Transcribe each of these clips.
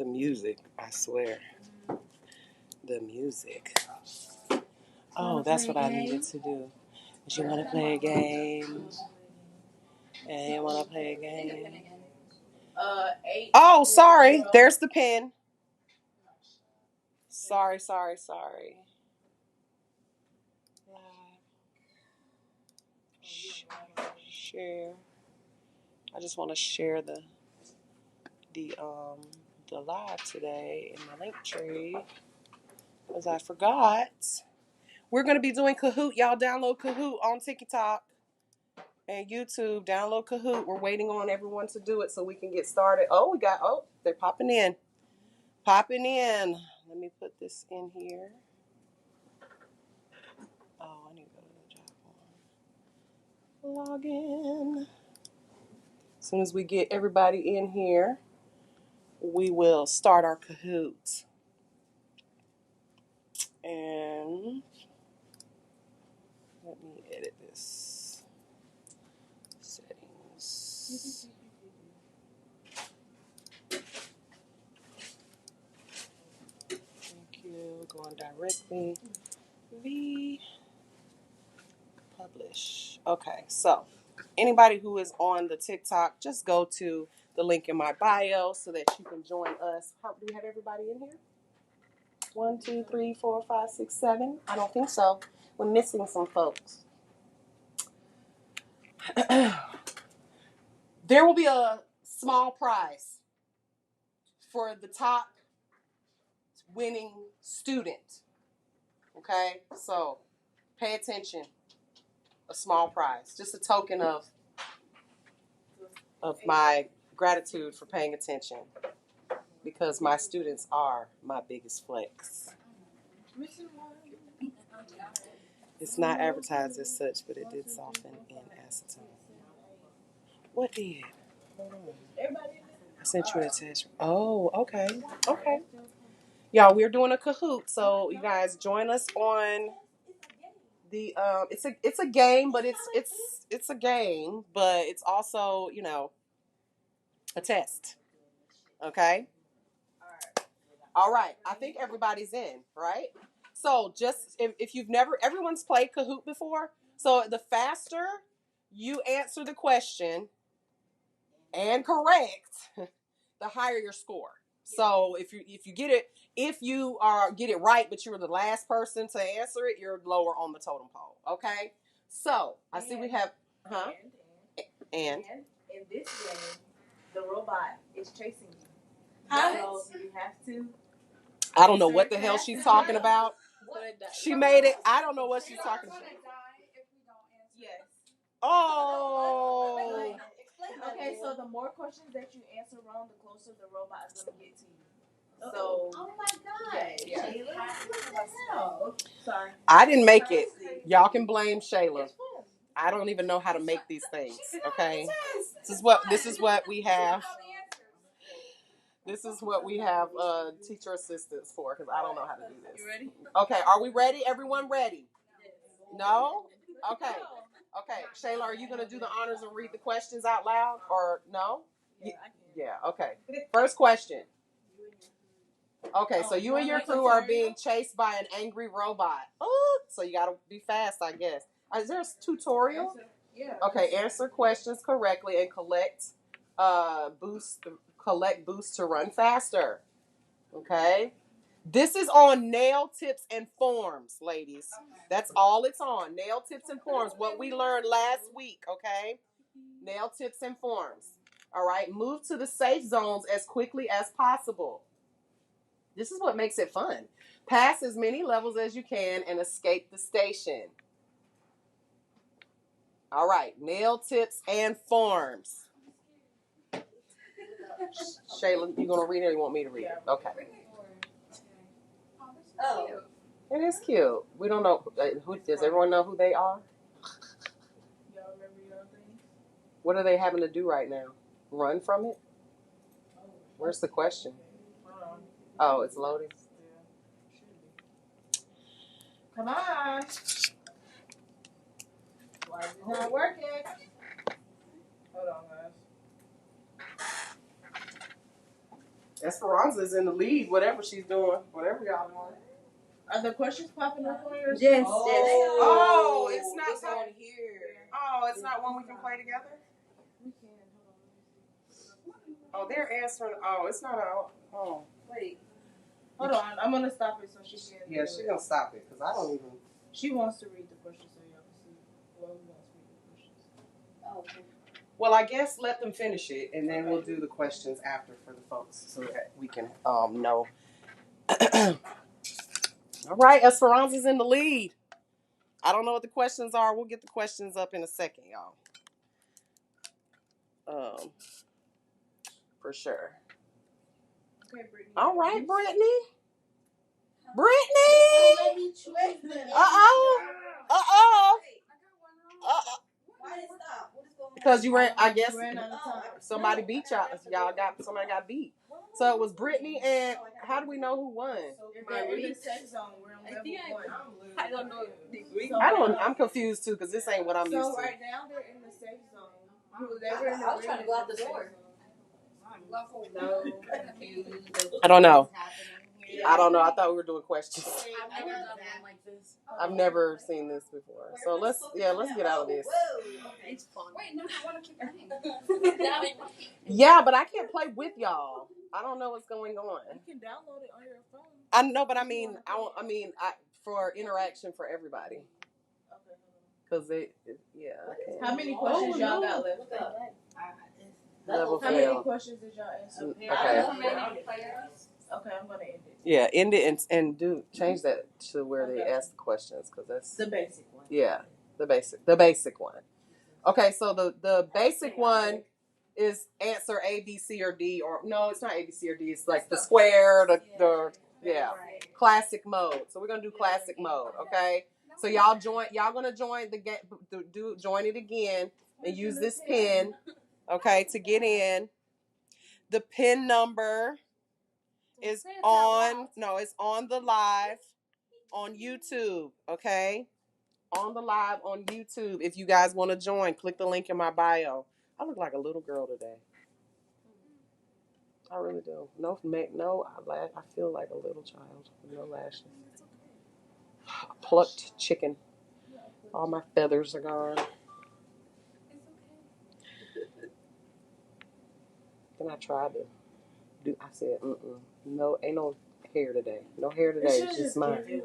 The music, I swear. The music. Oh, that's what I needed to do. But you want to play a game? And you want to play a game? Oh, sorry. There's the pen. Sorry. Share. I just want to share the live today in my link tree because I forgot. We're gonna be doing Kahoot. Y'all download Kahoot on TikTok and YouTube. Download Kahoot. We're waiting on everyone to do it so we can get started. They're popping in. Let me put this in here. Oh, I need to go to the job one. Log in. As soon as we get everybody in here, we will start our Kahoot. And let me edit this. Settings. Thank you. Going directly. Publish. Okay, so anybody who is on the TikTok, just go to the link in my bio so that you can join us. Do we have everybody in here? 1, 2, 3, 4, 5, 6, 7. I don't think so. We're missing some folks. There will be a small prize for the top winning student. Okay, so pay attention. A small prize, just a token of my gratitude for paying attention, because my students are my biggest flex. It's not advertised as such, but it did soften in acetone. What did? Hold on. I sent you an attachment. Oh, okay. Y'all, we're doing a Kahoot, so you guys join us on the it's a game, but it's a game, but it's also, a test. Okay? All right. I think everybody's in, right? So just if you've never, everyone's played Kahoot before. So the faster you answer the question and correct, the higher your score. So if you get it, get it right, but you were the last person to answer it, you're lower on the totem pole. Okay. So I see we have, and in this game, the robot is chasing you. So you have to. I don't know what the hell she's talking about. She made it. I don't know what she's talking about. Yes. Oh. Okay, so the more questions that you answer wrong, the closer the robot is going to get to you. So. Oh my God. Yeah. Sorry. I didn't make it. Y'all can blame Shayla. I don't even know how to make these things. Okay. This is what we have. This is what we have teacher assistants for, because I don't know how to do this. You ready? Okay, are we ready? Everyone ready? No? Okay. Shayla, are you going to do the honors and read the questions out loud, or no? Yeah, okay. First question. Okay, so you and your crew are being chased by an angry robot. Oh, so you got to be fast, I guess. Is there a tutorial? Yeah. Okay, answer questions correctly and collect boost to run faster. Okay. This is on nail tips and forms, ladies. That's all it's on. Nail tips and forms. What we learned last week, okay? Nail tips and forms. All right. Move to the safe zones as quickly as possible. This is what makes it fun. Pass as many levels as you can and escape the station. All right. Nail tips and forms. Shayla, you going to read it or you want me to read it? Okay. Oh. It is cute. We don't know. Does everyone know who they are? Y'all remember your things? What are they having to do right now? Run from it? Where's the question? Oh, it's loading. Come on. Why is it not working? Hold on, guys. Esperanza's in the lead, whatever she's doing, whatever y'all doing. Are the questions popping up on your Yes. Oh, it's not on here. Oh, it's not one we can play together? We can. Oh, they're answering. Oh, it's not a. Oh. Wait. Hold on. I'm going to stop it so she can. Yeah, she's going to stop it because I don't even. She wants to read the questions so y'all can see. Well, who wants to read the questions? Oh, okay. Well, I guess let them finish it and then we'll do the questions after for the folks so that we can know. All right, Esperanza's in the lead. I don't know what the questions are. We'll get the questions up in a second, y'all. For sure. Okay, Brittany. All right, Brittany. Brittany! Uh-oh. Uh-oh. Why did it stop? What is going on? Because you ran, I guess, Ran out of time. somebody beat y'all. Somebody got beat. So it was Brittany and how do we know who won? We're in the safe zone. We're on level 1. I don't know. I'm confused too because this ain't what I'm used to. So right now they're in the safe zone. I was trying to go out the door. No. I don't know. I thought we were doing questions. I've never done one like this. I've never seen this before. So let's get out of this. It's fun. Wait, no, I want to keep playing. Yeah, but I can't play with y'all. I don't know what's going on. You can download it on your phone. I know, but I for interaction for everybody. Because How many questions y'all got left? Level How many questions did y'all answer? Okay, I'm gonna end it. Yeah, end it and change that to where they ask the questions because that's the basic one. Yeah, the basic one. Okay, so the basic one is answer A, B, C, or D, or no, it's not A, B, C, or D. It's like the square, the classic mode. So we're gonna do classic mode. Okay, so y'all gonna join the game, join it again and use this pin. Okay, to get in. The pin number is on the live on YouTube, okay? On the live on YouTube. If you guys want to join, click the link in my bio. I look like a little girl today. I really do. I feel like a little child with no lashes. Plucked chicken. All my feathers are gone. Then I tried to I said, no, ain't no hair today. No hair today. It's just mine.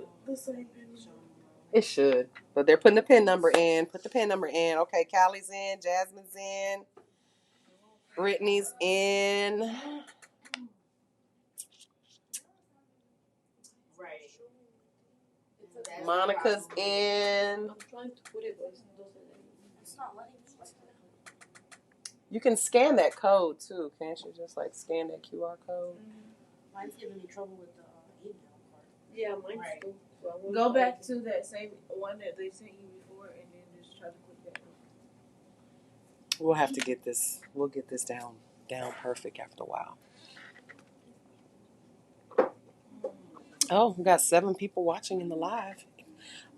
It should. But they're putting the pin number in. Put the pin number in. Okay, Callie's in. Jasmine's in. Brittany's in. Right. Monica's in. I'm trying to put it, but it's not letting me. You can scan that code too, can't you? Just like scan that QR code. Mine's giving me trouble with the email part. Yeah, mine's still. So go back to that same one that they sent you before, and then just try to click that. We'll have to get this. We'll get this down perfect after a while. Oh, we got 7 people watching in the live,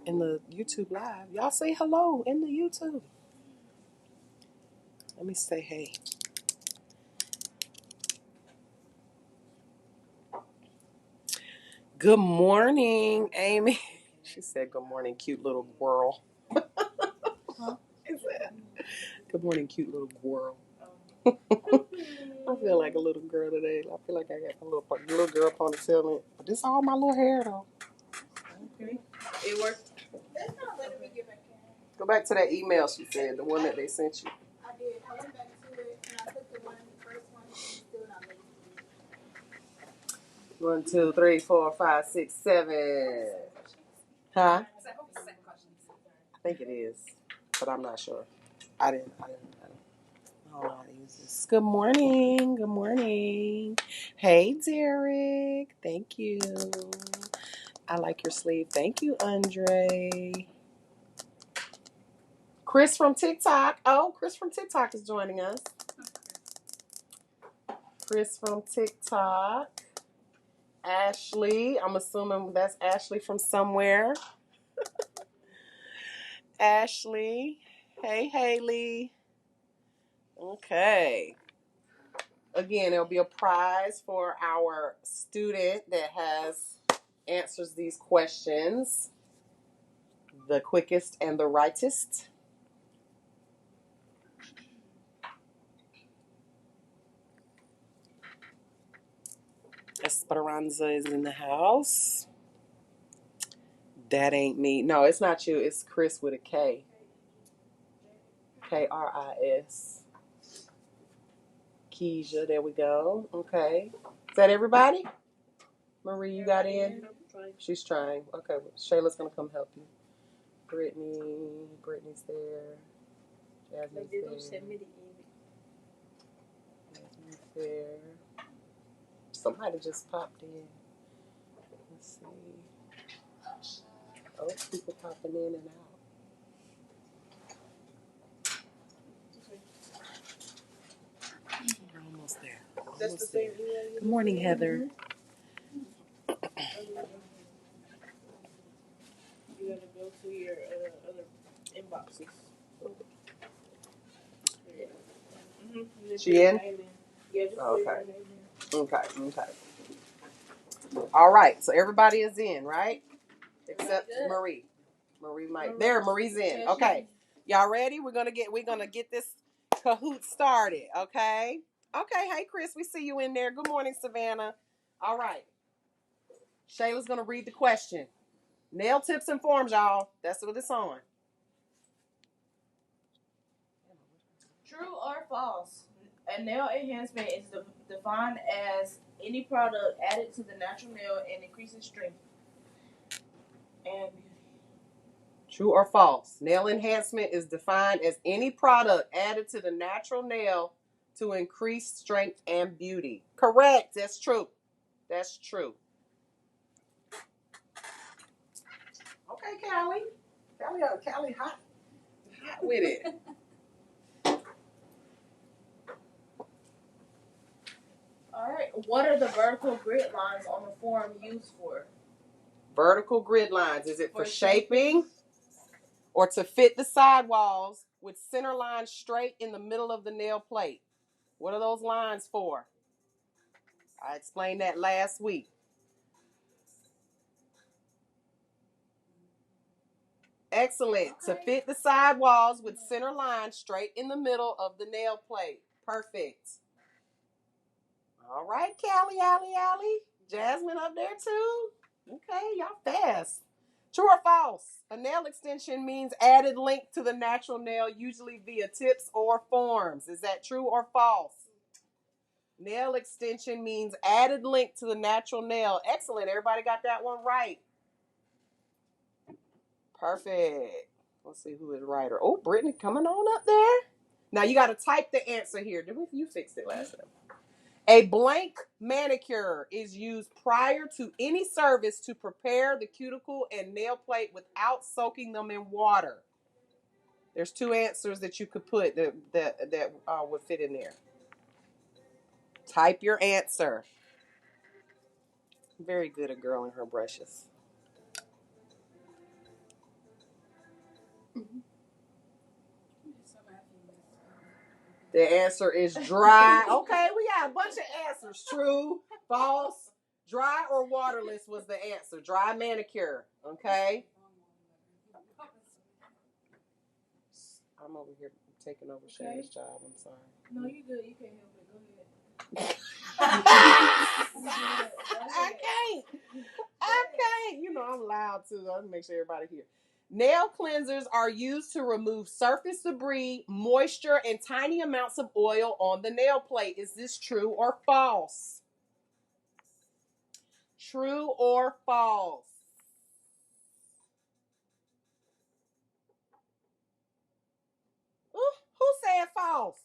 in the YouTube live. Y'all say hello in the YouTube. Let me say hey. Good morning, Amy. She said, good morning, cute little squirrel. Huh? Good morning, cute little squirrel. I feel like a little girl today. I feel like I got a little girl ponytail in. But this is all my little hair, though. Okay. It worked. That's not letting me get back in. Go back to that email she said, the one that they sent you. I did. I went back to it and I took the first one, and it's still not letting me. 1, 2, 3, 4, 5, 6, 7. Huh? I think it is, but I'm not sure. I don't know how to use this. Good morning. Good morning. Hey, Derek. Thank you. I like your sleeve. Thank you, Andre. Chris from TikTok. Oh, Chris from TikTok is joining us. Chris from TikTok. Ashley. I'm assuming that's Ashley from somewhere. Ashley. Hey, Haley. Okay. Again, there'll be a prize for our student that answers these questions the quickest and the rightest. Esperanza is in the house. That ain't me. No, it's not you. It's Chris with a K. Kris. Keisha, there we go. Okay. Is that everybody? Marie, you got in? She's trying. Okay, well, Shayla's going to come help you. Brittany's there. Jasmine's there. Jasmine's there. Somebody just popped in. Let's see. Oh, people popping in and out. We're almost there. That's the same email. Good morning, Heather. You gotta go to your other inboxes. She in? Yeah, just Oh, put okay. your name in. Okay. All right, so everybody is in, right? Except Marie. Marie's in. Okay. Y'all ready? We're gonna get this Kahoot started, okay? Okay, hey Chris, we see you in there. Good morning, Savannah. All right. Shayla's gonna read the question. Nail tips and forms, y'all. That's what it's on. True or false? A nail enhancement is defined as any product added to the natural nail and increases strength and beauty. True or false? Nail enhancement is defined as any product added to the natural nail to increase strength and beauty. Correct. That's true. That's true. Okay, Callie. Callie hot with it. All right. What are the vertical grid lines on the form used for? Vertical grid lines. Is it for shaping or to fit the sidewalls with center lines straight in the middle of the nail plate? What are those lines for? I explained that last week. Excellent. To fit the sidewalls with center lines straight in the middle of the nail plate. Perfect. All right, Allie. Jasmine up there too. Okay, y'all fast. True or false? A nail extension means added length to the natural nail, usually via tips or forms. Is that true or false? Nail extension means added length to the natural nail. Excellent. Everybody got that one right. Perfect. Let's see who is right. Oh, Brittany coming on up there. Now you got to type the answer here. You fixed it last time. A blank manicure is used prior to any service to prepare the cuticle and nail plate without soaking them in water. There's two answers that you could put that would fit in there. Type your answer. Very good at girl and her brushes. The answer is dry. Okay, we got a bunch of answers. True, false, dry, or waterless was the answer. Dry manicure. Okay. I'm over here taking over Shayla's job. I'm sorry. No, you good. You can't help it. Go ahead. I can't. You know I'm loud too. I have to make sure everybody here. Nail cleansers are used to remove surface debris, moisture, and tiny amounts of oil on the nail plate. Is this true or false? True or false? Who said false?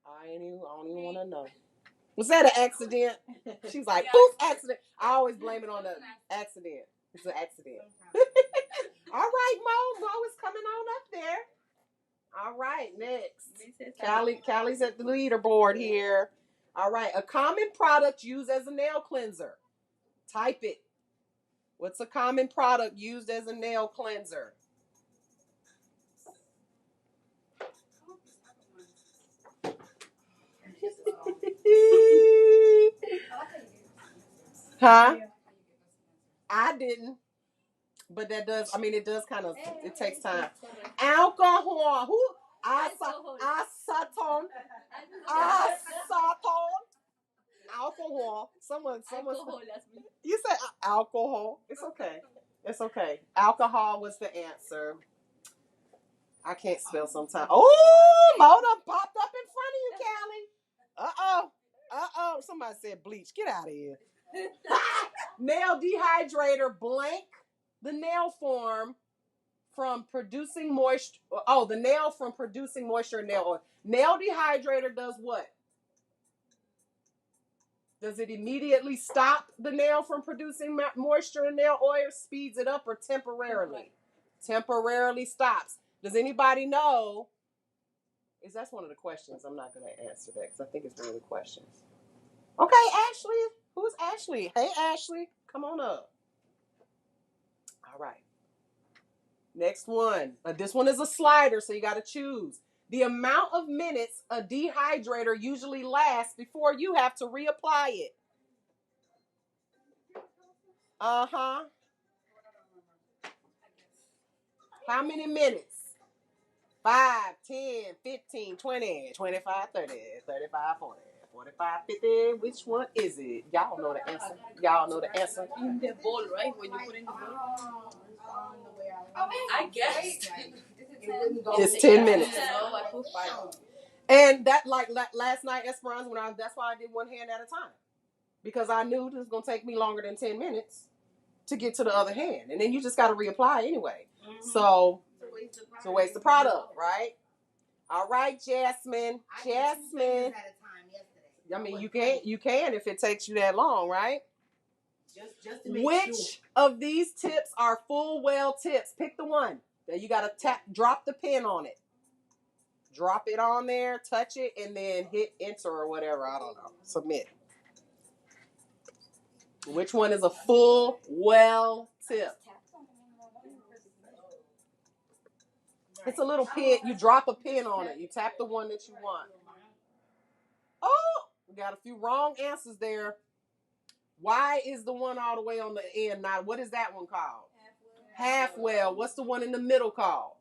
I don't even want to know. Was that an accident? She's like, whose accident? I always blame it on the accident. It's an accident. All right, Mo is coming on up there. All right, next. Callie's at the leaderboard here. All right, a common product used as a nail cleanser. Type it. What's a common product used as a nail cleanser? Huh? I didn't. But that does, I mean, it does kind of, it takes time. Alcohol. Who? Acetone. Alcohol. Someone. Alcohol, that's me. You said alcohol. It's okay. It's okay. Alcohol was the answer. I can't spell sometimes. Oh, Mona popped up in front of you, Callie. Uh-oh. Somebody said bleach. Get out of here. Nail dehydrator blank. The nail form from producing moisture. Oh, the nail from producing moisture in nail oil. Nail dehydrator does what? Does it immediately stop the nail from producing moisture in nail oil, speeds it up, or temporarily? Temporarily stops. Does anybody know? That's one of the questions. I'm not going to answer that because I think it's one of the questions. Okay, Ashley. Who's Ashley? Hey, Ashley. Come on up. All right. Next one. This one is a slider, so you got to choose. The amount of minutes a dehydrator usually lasts before you have to reapply it. Uh-huh. How many minutes? 5, 10, 15, 20, 25, 30, 35, 40, 45, 50. Which one is it? Y'all know the answer. Y'all know the answer. In the bowl, right? When you put in the bowl. I guessed. It's 10 minutes. No, I put 5. And that, like last night, Esperanza, that's why I did one hand at a time. Because I knew this was going to take me longer than 10 minutes to get to the other hand. And then you just got to reapply anyway. Mm-hmm. So, to waste the product, right? All right, Jasmine. Jasmine. I mean, you can if it takes you that long, right? Just to make Which of these tips are full well tips? Pick the one. You got to drop the pin on it. Drop it on there, touch it, and then hit enter or whatever. I don't know. Submit. Which one is a full well tip? It's a little pin. You drop a pin on it. You tap the one that you want. Oh, we got a few wrong answers there. Why is the one all the way on the end not? What is that one called? Half well. What's the one in the middle called?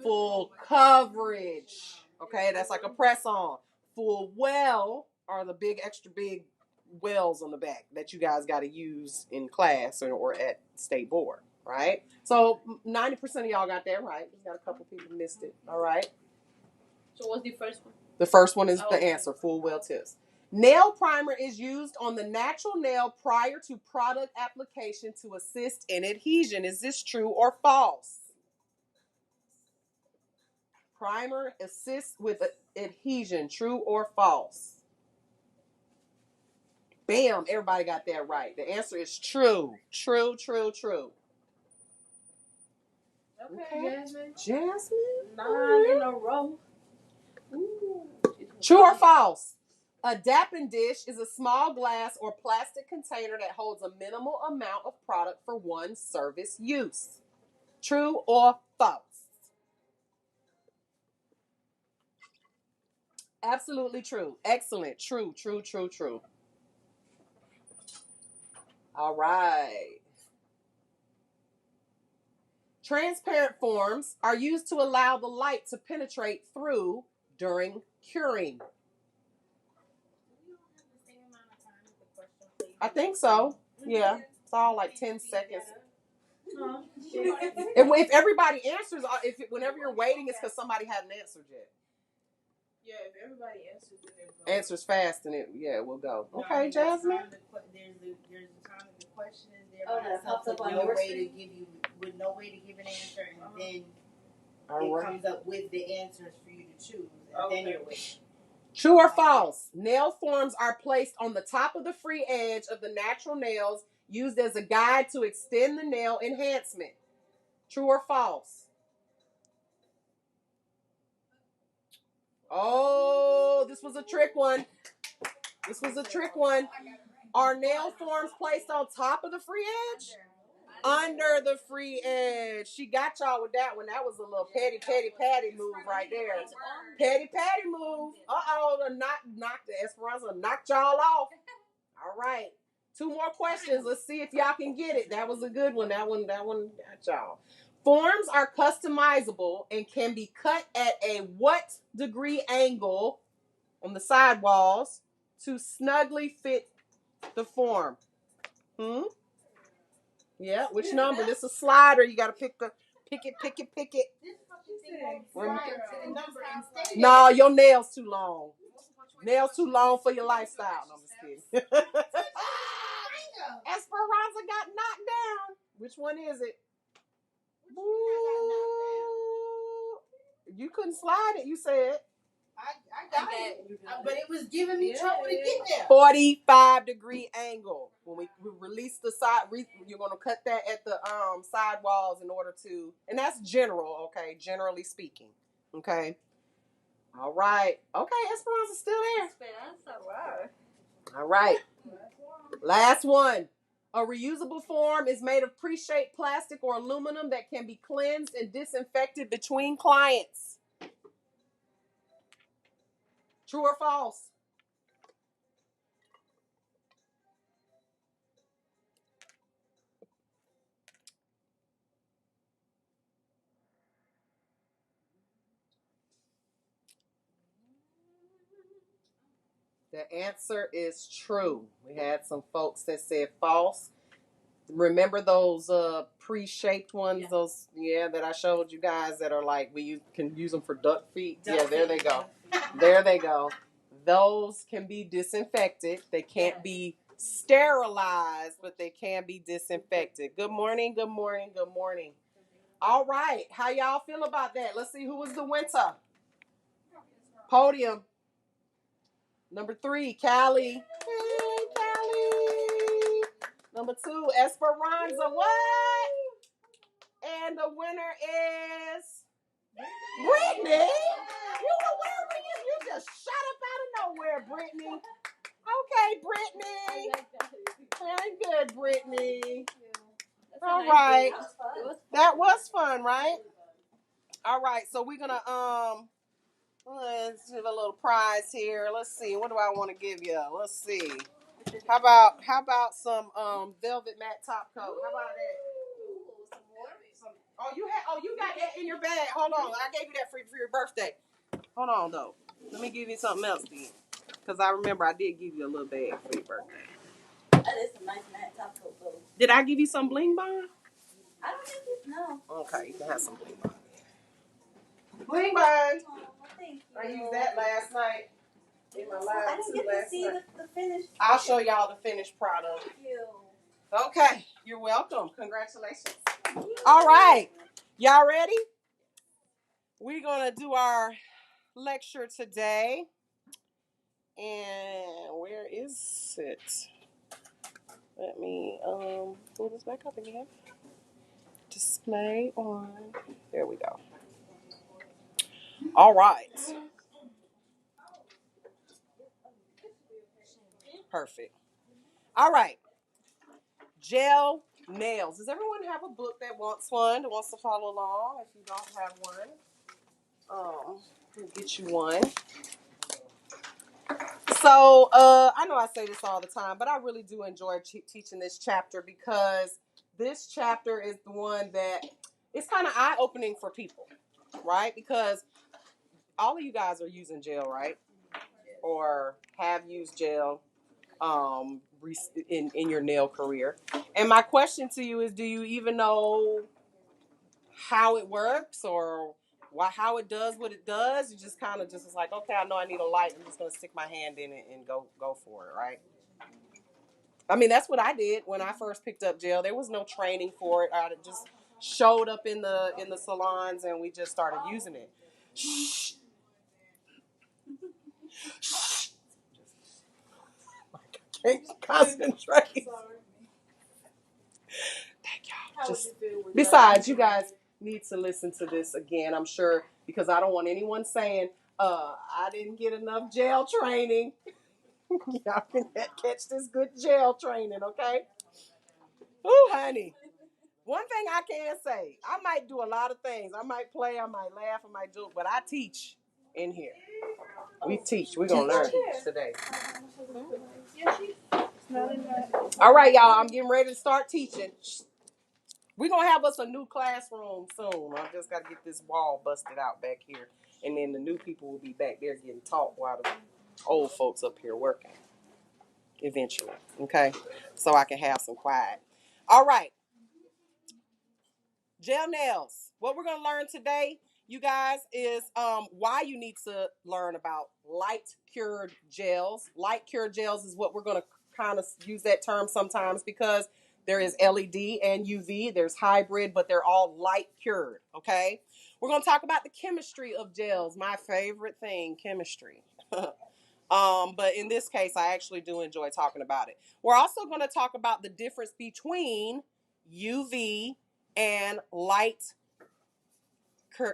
Full coverage. Okay, that's like a press on. Full well are the big, extra big wells on the back that you guys got to use in class or at state board, right? So 90% of y'all got that right. Just got a couple people missed it. All right. So what's the first one? The first one is the answer, full well tips. Nail primer is used on the natural nail prior to product application to assist in adhesion. Is this true or false? Primer assists with adhesion. True or false? Bam, everybody got that right. The answer is true. True. Okay. Jasmine? 9 in a row. Ooh. True or false? A dapping dish is a small glass or plastic container that holds a minimal amount of product for one service use. True or false? Absolutely true. Excellent. True. All right. Transparent forms are used to allow the light to penetrate through during curing. I think so. Yeah. It's all like 10 seconds. If everybody answers, whenever you're waiting, it's because somebody hadn't answered yet. Yeah, if everybody answers fast, then it will go. Okay, Jasmine. There's a time the question is there with no way to give an answer, and then it comes up with the answers for you to choose, and then you're waiting. True or false? Nail forms are placed on the top of the free edge of the natural nails, used as a guide to extend the nail enhancement. True or false? Oh, this was a trick one. Are nail forms placed on top of the free edge? Under the free edge. She got y'all with that one. That was a little petty patty move right there. Petty patty move. Uh-oh, knocked the Esperanza knocked y'all off. All right. 2 more questions. Let's see if y'all can get it. That was a good one. That one got y'all. Forms are customizable and can be cut at a what degree angle on the sidewalls to snugly fit the form? Yeah, which number? This is a slider. You got to pick it. No, your nails too long. Nails too long for your lifestyle. No, I'm just kidding. Esperanza got knocked down. Which one is it? You couldn't slide it, you said. I got it, but it was giving me trouble to get there. 45-degree angle. When we release the side, you're going to cut that at the sidewalls in order to, and that's general, okay, generally speaking, okay. All right. Okay, Esperanza's still there. All right. Last one. A reusable form is made of pre-shaped plastic or aluminum that can be cleansed and disinfected between clients. True or false? The answer is true. We had some folks that said false. Remember those pre-shaped ones? Yeah. Those that I showed you guys that are like you can use them for duck feet. There they go. There they go. Those can be disinfected. They can't be sterilized, but they can be disinfected. Good morning. Good morning. Good morning. All right. How y'all feel about that? Let's see who was the winner. Podium. Number 3, Callie. Hey, Callie. Number 2, Esperanza. What? And the winner is Brittany. You were wearing it. You just shot up out of nowhere, Brittany. Okay, Brittany. Very good, Brittany. All right. That was fun, right? All right. So we're gonna let's give a little prize here. Let's see. What do I want to give you? Let's see. How about some velvet matte top coat? How about that? You got that in your bag. Hold on. I gave you that for your birthday. Hold on though. Let me give you something else then. Because I remember I did give you a little bag for your birthday. That is a nice matte top coat though. Did I give you some bling bond? I don't think you no. Okay, you can have some bling bond. Bling bond. Oh, thank you. I used that last night. In my live I didn't get to see the finished. I'll show y'all the finished product. Thank you. Okay, you're welcome. Congratulations. All right, y'all ready? We're gonna do our lecture today. And where is it? Let me pull this back up again. Display on. There we go. All right. Perfect. All right. Gel nails. Does everyone have a book that wants one, that wants to follow along? If you don't have one, we'll get you one. So, I know I say this all the time, but I really do enjoy teaching this chapter because this chapter is the one that it's kind of eye-opening for people, right? Because all of you guys are using gel, right? Or have used gel in your nail career. And my question to you is, do you even know how it works or how it does what it does? You just kind of just like, okay, I know I need a light. I'm just going to stick my hand in it and go for it, right? I mean, that's what I did when I first picked up gel. There was no training for it. I just showed up in the salons and we just started using it. Shh. Shh. I can't concentrate. Thank y'all. Besides, you guys need to listen to this again, I'm sure, because I don't want anyone saying, I didn't get enough gel training. Y'all can catch this good gel training, okay? Ooh, honey. One thing I can say, I might do a lot of things. I might play, I might laugh, I might joke, but I teach in here. We teach. We're going to learn today. All right, y'all. I'm getting ready to start teaching. We're going to have us a new classroom soon. I just got to get this wall busted out back here. And then the new people will be back there getting taught while the old folks up here working eventually. Okay? So I can have some quiet. All right. Gel nails. What we're going to learn today, you guys, is why you need to learn about light cured gels. Light cured gels is what we're going to kind of use that term sometimes because there is LED and UV. There's hybrid, but they're all light cured. Okay. We're going to talk about the chemistry of gels. My favorite thing, chemistry. But in this case, I actually do enjoy talking about it. We're also going to talk about the difference between UV and light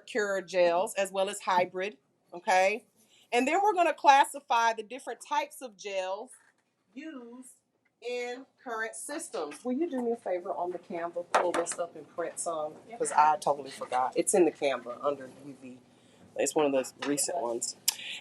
cured gels as well as hybrid. Okay. And then we're going to classify the different types of gels used in current systems. Will you do me a favor on the Canva? Pull this up and print some because I totally forgot. It's in the Canva under UV. It's one of those recent ones.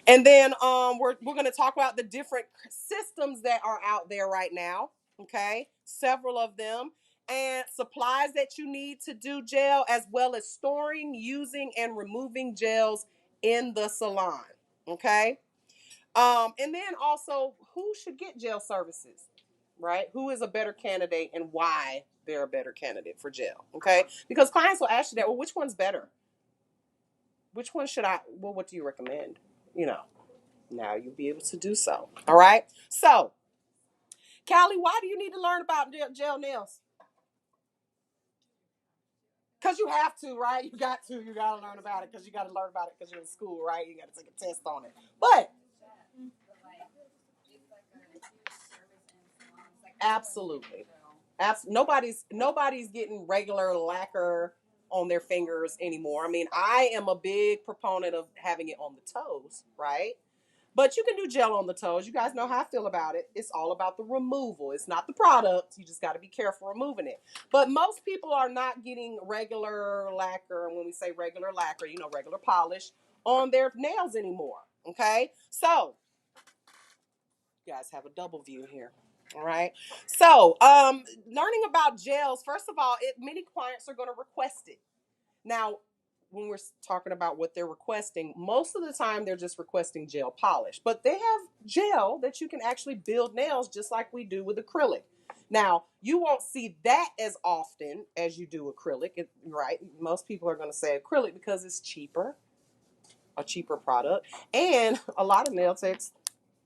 And then we're going to talk about the different systems that are out there right now. Okay. Several of them. And supplies that you need to do gel, as well as storing, using, and removing gels in the salon. Okay. And then also who should get gel services, right? Who is a better candidate and why they're a better candidate for gel. Okay. Because clients will ask you that, well, which one's better? Which one should I, well, what do you recommend? You know, now you'll be able to do so. All right. So, Callie, why do you need to learn about gel nails? Because you have to, right? You got to learn about it because you got to learn about it because you're in school, right? You got to take a test on it. But absolutely. Nobody's getting regular lacquer on their fingers anymore. I mean, I am a big proponent of having it on the toes, right? But you can do gel on the toes. You guys know how I feel about it. It's all about the removal. It's not the product. You just got to be careful removing it. But most people are not getting regular lacquer. And when we say regular lacquer, you know, regular polish on their nails anymore. Okay? So, you guys have a double view here. All right. So, learning about gels, first of all, many clients are going to request it. Now, when we're talking about what they're requesting, most of the time they're just requesting gel polish, but they have gel that you can actually build nails just like we do with acrylic. Now, you won't see that as often as you do acrylic, right? Most people are going to say acrylic because it's cheaper, a cheaper product, and a lot of nail techs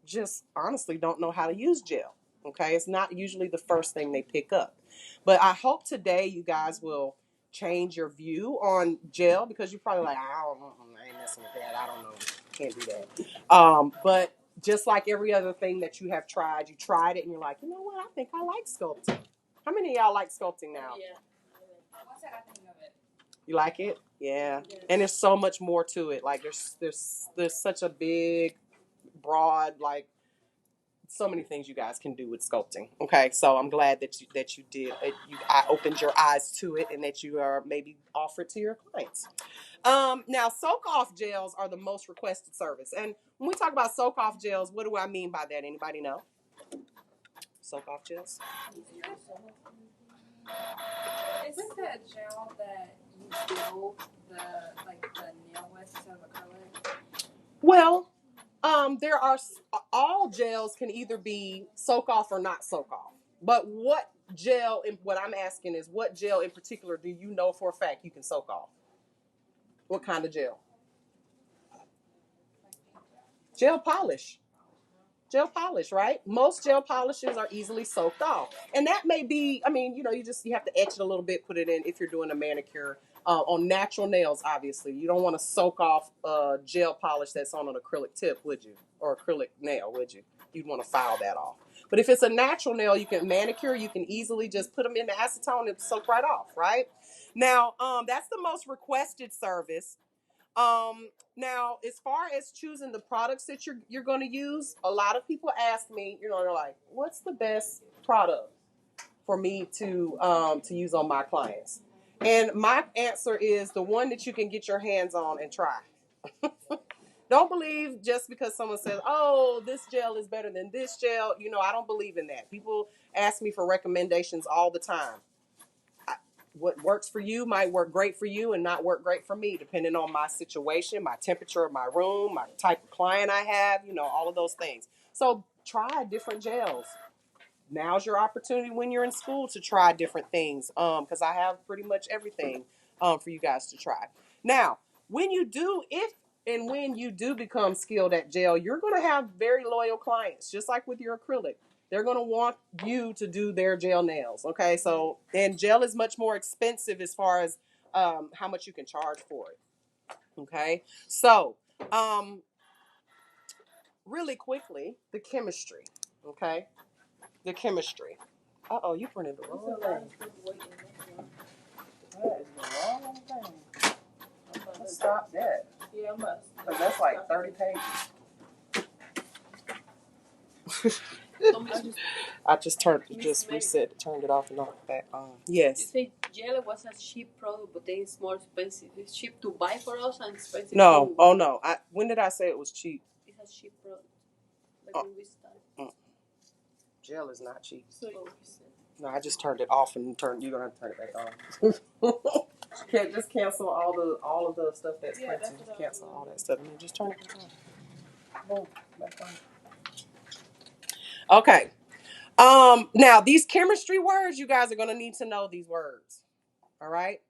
just honestly don't know how to use gel. Okay, it's not usually the first thing they pick up. But I hope today you guys will change your view on gel because you're probably like, I don't know, I ain't messing with that. I don't know, can't do that. But just like every other thing that you have tried, you tried it and you're like, you know what? I think I like sculpting. How many of y'all like sculpting now? Yeah. You like it? Yeah. Yes. And there's so much more to it. Like there's such a big, broad, like so many things you guys can do with sculpting. Okay, so I'm glad that you did. I opened your eyes to it, and that you are maybe offered to your clients. Now, soak off gels are the most requested service, and when we talk about soak off gels, what do I mean by that? Anybody know? Soak off gels. Isn't that gel that you build the nail with instead of acrylic? Well, there are all gels can either be soak off or not soak off. But what gel? What I'm asking is, what gel in particular do you know for a fact you can soak off? What kind of gel? Gel polish. Gel polish, right? Most gel polishes are easily soaked off. And that may be, I mean, you have to etch it a little bit, put it in if you're doing a manicure. On natural nails, obviously. You don't want to soak off gel polish that's on an acrylic tip, would you? Or acrylic nail, would you? You'd want to file that off. But if it's a natural nail, you can manicure, you can easily just put them in the acetone and soak right off, right? Now, that's the most requested service. Now, as far as choosing the products that you're going to use, a lot of people ask me, they're like, "What's the best product for me to use on my clients?" And my answer is the one that you can get your hands on and try. Don't believe just because someone says, oh, this gel is better than this gel. You know, I don't believe in that. People ask me for recommendations all the time. What works for you might work great for you and not work great for me, depending on my situation, my temperature of my room, my type of client I have, you know, all of those things. So try different gels. Now's your opportunity when you're in school to try different things, because I have pretty much everything for you guys to try. Now, when you do, if and when you do become skilled at gel, you're going to have very loyal clients, just like with your acrylic. They're going to want you to do their gel nails. Okay, so and gel is much more expensive as far as how much you can charge for it. Okay, so really quickly, the chemistry. Okay, the chemistry. Uh-oh, you printed the wrong thing. That is the wrong thing. Let's stop that. Yeah, I'm about to. Because that's like 30 pages. I just turned it off and off back on. Yes. You say gel was a cheap product, but then it's more expensive. It's cheap to buy for us and expensive No. to... Oh, no. When did I say it was cheap? It's a cheap product. Like when we started. Gel is not cheap. So No, I just turned it off and you're going to have to turn it back on. Can't just cancel all of the stuff that's printed. Just cancel all that stuff and then just turn it back on. Boom, back on. Okay. Now these chemistry words, you guys are going to need to know these words. All right.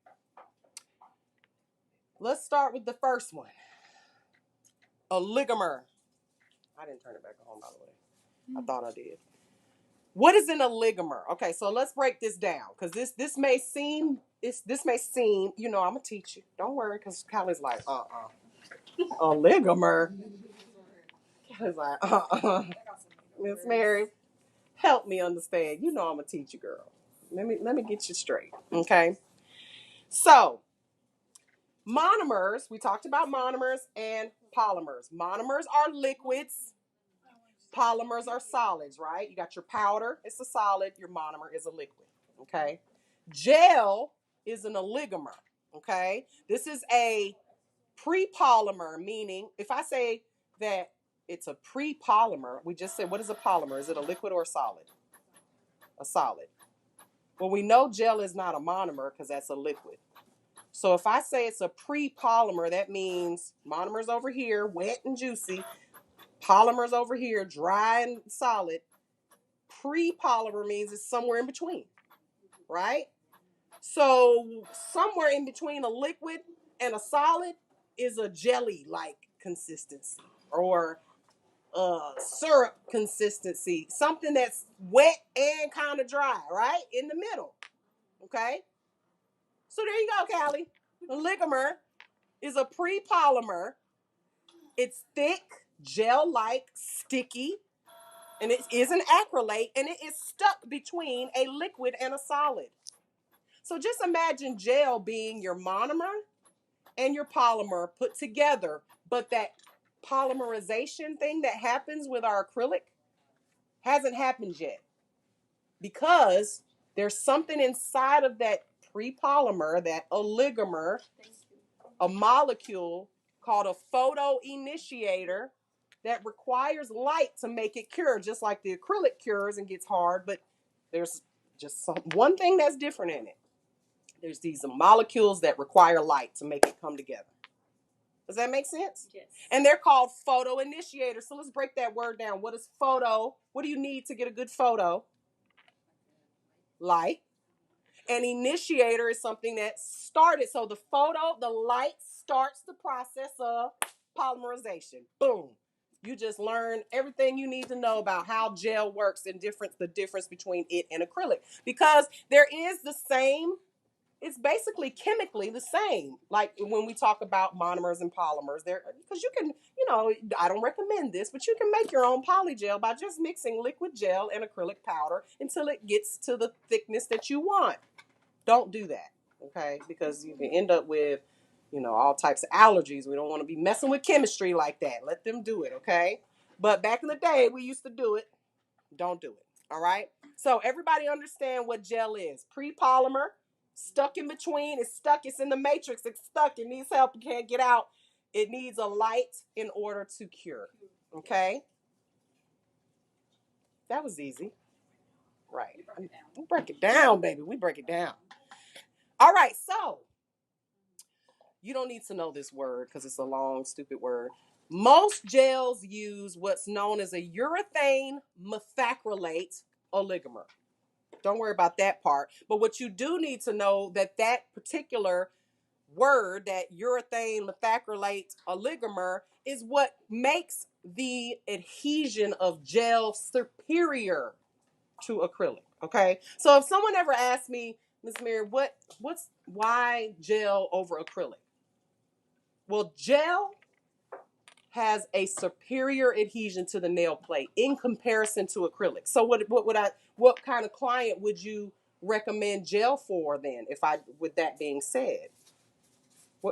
Let's start with the first one. Oligomer. I didn't turn it back on, by the way. I thought I did. What is an oligomer? Okay, so let's break this down, because this may seem, you know, I'm gonna teach you. Don't worry, because Kylie's like, oligomer. Kylie's like, Miss Mary, help me understand. You know I'm gonna teach you, girl. Let me get you straight. Okay. So monomers, we talked about monomers and polymers. Monomers are liquids. Polymers are solids, right? You got your powder, it's a solid. Your monomer is a liquid, okay? Gel is an oligomer, okay? This is a pre-polymer, meaning if I say that it's a pre-polymer, we just said, what is a polymer? Is it a liquid or a solid? A solid. Well, we know gel is not a monomer because that's a liquid. So if I say it's a pre-polymer, that means monomers over here, wet and juicy, polymers over here, dry and solid. Pre-polymer means it's somewhere in between, right? So somewhere in between a liquid and a solid is a jelly-like consistency or syrup consistency, something that's wet and kind of dry, right? In the middle, okay? So there you go, Callie. A ligomer is a pre-polymer. It's thick, gel-like, sticky, and it is an acrylate, and it is stuck between a liquid and a solid. So just imagine gel being your monomer and your polymer put together, but that polymerization thing that happens with our acrylic hasn't happened yet because there's something inside of that pre-polymer, that oligomer, a molecule called a photoinitiator that requires light to make it cure, just like the acrylic cures and gets hard, but there's just one thing that's different in it. There's these molecules that require light to make it come together. Does that make sense? Yes. And they're called photoinitiators. So let's break that word down. What is photo? What do you need to get a good photo? Light. An initiator is something that started. So the light starts the process of polymerization. Boom. You just learned everything you need to know about how gel works and the difference between it and acrylic. Because there is the same, it's basically chemically the same. Like when we talk about monomers and polymers, because you can, I don't recommend this, but you can make your own polygel by just mixing liquid gel and acrylic powder until it gets to the thickness that you want. Don't do that, okay? Because you can end up with, all types of allergies. We don't want to be messing with chemistry like that. Let them do it, okay? But back in the day, we used to do it. Don't do it, all right? So everybody understand what gel is. Pre-polymer, stuck in between. It's stuck. It's in the matrix. It's stuck. It needs help. You can't get out. It needs a light in order to cure. Okay? That was easy. Right. We break it down, baby. We break it down. All right, so you don't need to know this word because it's a long, stupid word. Most gels use what's known as a urethane methacrylate oligomer. Don't worry about that part. But what you do need to know that particular word, that urethane methacrylate oligomer, is what makes the adhesion of gel superior to acrylic. Okay, so if someone ever asked me, Miss Mary, why gel over acrylic? Well, gel has a superior adhesion to the nail plate in comparison to acrylic. So what kind of client would you recommend gel for then? With that being said,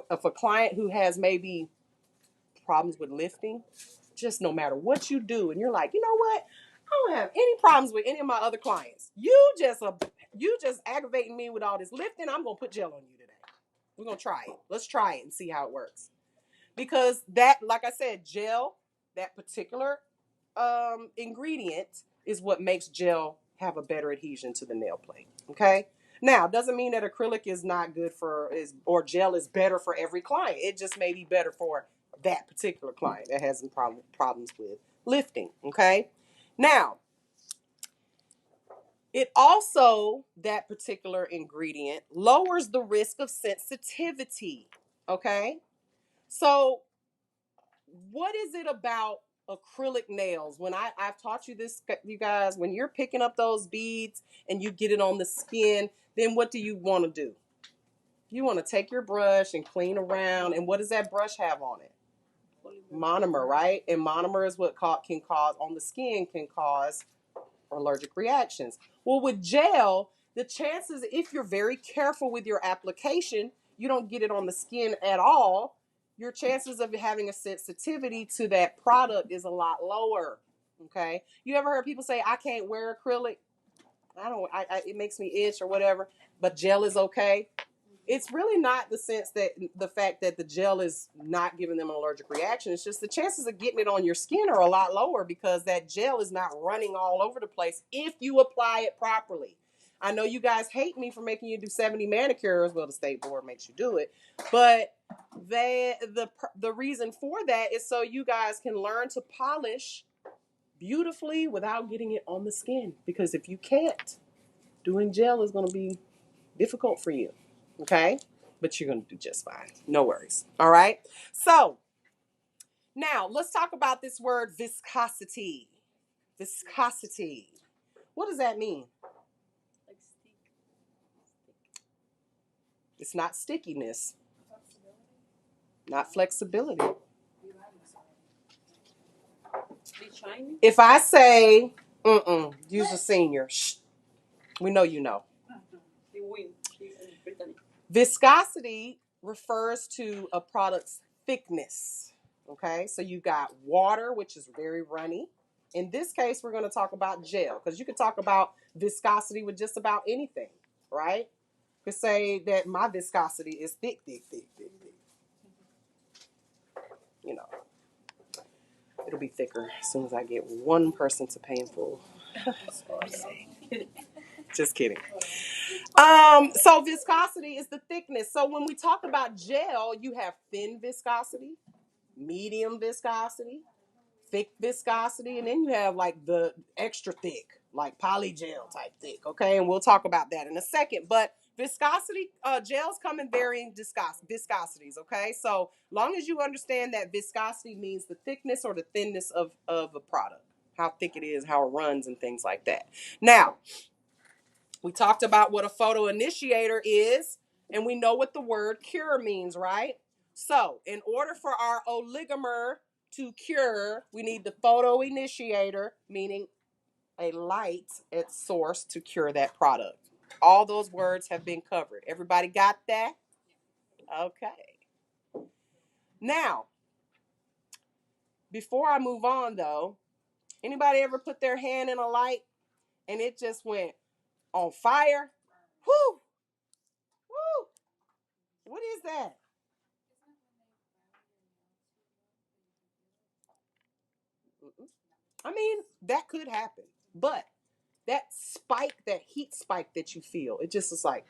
if a client who has maybe problems with lifting, just no matter what you do, and you're like, you know what, I don't have any problems with any of my other clients. You just aggravating me with all this lifting. I'm gonna put gel on you today. We're gonna try it. Let's try it and see how it works. Because that, like I said, gel, that particular ingredient is what makes gel have a better adhesion to the nail plate. Okay. Now, doesn't mean that acrylic is not good or gel is better for every client. It just may be better for that particular client that has some problems with lifting. Okay. Now, it also, that particular ingredient lowers the risk of sensitivity. Okay. So what is it about acrylic nails? When I've taught you this, you guys, when you're picking up those beads and you get it on the skin, then what do you want to do? You want to take your brush and clean around. And what does that brush have on it? Monomer, right? And monomer is what can cause on the skin, can cause allergic reactions. Well, with gel, the chances, if you're very careful with your application, you don't get it on the skin at all, your chances of having a sensitivity to that product is a lot lower. Okay. You ever heard people say, I can't wear acrylic? It makes me itch or whatever, but gel is okay. It's really not the fact that the gel is not giving them an allergic reaction. It's just the chances of getting it on your skin are a lot lower because that gel is not running all over the place if you apply it properly. I know you guys hate me for making you do 70 manicures. Well, the state board makes you do it, but the reason for that is so you guys can learn to polish beautifully without getting it on the skin. Because if you can't, doing gel is going to be difficult for you. Okay? But you're going to do just fine. No worries. All right? So, now let's talk about this word viscosity. Viscosity. What does that mean? Like stick. It's not stickiness. Not flexibility. If I say, use a senior. Shh. We know you know. Viscosity refers to a product's thickness. Okay, so you got water, which is very runny. In this case, we're going to talk about gel because you could talk about viscosity with just about anything, right? You could say that my viscosity is thick. You know, it'll be thicker as soon as I get one person to pay in full. Just kidding. So viscosity is the thickness. So when we talk about gel, you have thin viscosity, medium viscosity, thick viscosity, and then you have like the extra thick, like polygel type thick. Okay, and we'll talk about that in a second. But viscosity, gels come in varying viscosities. Okay, so long as you understand that viscosity means the thickness or the thinness of a product, how thick it is, how it runs, and things like that. Now, we talked about what a photo initiator is, and we know what the word cure means, right? So, in order for our oligomer to cure, we need the photo initiator, meaning a light at source to cure that product. All those words have been covered. Everybody got that? Okay. Now, before I move on though, anybody ever put their hand in a light and it just went on fire? Whoo! Woo! What is that? Mm-mm. I mean, that could happen, but that spike, that heat spike that you feel, it just is like,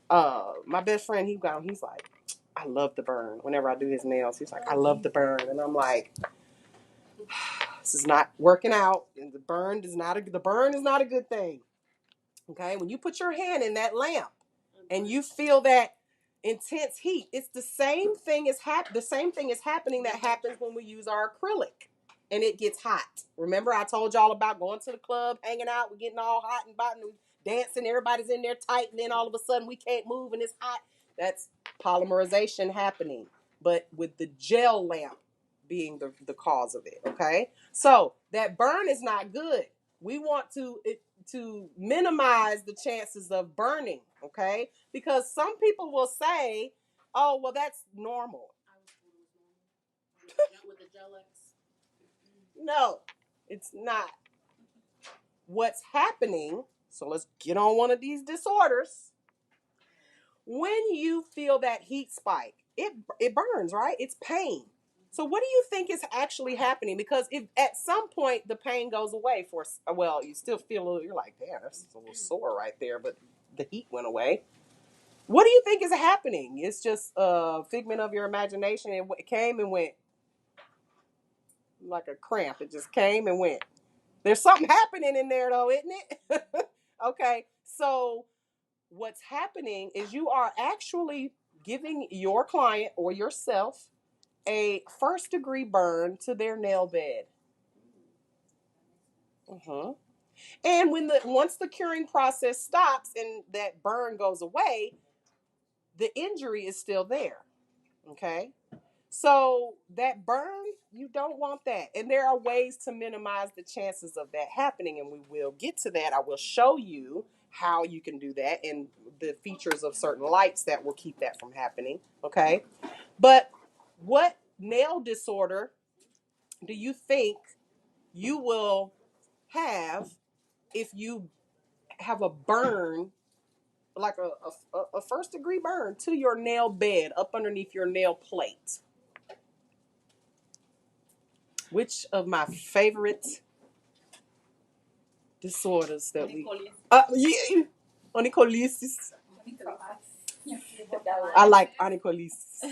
my best friend, he's like, I love the burn. Whenever I do his nails, he's like, I love the burn, and I'm like, this is not working out, and the burn is not a good thing. Okay, when you put your hand in that lamp and you feel that intense heat, it's the same thing is happening that happens when we use our acrylic and it gets hot. Remember, I told y'all about going to the club, hanging out, we're getting all hot and bothered, dancing, everybody's in there tight, and then all of a sudden we can't move and it's hot. That's polymerization happening, but with the gel lamp being the cause of it. Okay, so that burn is not good. We want to minimize the chances of burning, okay? Because some people will say, oh, well, that's normal. Not with the gel X. No, it's not. What's happening, so let's get on one of these disorders. When you feel that heat spike, it burns, right? It's pain. So what do you think is actually happening? Because if at some point the pain goes away well, you still feel a little, you're like, damn, that's a little sore right there, but the heat went away. What do you think is happening? It's just a figment of your imagination. It came and went like a cramp. It just came and went. There's something happening in there though, isn't it? Okay, so what's happening is you are actually giving your client or yourself a first-degree burn to their nail bed. Uh-huh. And once the curing process stops and that burn goes away, the injury is still there. Okay? So that burn, you don't want that. And there are ways to minimize the chances of that happening, and we will get to that. I will show you how you can do that and the features of certain lights that will keep that from happening. Okay? But what nail disorder do you think you will have if you have a burn, like a first degree burn to your nail bed up underneath your nail plate? Which of my favorite disorders that we yeah, onycholysis. I like onycholysis.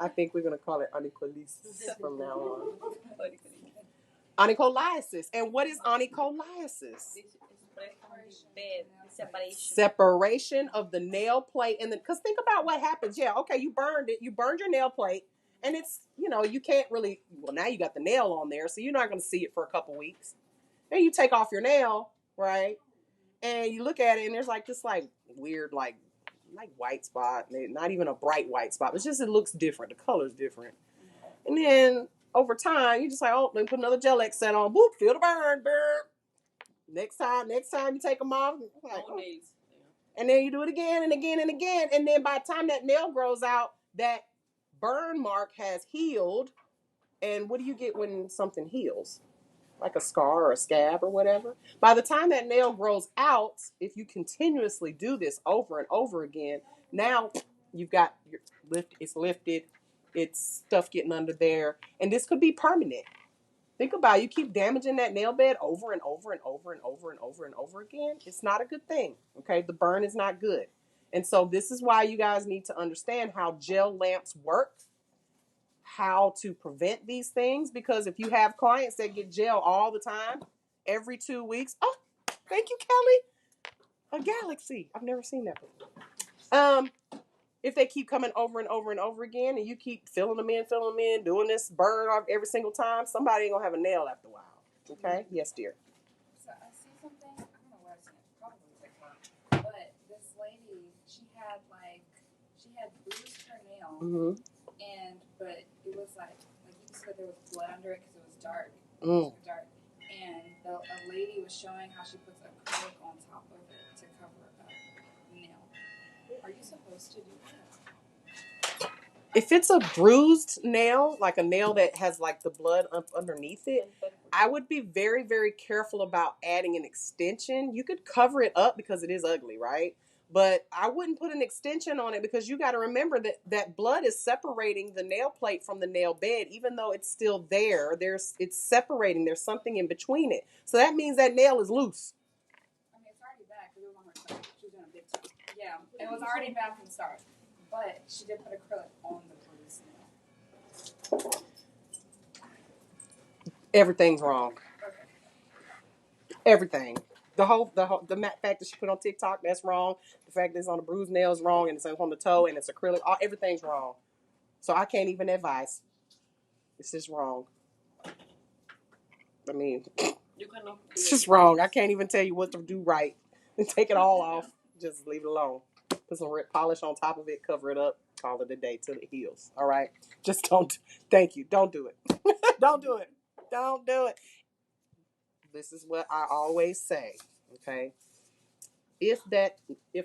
I think we're gonna call it onycholysis from now on. Onycholysis. And what is onycholysis? Separation of the nail plate and because think about what happens. Yeah, okay, you burned it. You burned your nail plate, and it's you can't really. Well, now you got the nail on there, so you're not going to see it for a couple weeks. Then you take off your nail, right? And you look at it, and there's like this like weird like white spot. Not even a bright white spot. It's just it looks different. The color's different. And then over time, you just like, oh, let me put another gel X set on. Boop, feel the burn, burn. Next time you take them off, like, oh. And then you do it again and again and again. And then by the time that nail grows out, that burn mark has healed. And what do you get when something heals? Like a scar or a scab or whatever. By the time that nail grows out, if you continuously do this over and over again, now you've got it's lifted, it's stuff getting under there, and this could be permanent. Think about it. You keep damaging that nail bed over and over and over and over and over and over again. It's not a good thing. Okay, the burn is not good. And so this is why you guys need to understand how gel lamps work, how to prevent these things, because if you have clients that get gel all the time, every 2 weeks, oh, thank you, Kelly. A galaxy. I've never seen that before. If they keep coming over and over and over again, and you keep filling them in, doing this burn off every single time, somebody ain't gonna have a nail after a while. Okay? Yes, dear. So I see something. I don't know where I've seen it. Probably TikTok. But this lady, she had bruised her nail, but it was like you said, there was blood under it because it was dark. Dark. And a lady was showing how she puts acrylic on top of it to cover up the nail. Are you supposed to do that? If it's a bruised nail, like a nail that has like the blood underneath it, I would be very, very careful about adding an extension. You could cover it up because it is ugly, right? But I wouldn't put an extension on it because you got to remember that blood is separating the nail plate from the nail bed. Even though it's still there, it's separating. There's something in between it. So that means that nail is loose. I mean, it's already back because it was on her side. She was doing a big toe. Yeah, it was already back from the start. But she did put acrylic on the bruise nail. Everything's wrong. Okay. Everything. The fact that she put on TikTok, that's wrong. The fact that it's on the bruised nail is wrong, and it's on the toe, and it's acrylic. Everything's wrong. So I can't even advise. It's just wrong. I mean, it's just wrong. I can't even tell you what to do right. Take it all off. Just leave it alone. Put some polish on top of it, cover it up, call it a day till it heals. All right? Just don't. Thank you. Don't do it. Don't do it. Don't do it. This is what I always say. Okay? If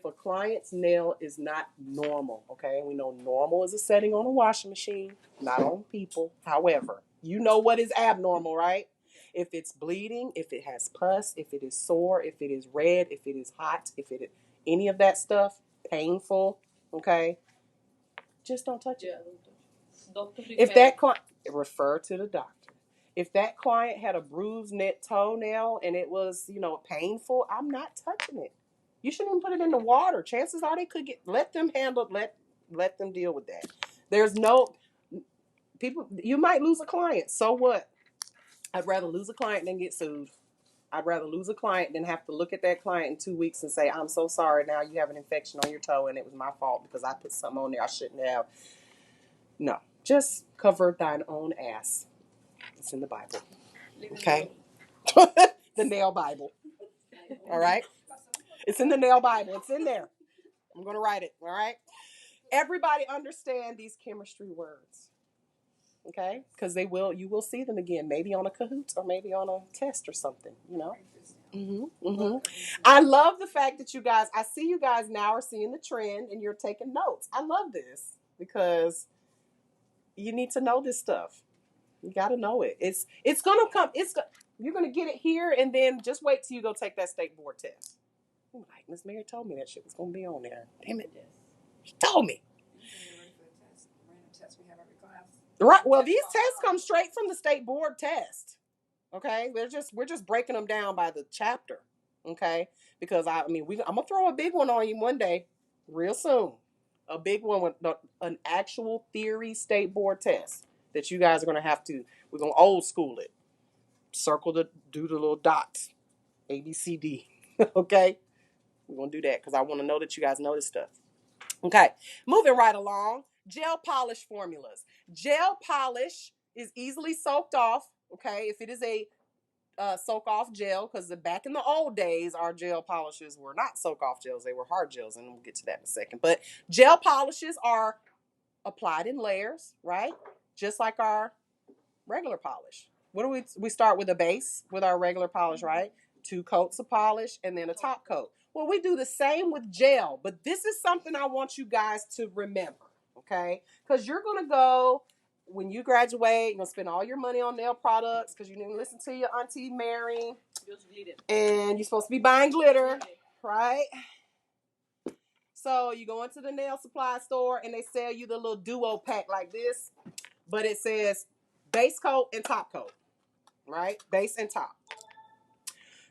a client's nail is not normal, okay, we know normal is a setting on a washing machine, not on people. However, you know what is abnormal, right? If it's bleeding, if it has pus, if it is sore, if it is red, if it is hot, if it is any of that stuff, painful, okay, just don't touch it. If that client, refer to the doctor. If that client had a bruised toenail and it was, painful, I'm not touching it. You shouldn't even put it in the water. Chances are they could let them deal with that. There's no people. You might lose a client. So what? I'd rather lose a client than get sued. I'd rather lose a client than have to look at that client in 2 weeks and say, I'm so sorry. Now you have an infection on your toe and it was my fault because I put something on there I shouldn't have. No, just cover thine own ass. It's in the Bible. Okay? The nail Bible. All right? It's in the nail Bible. It's in there. I'm going to write it. All right? Everybody understand these chemistry words. Okay? Because you will see them again, maybe on a Kahoot or maybe on a test or something, I love the fact that I see you guys now are seeing the trend and you're taking notes. I love this because you need to know this stuff. You got to know it. It's going to come. You're going to get it here, and then just wait till you go take that state board test. I'm like, Miss Mary told me that shit was going to be on there. Damn it. She told me. Right. Well, these tests come straight from the state board test. Okay. We're just breaking them down by the chapter. Okay. Because I'm going to throw a big one on you one day, real soon. A big one with an actual theory state board test that you guys are going to we're going to old school it. Do the little dots. A, B, C, D. Okay. We're going to do that because I want to know that you guys know this stuff. Okay. Moving right along. Gel polish formulas. Gel polish is easily soaked off. Okay. If it is a soak off gel, because back in the old days, our gel polishes were not soak off gels. They were hard gels. And we'll get to that in a second. But gel polishes are applied in layers, right? Just like our regular polish. What do we start with a base with our regular polish, right? 2 coats of polish and then a top coat. Well, we do the same with gel, but this is something I want you guys to remember, okay? Because you're going to go, when you graduate, you're going to spend all your money on nail products because you didn't listen to your Auntie Mary. And you're supposed to be buying glitter, right? So you go into the nail supply store and they sell you the little duo pack like this, but it says base coat and top coat, right? Base and top.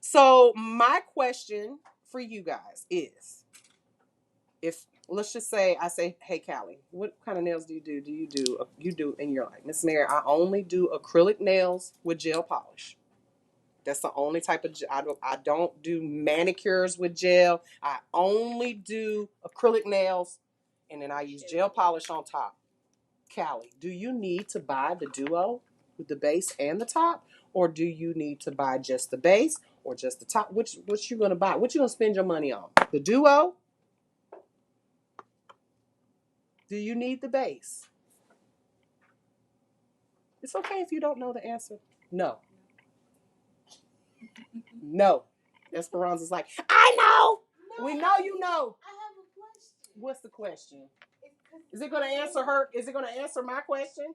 So my question for you guys is, if let's just say I say, hey Callie, what kind of nails do you do? You do, and you're like, Miss Mary, I only do acrylic nails with gel polish. That's the only type of I don't do manicures with gel. I only do acrylic nails, and then I use gel polish on top. Callie, do you need to buy the duo with the base and the top, or do you need to buy just the base or just the top? What you gonna buy? What you gonna spend your money on? The duo? Do you need the base? It's okay if you don't know the answer. No. No. Esperanza's like, I know. No, we know you know. I have a question. What's the question? Is it going to answer her? Is it going to answer my question?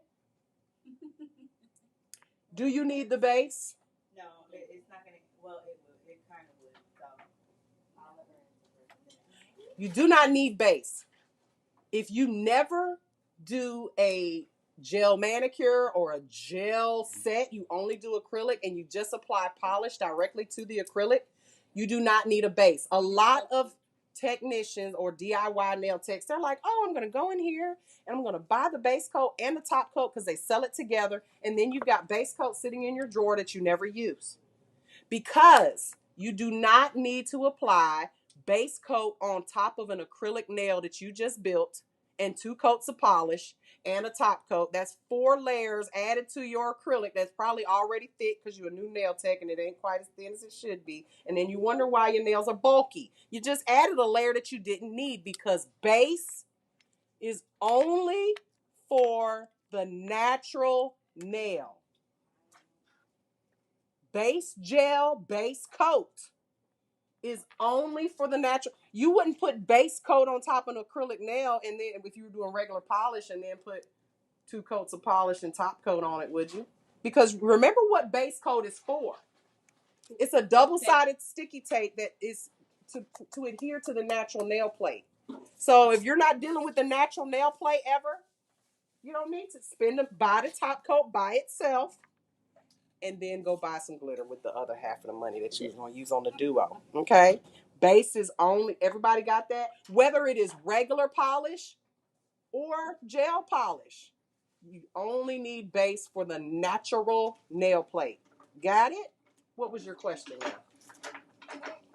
Do you need the base? No, it's not going to. Well, it would. It kind of would. So I'll let her answer. You do not need base. If you never do a gel manicure or a gel set, you only do acrylic and you just apply polish directly to the acrylic, you do not need a base. A lot of technicians or DIY nail techs, they're like, oh, I'm going to go in here and I'm going to buy the base coat and the top coat because they sell it together. And then you've got base coat sitting in your drawer that you never use. Because you do not need to apply base coat on top of an acrylic nail that you just built and 2 coats of polish and a top coat. That's 4 layers added to your acrylic that's probably already thick because you're a new nail tech and it ain't quite as thin as it should be. And then you wonder why your nails are bulky. You just added a layer that you didn't need because base is only for the natural nail. Base gel, base coat is only for the natural. You wouldn't put base coat on top of an acrylic nail and then if you were doing regular polish and then put 2 coats of polish and top coat on it, would you? Because remember what base coat is for. It's a double-sided sticky tape that is to adhere to the natural nail plate. So if you're not dealing with the natural nail plate ever, you don't need to buy the top coat by itself and then go buy some glitter with the other half of the money that you're going to use on the duo. Okay? Base is only, everybody got that? Whether it is regular polish or gel polish, you only need base for the natural nail plate. Got it? What was your question now?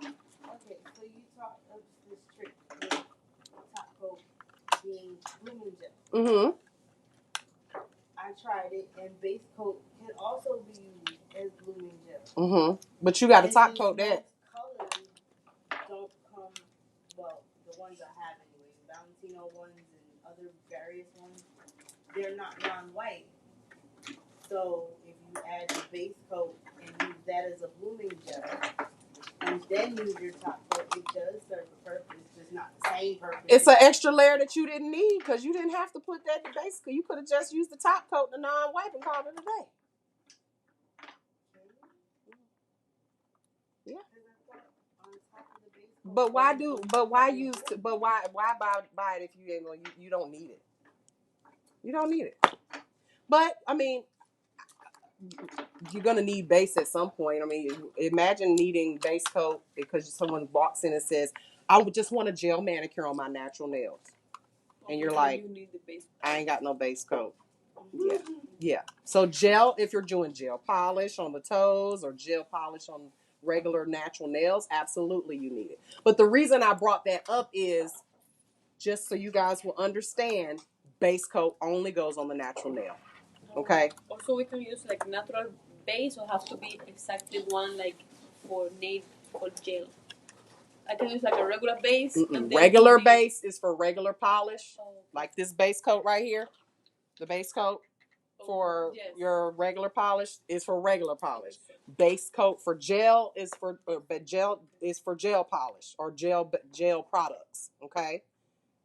Okay, so you talked of this trick with top coat being blooming gel. Mm-hmm. I tried it, and base coat can also be used as blooming gel. Mm-hmm. But you got to top coat that. Colors don't come, well, the ones I have anyway, the Valentino ones and other various ones, they're not non-white. So if you add the base coat and use that as a blooming gel, and then use your top coat, it does serve a purpose, just not the same purpose. It's an extra layer that you didn't need because you didn't have to put that in base coat. You could have just used the top coat, the non-white, and called it a day. Yeah. But why buy it if you ain't gonna you don't need it? You don't need it. But I mean, you're gonna need base at some point. I mean, imagine needing base coat because someone walks in and says, "I would just want a gel manicure on my natural nails," and you're like, "I ain't got no base coat." Yeah, yeah. So gel, if you're doing gel polish on the toes or gel polish on regular natural nails, absolutely you need it. But the reason I brought that up is just so you guys will understand, base coat only goes on the natural nail. Okay? Also, we can use like natural base or have to be exactly one like for nail for gel. I can use like a regular base. And regular base is for regular polish, like this base coat right here. The base coat for your regular polish is for regular polish. Base coat for gel is for gel polish or gel products. Okay,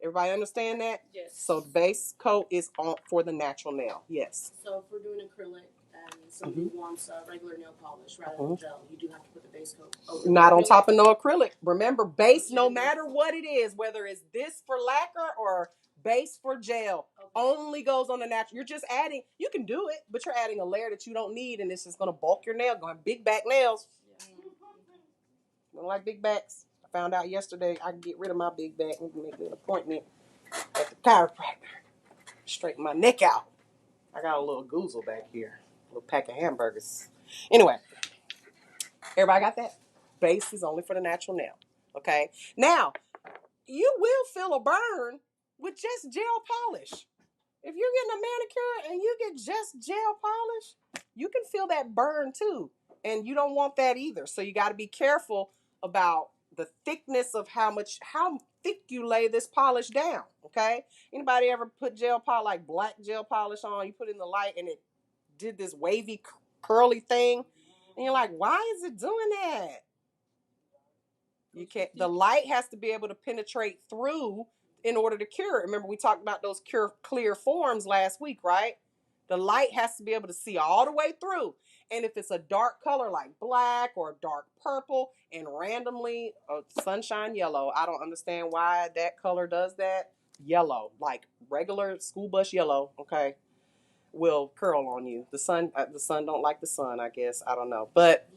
everybody understand that? Yes. So the base coat is on for the natural nail. Yes. So if we're doing acrylic and somebody wants a regular nail polish rather than gel, you do have to put the base coat over. Not on top of no acrylic. Remember, base, no matter what it is, whether it's this for lacquer or base for gel, only goes on the natural. You're just adding, you can do it, but you're adding a layer that you don't need, and this is going to bulk your nail. Going big back nails. Don't like big backs. I found out yesterday I can get rid of my big back and make an appointment at the chiropractor. Straighten my neck out. I got a little goozle back here. A little pack of hamburgers. Anyway, everybody got that? Base is only for the natural nail. Okay? Now, you will feel a burn with just gel polish. If you're getting a manicure and you get just gel polish, you can feel that burn too. And you don't want that either. So you got to be careful about the thickness of how thick you lay this polish down. Okay? Anybody ever put gel polish, like black gel polish on, you put it in the light and it did this wavy, curly thing? And you're like, why is it doing that? You can't. The light has to be able to penetrate through in order to cure it. Remember, we talked about those clear forms last week, right? The light has to be able to see all the way through. And if it's a dark color like black or dark purple and randomly sunshine yellow, I don't understand why that color does that. Yellow, like regular school bus yellow, okay, will curl on you. The sun don't like the sun, I guess. I don't know. But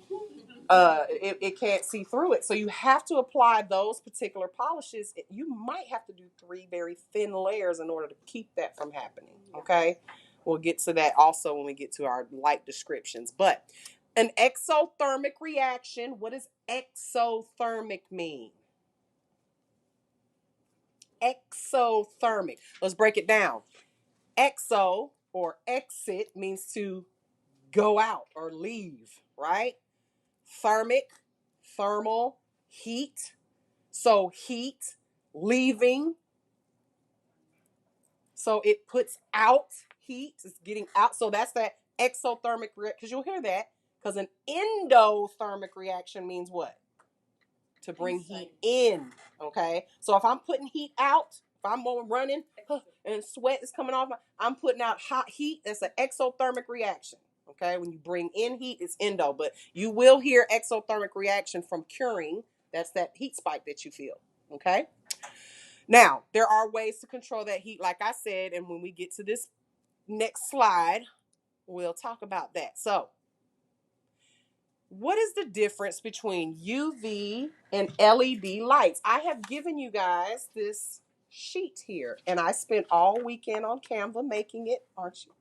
it can't see through it. So you have to apply those particular polishes. You might have to do 3 very thin layers in order to keep that from happening. Okay. We'll get to that also when we get to our light descriptions. But an exothermic reaction, what does exothermic mean? Exothermic. Let's break it down. Exo or exit means to go out or leave, right? Thermic, thermal, heat. So heat, leaving. So it puts out heat. It's getting out. So that's that exothermic reaction. Because you'll hear that. Because an endothermic reaction means what? To bring heat in. Okay. So if I'm putting heat out, if I'm running and sweat is coming off, I'm putting out hot heat. That's an exothermic reaction. Okay. When you bring in heat, it's endo. But you will hear exothermic reaction from curing. That's that heat spike that you feel. Okay. Now, there are ways to control that heat, like I said, and when we get to this next slide, we'll talk about that. So, what is the difference between UV and LED lights? I have given you guys this sheet here, and I spent all weekend on Canva making it. Aren't you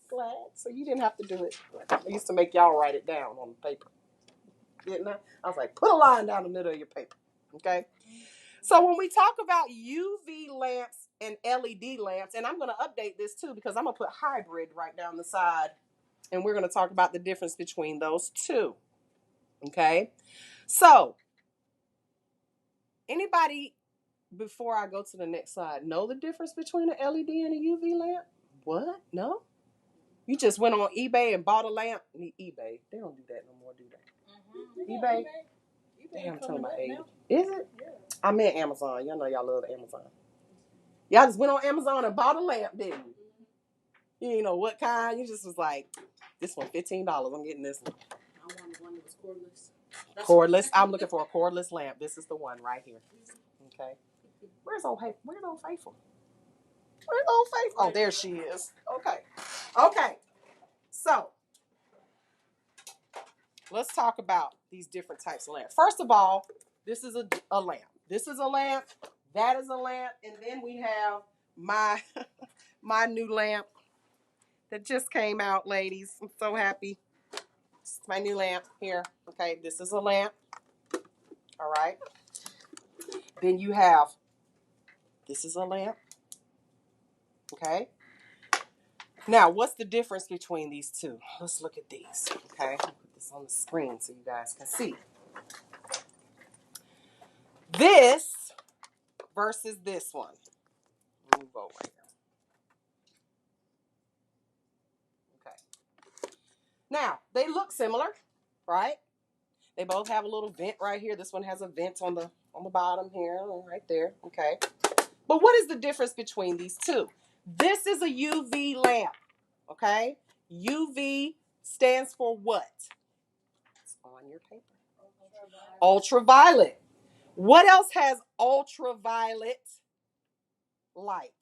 glad? So you didn't have to do it. I used to make y'all write it down on the paper, didn't I? I was like, put a line down the middle of your paper, okay? So when we talk about UV lamps and LED lamps, and I'm going to update this too because I'm going to put hybrid right down the side, and we're going to talk about the difference between those two. Okay? So, anybody, before I go to the next slide, know the difference between an LED and a UV lamp? What? No? You just went on eBay and bought a lamp? eBay. They don't do that no more, do they? Mm-hmm. eBay? Damn, I'm telling my age. Is it? Yeah. I meant Amazon. Y'all know y'all love Amazon. Y'all just went on Amazon and bought a lamp, didn't you? You know what kind? You just was like, this one $15. I'm getting this one. I wanted one that was cordless. Cordless. I'm looking for a cordless lamp. This is the one right here. Okay. Where's old Faithful? Where's old Faithful? Where's old Faithful? Oh, there she is. Okay. Okay. So let's talk about these different types of lamps. First of all, this is a lamp. This is a lamp. That is a lamp. And then we have my my new lamp that just came out, ladies. I'm so happy. It's my new lamp here. Okay, this is a lamp. All right. Then you have, this is a lamp. Okay. Now, what's the difference between these two? Let's look at these. Okay. I'll put this on the screen so you guys can see. This versus this one. Move over here. Okay. Now, they look similar, right? They both have a little vent right here. This one has a vent on the bottom here, right there. Okay. But what is the difference between these two? This is a UV lamp. Okay? UV stands for what? It's on your paper. Ultraviolet. What else has ultraviolet light?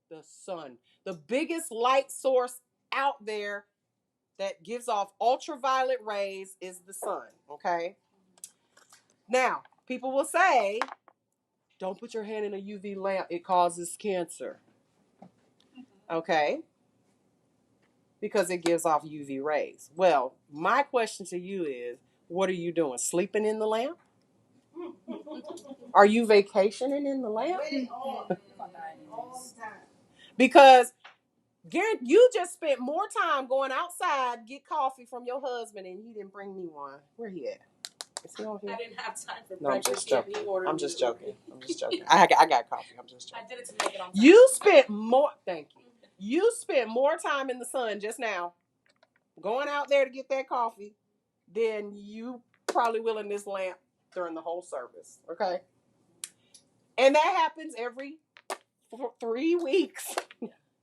The sun. The biggest light source out there that gives off ultraviolet rays is the sun. Okay? Now, people will say, don't put your hand in a UV lamp. It causes cancer. Okay? Because it gives off UV rays. Well, my question to you is, what are you doing? Sleeping in the lamp? Are you vacationing in the lamp? Because Garrett, you just spent more time going outside get coffee from your husband and he didn't bring me one. Where he at? Is he on here? I didn't have time for No, I'm breakfast just yet. joking. He ordered I'm just me. joking. I'm just joking. I got coffee. I'm just joking. I did it to make it on time. You spent more, thank you. You spent more time in the sun just now going out there to get that coffee than you probably will in this lamp during the whole service. Okay? And that happens every 3 weeks.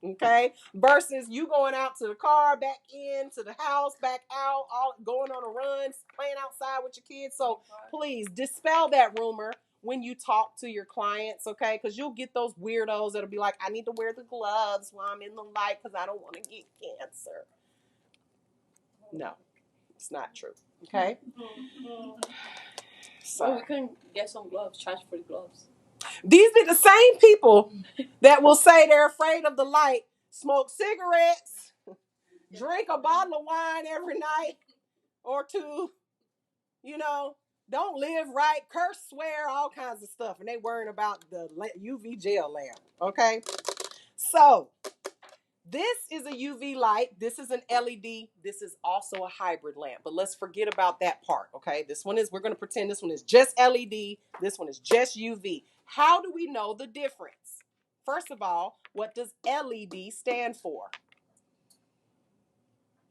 Okay, versus you going out to the car, back in to the house, back out, all going on a run, playing outside with your kids. So please dispel that rumor when you talk to your clients, okay? Because you'll get those weirdos that'll be like, I need to wear the gloves while I'm in the light because I don't want to get cancer. No, it's not true. Okay. So we can get some gloves, charge for the gloves. These are the same people that will say they're afraid of the light, smoke cigarettes, drink a bottle of wine every night or two, you know, don't live right, curse, swear, all kinds of stuff. And they worrying about the UV gel lamp, okay? So this is a UV light. This is an LED. This is also a hybrid lamp. But let's forget about that part, okay? This one is, we're going to pretend this one is just LED. This one is just UV. How do we know the difference? First of all, what does LED stand for?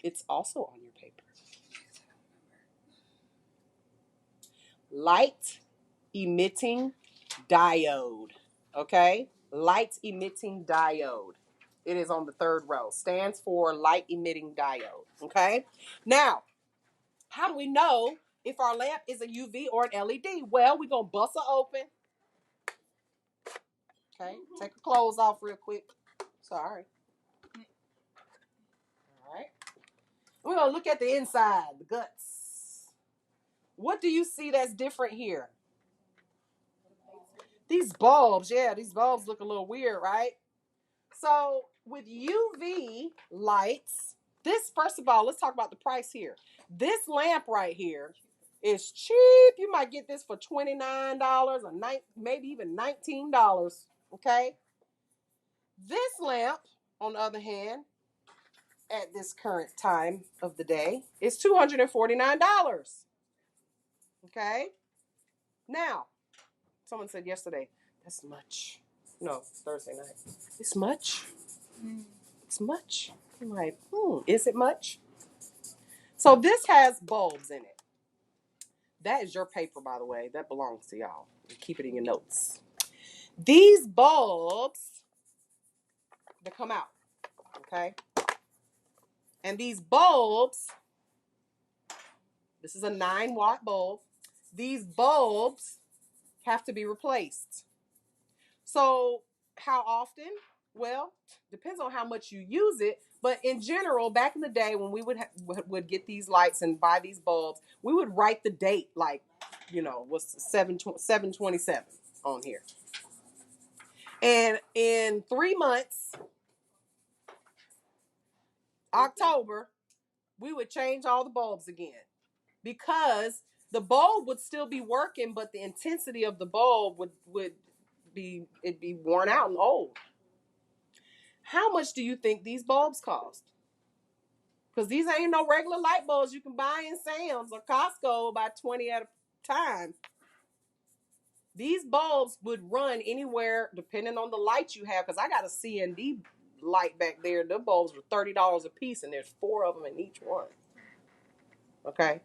It's also on your paper. Light emitting diode, okay? Light emitting diode. It is on the third row. Stands for light emitting diode, okay? Now, how do we know if our lamp is a UV or an LED? Well, we're going to bust it open. Okay, take the clothes off real quick. Sorry. All right. We're going to look at the inside, the guts. What do you see that's different here? These bulbs, yeah, these bulbs look a little weird, right? So with UV lights, this, first of all, let's talk about the price here. This lamp right here is cheap. You might get this for $29 or maybe even $19, okay? This lamp, on the other hand, at this current time of the day, is $249, okay? Now, someone said yesterday, that's much. No, Thursday night. It's much. It's much. I'm like, is it much? So this has bulbs in it. That is your paper, by the way. That belongs to y'all. Keep it in your notes. These bulbs that come out, okay? And these bulbs, this is a 9-watt bulb. These bulbs have to be replaced. So how often? Well, depends on how much you use it. But in general, back in the day when we would get these lights and buy these bulbs, we would write the date like, was 7/27 on here. And in 3 months, October, we would change all the bulbs again because the bulb would still be working, but the intensity of the bulb would be worn out and old. How much do you think these bulbs cost? Because these ain't no regular light bulbs you can buy in Sam's or Costco by 20 at a time. These bulbs would run anywhere, depending on the light you have, because I got a C&D light back there. The bulbs were $30 a piece, and there's 4 of them in each one. Okay?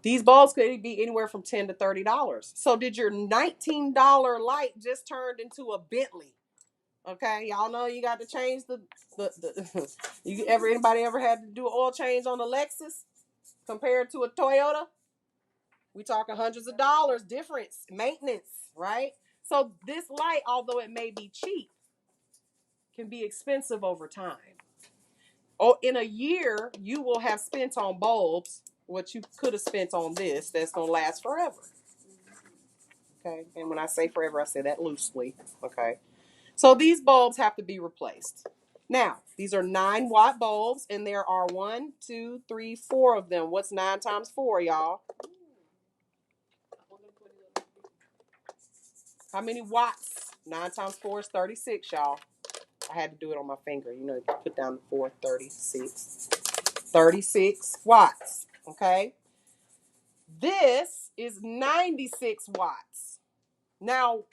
These bulbs could be anywhere from $10 to $30. So did your $19 light just turned into a Bentley? Okay, y'all know you got to change the anybody ever had to do an oil change on a Lexus compared to a Toyota? We talking hundreds of dollars difference, maintenance, right? So this light, although it may be cheap, can be expensive over time. Oh, in a year, you will have spent on bulbs what you could have spent on this that's gonna last forever. Okay, and when I say forever, I say that loosely. Okay. So these bulbs have to be replaced. Now, these are 9-watt bulbs, and there are 1, 2, 3, 4 of them. What's 9 times 4, y'all? How many watts? 9 times 4 is 36, y'all. I had to do it on my finger. Put down the 4, 36. 36 watts, okay? This is 96 watts. Now,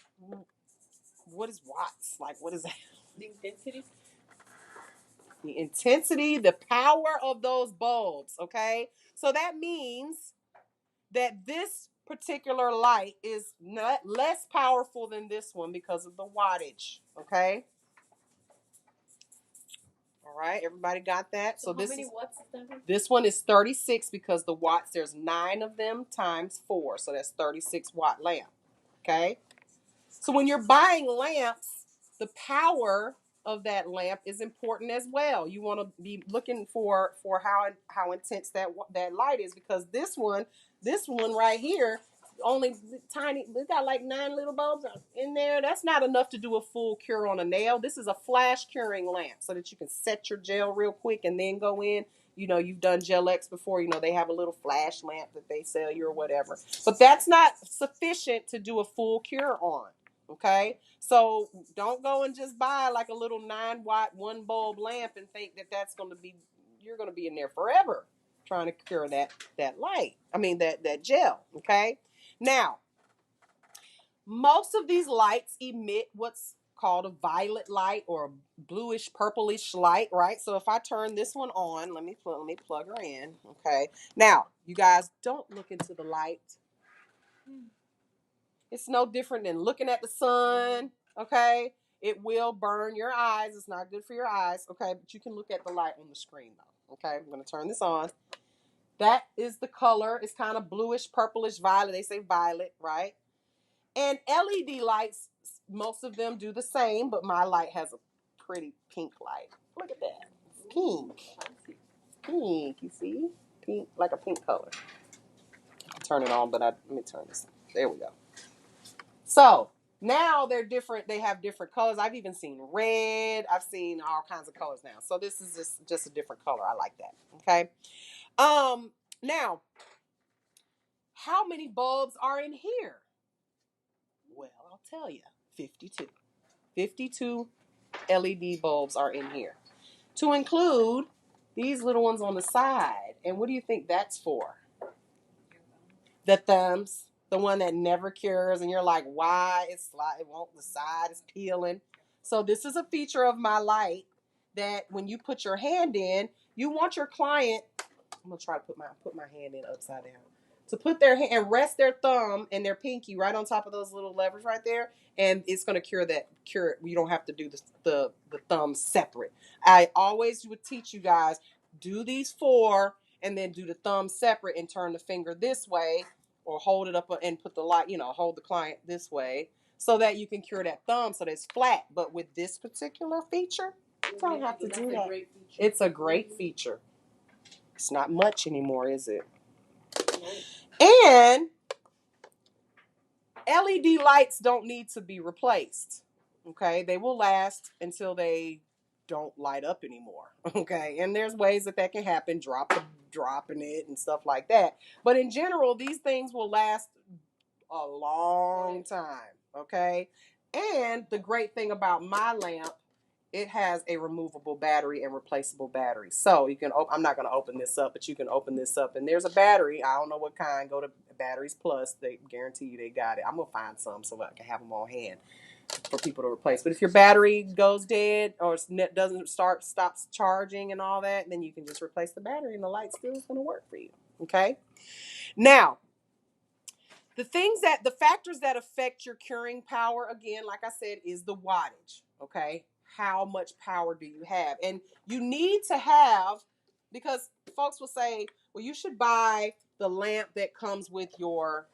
what is watts? Like, what is that? The intensity? The intensity, the power of those bulbs, okay? So that means that this particular light is not less powerful than this one because of the wattage, okay? All right, everybody got that? So how many watts is that one? This one is 36 because the watts, there's 9 of them times 4. So that's 36 watt lamp. Okay? So when you're buying lamps, the power of that lamp is important as well. You want to be looking for how intense that light is, because this one right here, only tiny, we got like 9 little bulbs in there. That's not enough to do a full cure on a nail. This is a flash curing lamp so that you can set your gel real quick and then go in. You know, you've done Gel X before. You know, they have a little flash lamp that they sell you or whatever. But that's not sufficient to do a full cure on. Okay, so don't go and just buy like a little 9 watt 1 bulb lamp and think that that's going to be, you're going to be in there forever trying to cure that light. I mean that gel. Okay, now most of these lights emit what's called a violet light or a bluish purplish light, right? So if I turn this one on, let me plug her in. Okay, now you guys don't look into the light. It's no different than looking at the sun, okay? It will burn your eyes. It's not good for your eyes, okay? But you can look at the light on the screen, though, okay? I'm going to turn this on. That is the color. It's kind of bluish, purplish, violet. They say violet, right? And LED lights, most of them do the same, but my light has a pretty pink light. Look at that. It's pink. Pink, you see? Pink, like a pink color. Turn it on, but let me turn this on. There we go. So now they're different. They have different colors. I've even seen red. I've seen all kinds of colors now. So this is just a different color. I like that. Okay. Now, how many bulbs are in here? Well, I'll tell you. 52. 52 LED bulbs are in here, to include these little ones on the side. And what do you think that's for? The thumbs. The one that never cures, and you're like, why? It won't, the side is peeling. So this is a feature of my light that when you put your hand in, you want your client, I'm gonna try to put my hand in upside down, to put their hand and rest their thumb and their pinky right on top of those little levers right there, and it's gonna cure it. You don't have to do the thumb separate. I always would teach you guys, do these 4 and then do the thumb separate and turn the finger this way, or hold it up and put the light, hold the client this way so that you can cure that thumb so that it's flat. But with this particular feature, you don't have to do that. It's a great feature. It's not much anymore, is it? And LED lights don't need to be replaced. Okay, they will last until they don't light up anymore. Okay, and there's ways that can happen, dropping it and stuff like that. But in general, these things will last a long time. Okay, and the great thing about my lamp, it has a removable battery and replaceable battery. So you can, I'm not going to open this up, but you can open this up and there's a battery. I don't know what kind. Go to Batteries Plus. They guarantee you they got it. I'm going to find some so I can have them on hand for people to replace. But if your battery goes dead or stops charging and all that, then you can just replace the battery and the light still is going to work for you. Okay. Now, the factors that affect your curing power, again, like I said, is the wattage. Okay. How much power do you have? And you need to have, because folks will say, well, you should buy the lamp that comes with your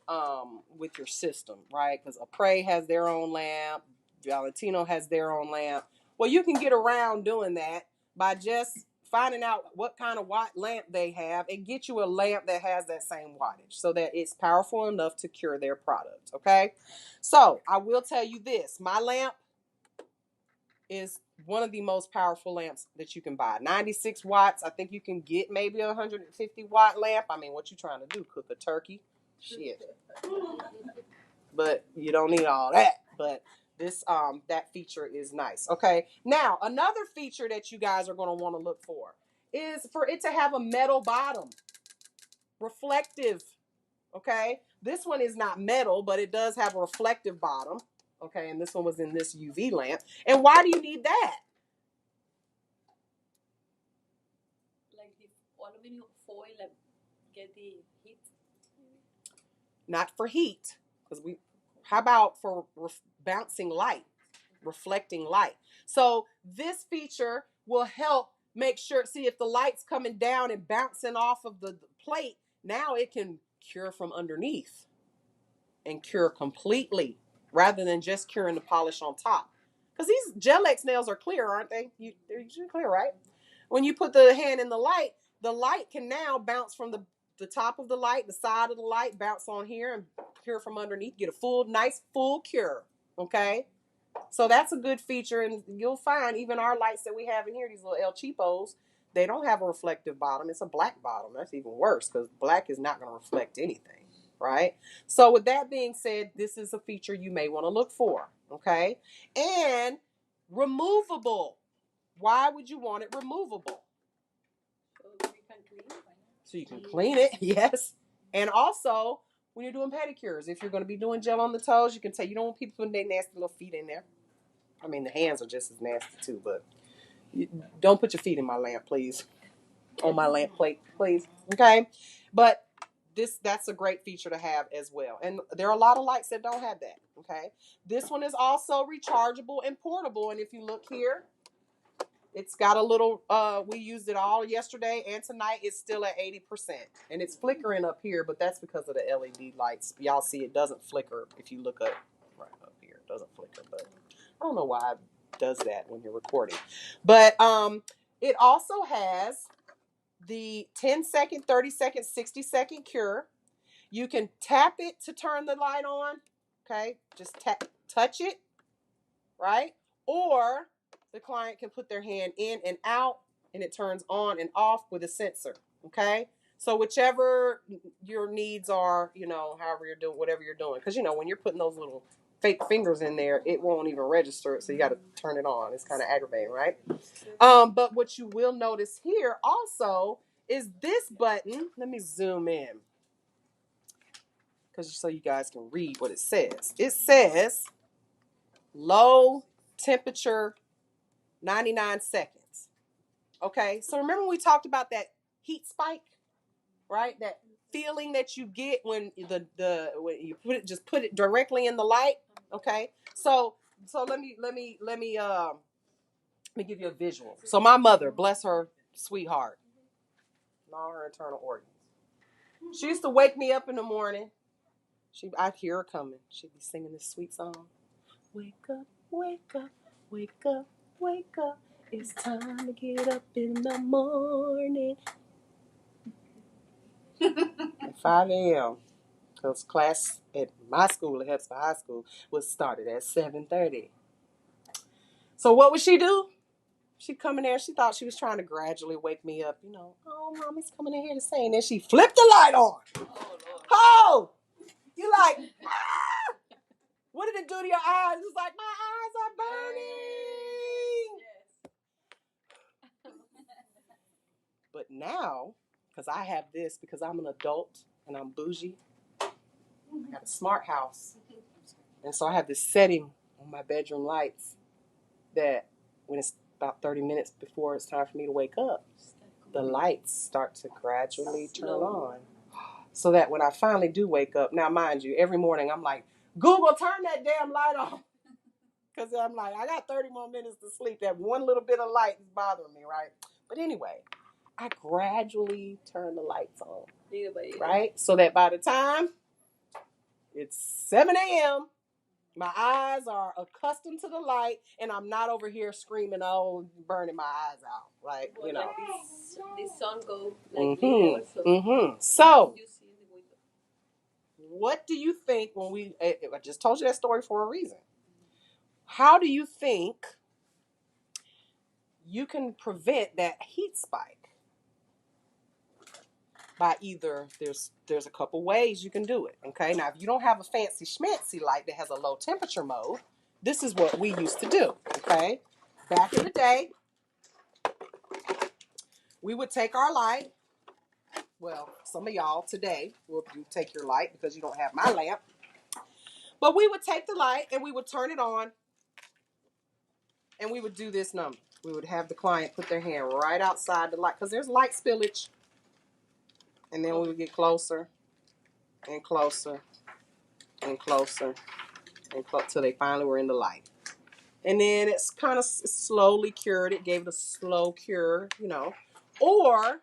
system, right? Because Apres has their own lamp, Valentino has their own lamp. Well, you can get around doing that by just finding out what kind of watt lamp they have and get you a lamp that has that same wattage so that it's powerful enough to cure their product. Okay, so I will tell you this, my lamp is one of the most powerful lamps that you can buy. 96 watts. I think you can get maybe a 150 watt lamp. I mean, what you trying to do? Cook a turkey? Shit. But you don't need all that. But this that feature is nice. Okay. Now, another feature that you guys are going to want to look for is for it to have a metal bottom. Reflective. Okay. This one is not metal, but it does have a reflective bottom. Okay, and this one was in this UV lamp. And why do you need that? Like the aluminum foil, like get the heat? Not for heat, because how about for bouncing light, reflecting light? So this feature will help make sure, see if the light's coming down and bouncing off of the plate, now it can cure from underneath and cure completely rather than just curing the polish on top. Because these Gel-X nails are clear, aren't they? They're usually clear, right? When you put the hand in the light can now bounce from the top of the light, the side of the light, bounce on here and cure from underneath. Get a nice full cure, okay? So that's a good feature, and you'll find even our lights that we have in here, these little El Cheapos, they don't have a reflective bottom. It's a black bottom. That's even worse because black is not going to reflect anything, right? So with that being said, this is a feature you may want to look for, okay? And removable. Why would you want it removable? So you can clean it, yes. And also, when you're doing pedicures, if you're going to be doing gel on the toes, you can tell you don't want people putting their nasty little feet in there. I mean, the hands are just as nasty too, but don't put your feet in my lamp, please. On my lamp plate, please. Okay? But that's a great feature to have as well. And there are a lot of lights that don't have that, okay? This one is also rechargeable and portable. And if you look here, it's got a little, we used it all yesterday and tonight it's still at 80%. And it's flickering up here, but that's because of the LED lights. Y'all see it doesn't flicker if you look up right up here. It doesn't flicker, but I don't know why it does that when you're recording. But it also has the 10-second, 30-second, 60-second cure. You can tap it to turn the light on, okay? Just touch it, right? Or the client can put their hand in and out, and it turns on and off with a sensor, okay? So whichever your needs are, however you're doing, whatever you're doing. Because, when you're putting those little fake fingers in there, it won't even register it, so you got to turn it on. It's kind of aggravating, right? But what you will notice here also is this button. Let me zoom in so you guys can read what it says. It says low temperature 99 seconds. Okay, so remember when we talked about that heat spike, right? That feeling that you get when when you put it directly in the light. Okay, so let me give you a visual. So my mother, bless her sweetheart, and all her internal organs, she used to wake me up in the morning. I'd hear her coming. She'd be singing this sweet song. Wake up, wake up, wake up, wake up. It's time to get up in the morning. At 5 a.m. Because class at my school, at Hepzibah High School, was started at 7:30. So what would she do? She'd come in there. She thought she was trying to gradually wake me up. Oh, mommy's coming in here to sing. Then she flipped the light on. Oh! You like, ah! What did it do to your eyes? It's like, my eyes are burning. But now, because I have this, because I'm an adult and I'm bougie, I got a smart house. And so I have this setting on my bedroom lights that when it's about 30 minutes before it's time for me to wake up, the lights start to gradually turn on. So that when I finally do wake up, now mind you, every morning I'm like, Google, turn that damn light off. Because I'm like, I got 30 more minutes to sleep. That one little bit of light is bothering me, right? But anyway, I gradually turn the lights on, right? So that by the time it's 7 a.m., my eyes are accustomed to the light, and I'm not over here screaming, oh, burning my eyes out, like, The sun goes So, what do you think I just told you that story for a reason. How do you think you can prevent that heat spike? By either, there's a couple ways you can do it, okay? Now, if you don't have a fancy schmancy light that has a low temperature mode, this is what we used to do, okay? Back in the day, we would take our light. Well, some of y'all today will take your light because you don't have my lamp. But we would take the light and we would turn it on and we would do this number. We would have the client put their hand right outside the light because there's light spillage. And then we would get closer and closer and closer and closer till they finally were in the light. And then it's kind of slowly cured. It gave it a slow cure, you know. Or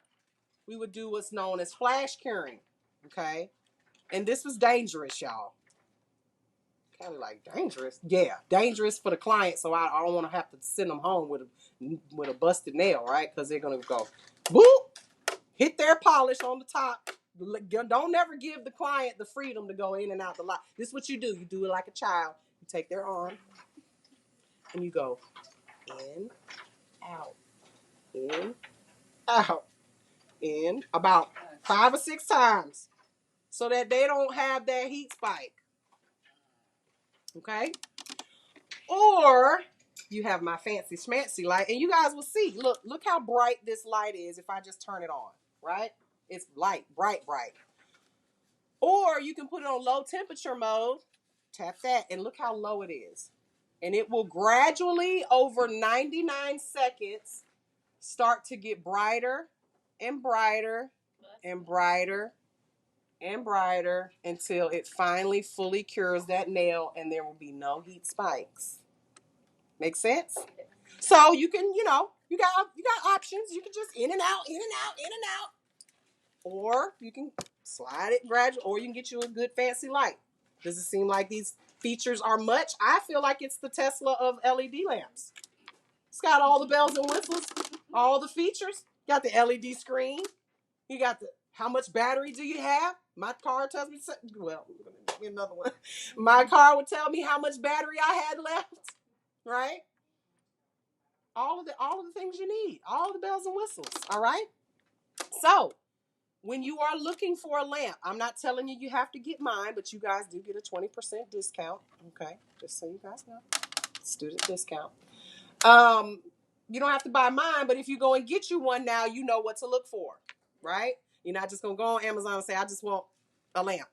we would do what's known as flash curing, okay? And this was dangerous, y'all. Kind of like dangerous. Yeah, dangerous for the client, so I don't want to have to send them home with a busted nail, right? Because they're going to go, boop, hit their polish on the top. Don't never give the client the freedom to go in and out the lot. This is what you do. You do it like a child. You take their arm and you go in, out, in, out, in, about 5 or 6 times so that they don't have that heat spike. Okay? Or you have my fancy schmancy light, and you guys will see. Look how bright this light is if I just turn it on, right? It's light, bright. Or you can put it on low temperature mode. Tap that, and look how low it is. And it will gradually, over 99 seconds, start to get brighter and brighter and brighter and brighter until it finally fully cures that nail and there will be no heat spikes. Make sense? So you can, you got options. You can just in and out. Or you can slide it gradually, or you can get you a good fancy light. Does it seem like these features are much? I feel like it's the Tesla of LED lamps. It's got all the bells and whistles, all the features. Got the LED screen. You got the, how much battery do you have? My car tells me, well, another one. My car would tell me how much battery I had left, right? All of the things you need, all the bells and whistles, all right? So, when you are looking for a lamp, I'm not telling you have to get mine, but you guys do get a 20% discount, okay? Just so you guys know. Student discount. You don't have to buy mine, but if you go and get you one now, you know what to look for, right? You're not just going to go on Amazon and say, I just want a lamp.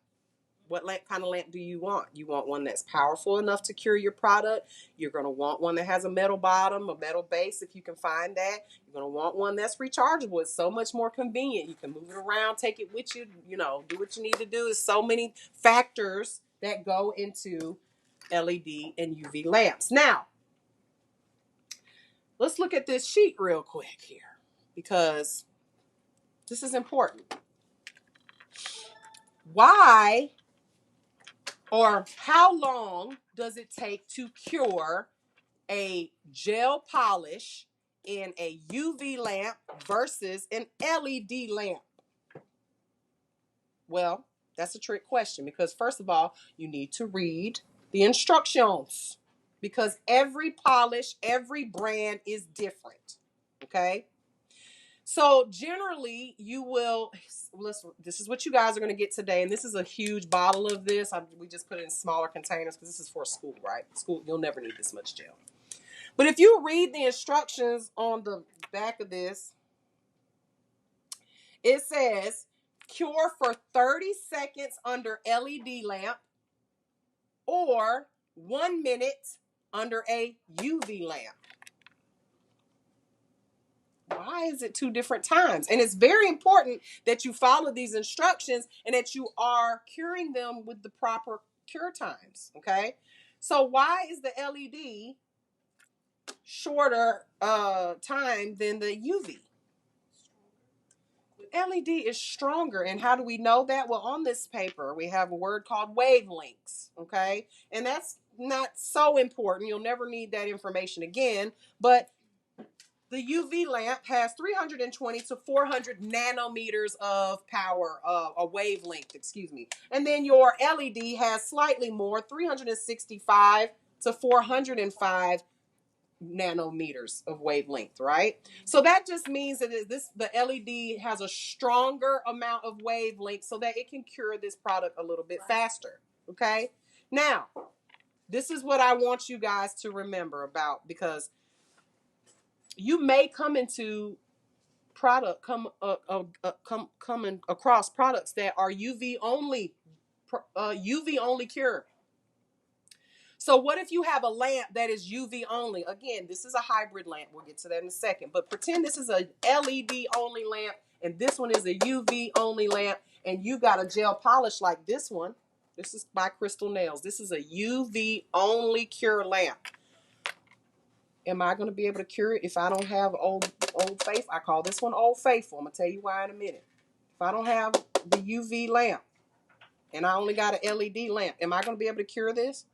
What kind of lamp do you want? You want one that's powerful enough to cure your product. You're going to want one that has a metal bottom, a metal base if you can find that. You're going to want one that's rechargeable. It's so much more convenient. You can move it around, take it with you, do what you need to do. There's so many factors that go into LED and UV lamps. Now, let's look at this sheet real quick here because this is important. Why or how long does it take to cure a gel polish in a UV lamp versus an LED lamp? Well, that's a trick question because first of all, you need to read the instructions because every polish, every brand is different. Okay? So generally you will, this is what you guys are going to get today. And this is a huge bottle of this. We just put it in smaller containers because this is for school, right? School, you'll never need this much gel. But if you read the instructions on the back of this, it says cure for 30 seconds under LED lamp or 1 minute under a UV lamp. Why is it 2 different times? And it's very important that you follow these instructions and that you are curing them with the proper cure times, okay? So why is the LED shorter time than the UV? LED is stronger. And how do we know that? Well, on this paper, we have a word called wavelengths, okay? And that's not so important. You'll never need that information again, but the UV lamp has 320 to 400 nanometers of power, a wavelength, excuse me. And then your LED has slightly more, 365 to 405 nanometers of wavelength, right? So that just means that the LED has a stronger amount of wavelength so that it can cure this product a little bit faster, okay? Now, this is what I want you guys to remember about because you may come into coming across products that are UV only cure. So what if you have a lamp that is UV only? Again, this is a hybrid lamp. We'll get to that in a second. But pretend this is a LED only lamp and this one is a UV only lamp and you got a gel polish like this one. This is by Crystal Nails. This is a UV only cure lamp. am I going to be able to cure it if I don't have Old Faithful? I call this one Old Faithful. I'm going to tell you why in a minute. If I don't have the UV lamp and I only got an LED lamp, am I going to be able to cure this?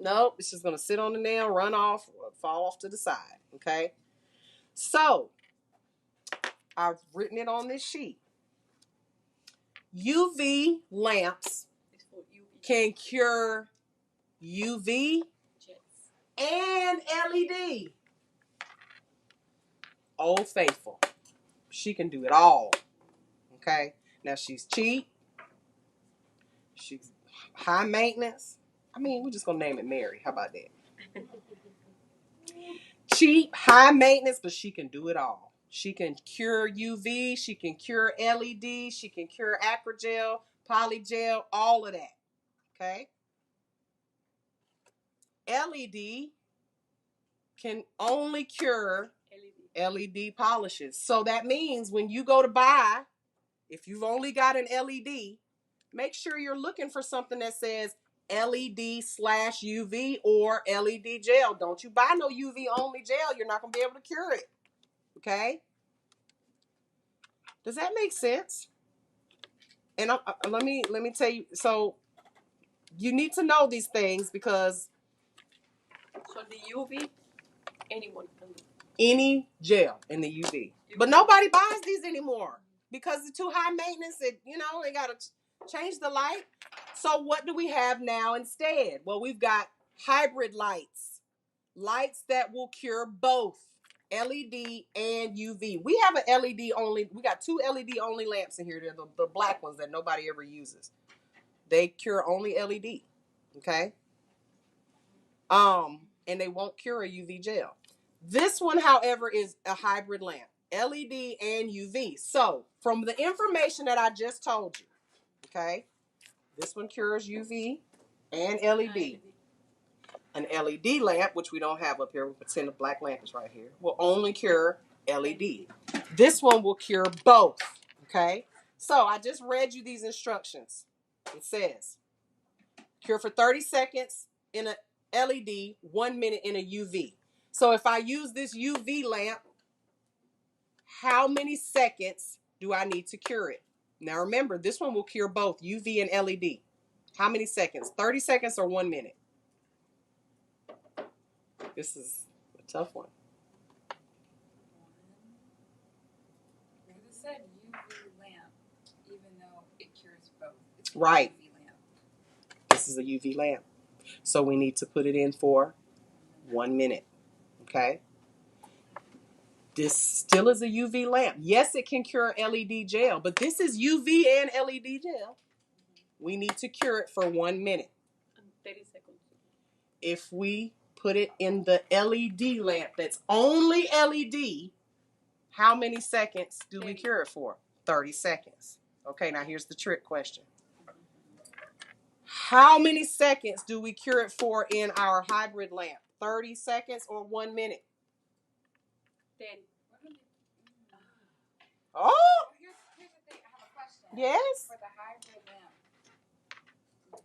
Nope. It's just going to sit on the nail, run off, or fall off to the side. Okay. So I've written it on this sheet. UV lamps can cure UV and LED. Old Faithful. She can do it all. Okay. Now she's cheap. She's high maintenance. I mean, we're just going to name it Mary. How about that? Cheap, high maintenance, but she can do it all. She can cure UV. She can cure LED. She can cure acrogel, polygel, all of that. Okay. LED can only cure LED polishes. So that means when you go to buy, if you've only got an LED, make sure you're looking for something that says LED/UV or LED gel. Don't you buy no UV only gel. You're not going to be able to cure it. Okay? Does that make sense? And let me tell you. So you need to know these things because So the UV, anyone can do. any gel in the UV. But nobody buys these anymore because it's too high maintenance. They got to change the light. So what do we have now instead? Well, we've got hybrid lights. Lights that will cure both LED and UV. We have an LED only. We got 2 LED only lamps in here. They're the black ones that nobody ever uses. They cure only LED. Okay? And they won't cure a UV gel. This one, however, is a hybrid lamp, LED and UV. So, from the information that I just told you, okay, this one cures UV and LED. An LED lamp, which we don't have up here, we'll pretend a black lamp is right here, will only cure LED. This one will cure both, okay? So, I just read you these instructions. It says, cure for 30 seconds in a LED, 1 minute in a UV. So if I use this UV lamp, how many seconds do I need to cure it? Now remember, this one will cure both UV and LED. How many seconds? 30 seconds or 1 minute? This is a tough one. You said UV lamp, even though it cures both. It's Right. UV lamp. This is a UV lamp. So we need to put it in for 1 minute. Okay? This still is a UV lamp. Yes, it can cure LED gel, but this is UV and LED gel. We need to cure it for 1 minute. 30 seconds. If we put it in the LED lamp that's only LED, how many seconds do we cure it for? 30 seconds. Okay, now here's the trick question. How many seconds do we cure it for in our hybrid lamp? 30 seconds or 1 minute? 10. Oh! Here's the thing. I have a question. Yes? For the hybrid lamp,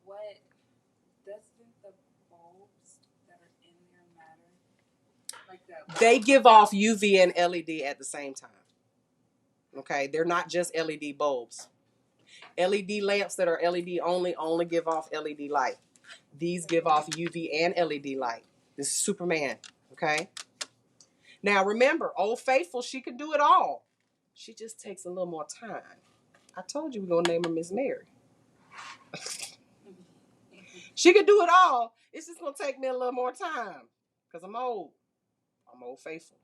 what doesn't the bulbs that are in there matter? Like they give off UV and LED at the same time. Okay, they're not just LED bulbs. LED lamps that are LED only give off LED light. These give off UV and LED light. This is Superman. Okay. Now remember, Old Faithful, she can do it all. She just takes a little more time. I told you we're gonna name her Miss Mary. She can do it all. It's just gonna take me a little more time because I'm old. I'm Old Faithful.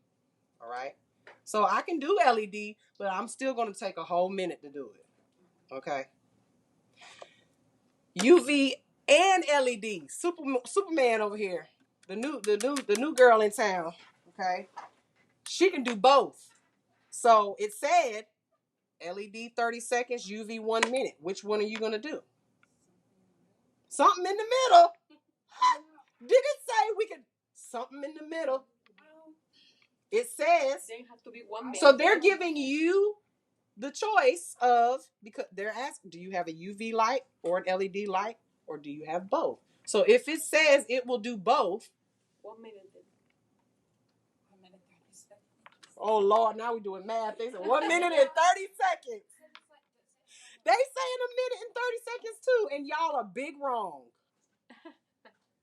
All right. So I can do LED, but I'm still gonna take a whole minute to do it. Okay. UV and LED. Superman over here. The new girl in town. Okay. She can do both. So it said LED 30 seconds, UV 1 minute. Which one are you gonna do? Something in the middle. Did it say we could something in the middle? It says They have to be 1 minute. so they're giving you the choice of, because they're asking, do you have a UV light or an LED light, or do you have both? So if it says it will do both, 1 minute. Oh Lord, now we're doing math. They said 1 minute and 30 seconds. They saying a minute and 30 seconds too, and y'all are big wrong.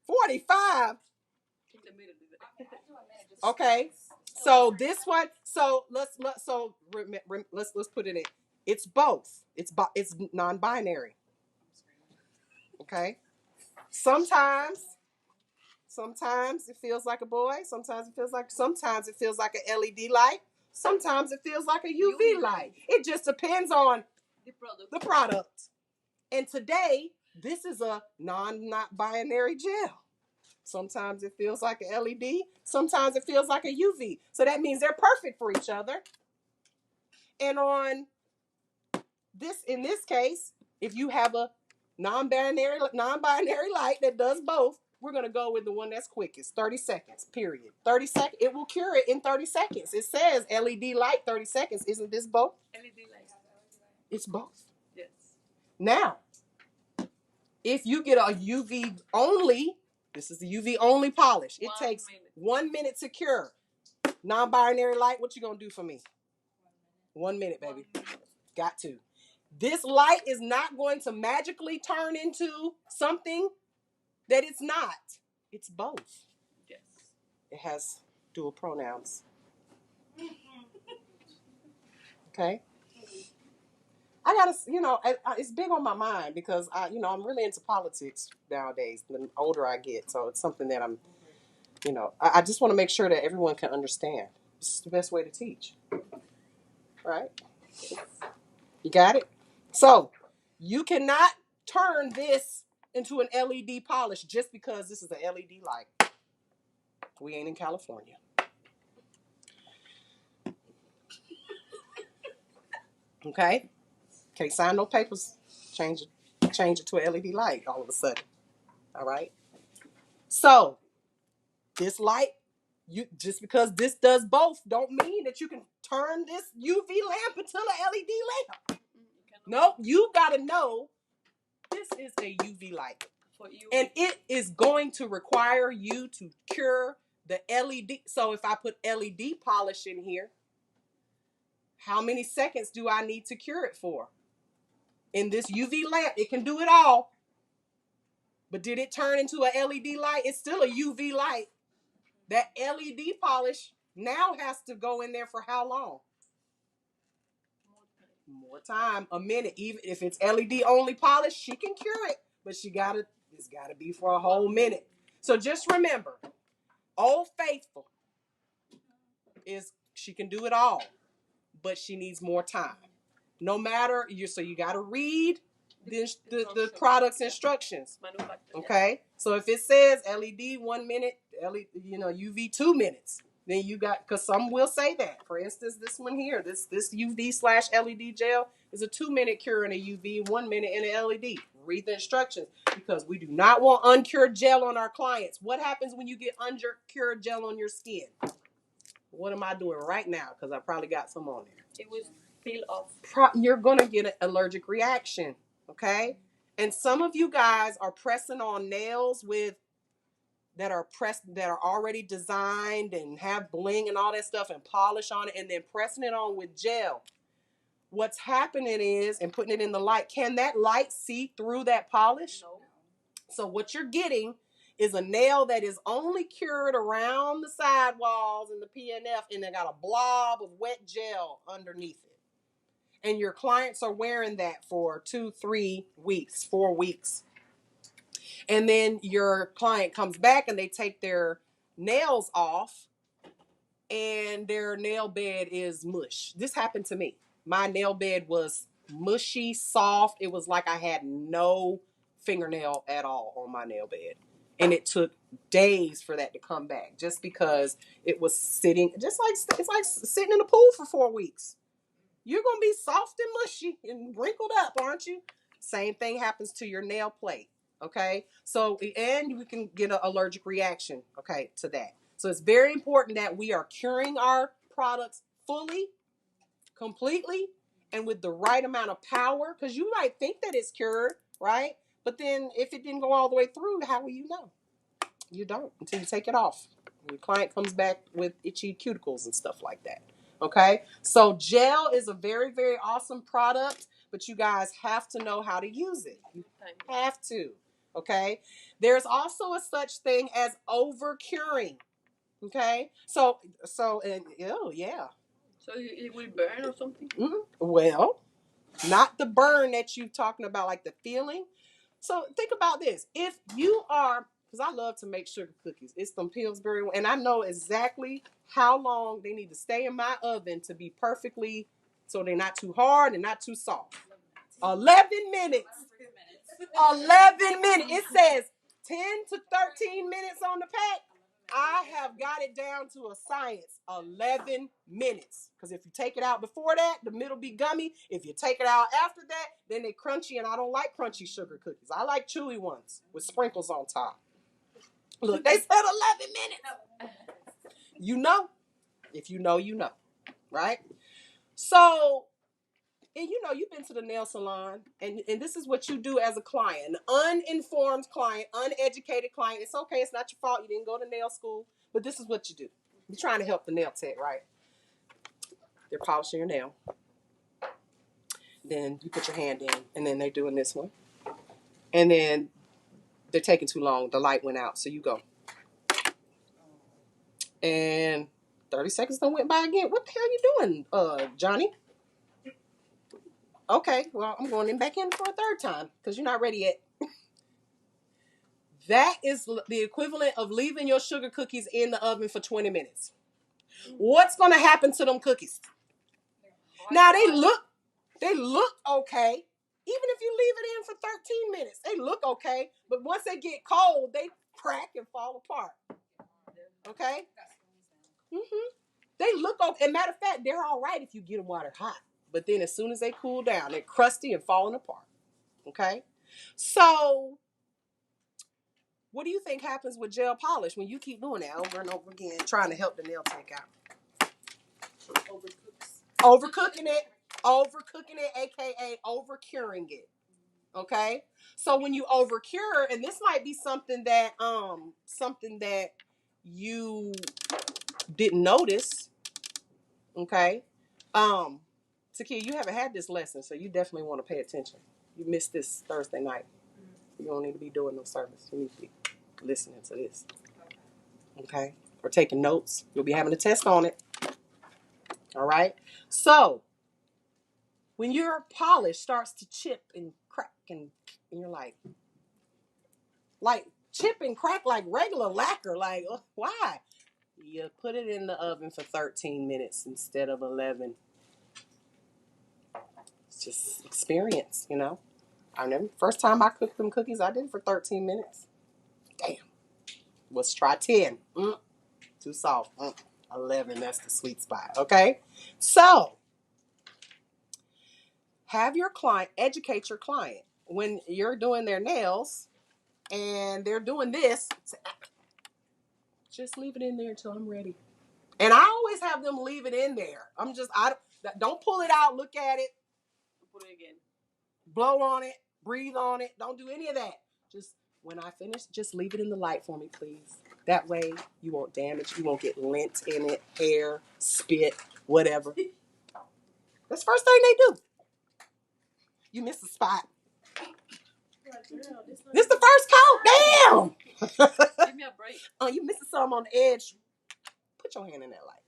45. Okay, so this one. So let's put it in. It's both. It's non-binary. Okay. Sometimes it feels like a boy. Sometimes it feels like an LED light. Sometimes it feels like a UV light. It just depends on the product. And today, this is a not binary gel. Sometimes it feels like an LED. Sometimes it feels like a UV. So that means they're perfect for each other. And in this case, if you have a non-binary light that does both, we're going to go with the one that's quickest. 30 seconds, period. 30 seconds. It will cure it in 30 seconds. It says LED light, 30 seconds. Isn't this both? LED light. It's both. Yes. Now, if you get a UV only, this is the UV only polish. It takes 1 minute to cure. Non-binary light, what you going to do for me? 1 minute, baby. Got to. This light is not going to magically turn into something that it's not. It's both. Yes. It has dual pronouns. Okay. I gotta, it's big on my mind because I'm really into politics nowadays. The older I get, so it's something that I'm, I just want to make sure that everyone can understand. This is the best way to teach, right? You got it. So you cannot turn this into an LED polish just because this is an LED light. We ain't in California. Okay? Can't sign no papers. Change it to an LED light all of a sudden. All right? So, this light, just because this does both, don't mean that you can turn this UV lamp into an LED lamp. No, you got to know this is a UV light. And it is going to require you to cure the LED. So if I put LED polish in here, how many seconds do I need to cure it for? In this UV lamp, it can do it all. But did it turn into a LED light? It's still a UV light. That LED polish now has to go in there for how long? More time. A minute. Even if it's LED only polish, she can cure it. But it's gotta be for a whole minute. So just remember, Old Faithful she can do it all, but she needs more time. No matter so you gotta read the product's instructions. Okay? So if it says LED 1 minute, UV 2 minutes, then you got, because some will say that. For instance, this one here, this UV/LED gel is a 2 minute cure in a UV, 1 minute in an LED. Read the instructions because we do not want uncured gel on our clients. What happens when you get uncured gel on your skin? What am I doing right now? Because I probably got some on there. It was peel off. You're going to get an allergic reaction, okay? And some of you guys are pressing on nails that are already designed and have bling and all that stuff and polish on it and then pressing it on with gel. What's happening is, and putting it in the light, can that light see through that polish? No. So what you're getting is a nail that is only cured around the sidewalls and the PNF, and they got a blob of wet gel underneath it. And your clients are wearing that for 2, 3 weeks, 4 weeks. And then your client comes back and they take their nails off and their nail bed is mush. This happened to me. My nail bed was mushy, soft. It was like I had no fingernail at all on my nail bed. And it took days for that to come back just because it was sitting, it's like sitting in a pool for 4 weeks. You're going to be soft and mushy and wrinkled up, aren't you? Same thing happens to your nail plate, okay? So, and we can get an allergic reaction, okay, to that. So it's very important that we are curing our products fully, completely, and with the right amount of power, because you might think that it's cured, right? But then if it didn't go all the way through, how will you know? You don't until you take it off. Your client comes back with itchy cuticles and stuff like that. Okay, so gel is a very, very awesome product, but you guys have to know how to use it. You have to. Okay, there's also a such thing as over curing. Okay, so and oh yeah. So it will burn or something? Well, not the burn that you're talking about, like the feeling. So think about this. If you are, because I love to make sugar cookies. It's some Pillsbury, and I know exactly how long they need to stay in my oven to be perfectly, so they're not too hard and not too soft. 11 minutes. 11 minutes. It says 10 to 13 minutes on the pack. I have got it down to a science. 11 minutes. Because if you take it out before that, the middle be gummy. If you take it out after that, then they crunchy, and I don't like crunchy sugar cookies. I like chewy ones with sprinkles on top. Look, they said 11 minutes. You know. If you know, you know. Right? So, and you know, you've been to the nail salon, and this is what you do as a client. An uninformed client, uneducated client. It's okay. It's not your fault. You didn't go to nail school. But this is what you do. You're trying to help the nail tech, right? They're polishing your nail. Then you put your hand in, and then they're doing this one. And then they're taking too long. The light went out, so you go. And 30 seconds done went by again. What the hell you doing, Johnny? Okay, well, I'm going back in for a third time because you're not ready yet. That is the equivalent of leaving your sugar cookies in the oven for 20 minutes. What's going to happen to them cookies? Now, they look okay. Even if you leave it in for 13 minutes, they look okay. But once they get cold, they crack and fall apart. Okay? They look okay. As a matter of fact, they're all right if you get them while they're hot. But then as soon as they cool down, they're crusty and falling apart. Okay? So, what do you think happens with gel polish when you keep doing that over and over again, trying to help the nail tech out? Overcooking it, aka over curing it. Okay? So when you over cure, and this might be something that you didn't notice. Okay? Takia, you haven't had this lesson, so you definitely want to pay attention. You missed this Thursday night. You don't need to be doing no service. You need to be listening to this. Okay? Or taking notes. You'll be having a test on it. All right? So, when your polish starts to chip and crack and you're like chip and crack like regular lacquer, like, why? You put it in the oven for 13 minutes instead of 11. It's just experience, you know? I remember first time I cooked them cookies, I did it for 13 minutes. Damn. Let's try 10. Too soft. 11, that's the sweet spot, okay? So, have your client, educate your client. When you're doing their nails and they're doing this, just leave it in there until I'm ready. And I always have them leave it in there. I don't pull it out, look at it, Put it again. blow on it, breathe on it. Don't do any of that. Just when I finish, just leave it in the light for me, please. That way you won't damage, you won't get lint in it, hair, spit, whatever. That's the first thing they do. You missed a spot. This the first coat. Damn. Give me a break. Oh, you missing something on the edge. Put your hand in that light.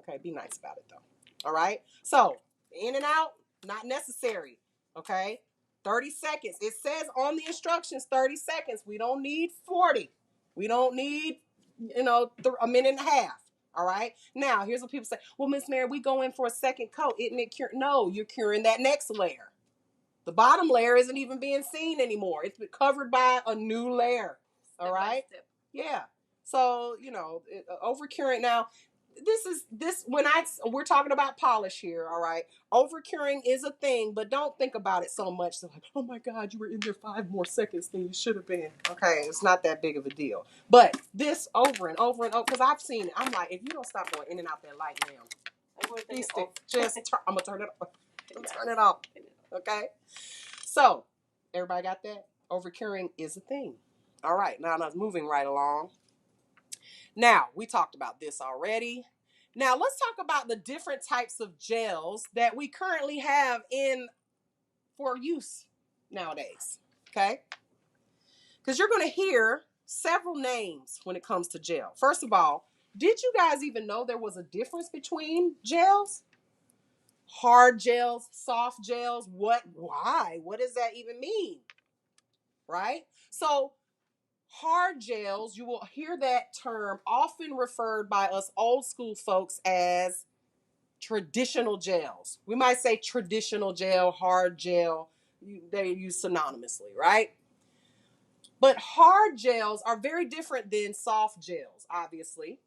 Okay, be nice about it though. All right. So in and out, not necessary. Okay. 30 seconds. It says on the instructions 30 seconds. We don't need 40. We don't need, a minute and a half. All right. Now, here's what people say. Well, Miss Mary, we go in for a second coat. Isn't it cured? No, you're curing that next layer. The bottom layer isn't even being seen anymore. It's been covered by a new layer. All right. Yeah. So, over curing. Now, we're talking about polish here. All right. Over curing is a thing, but don't think about it so much. So like, oh my God, you were in there 5 more seconds than you should have been. Okay. It's not that big of a deal. But this over and over and over, because I've seen it. I'm like, if you don't stop going in and out that light now, I'm going to turn it off. Turn it off. Okay. So, everybody got that? Over curing is a thing. All right. Now, I'm moving right along. Now, we talked about this already. Now let's talk about the different types of gels that we currently have in for use nowadays. Okay? Because you're going to hear several names when it comes to gel. First of all, did you guys even know there was a difference between gels? Hard gels, soft gels, why? What does that even mean? Right? So, hard gels, you will hear that term often referred by us old school folks as traditional gels. We might say traditional gel, hard gel, they use synonymously, right? But hard gels are very different than soft gels, obviously.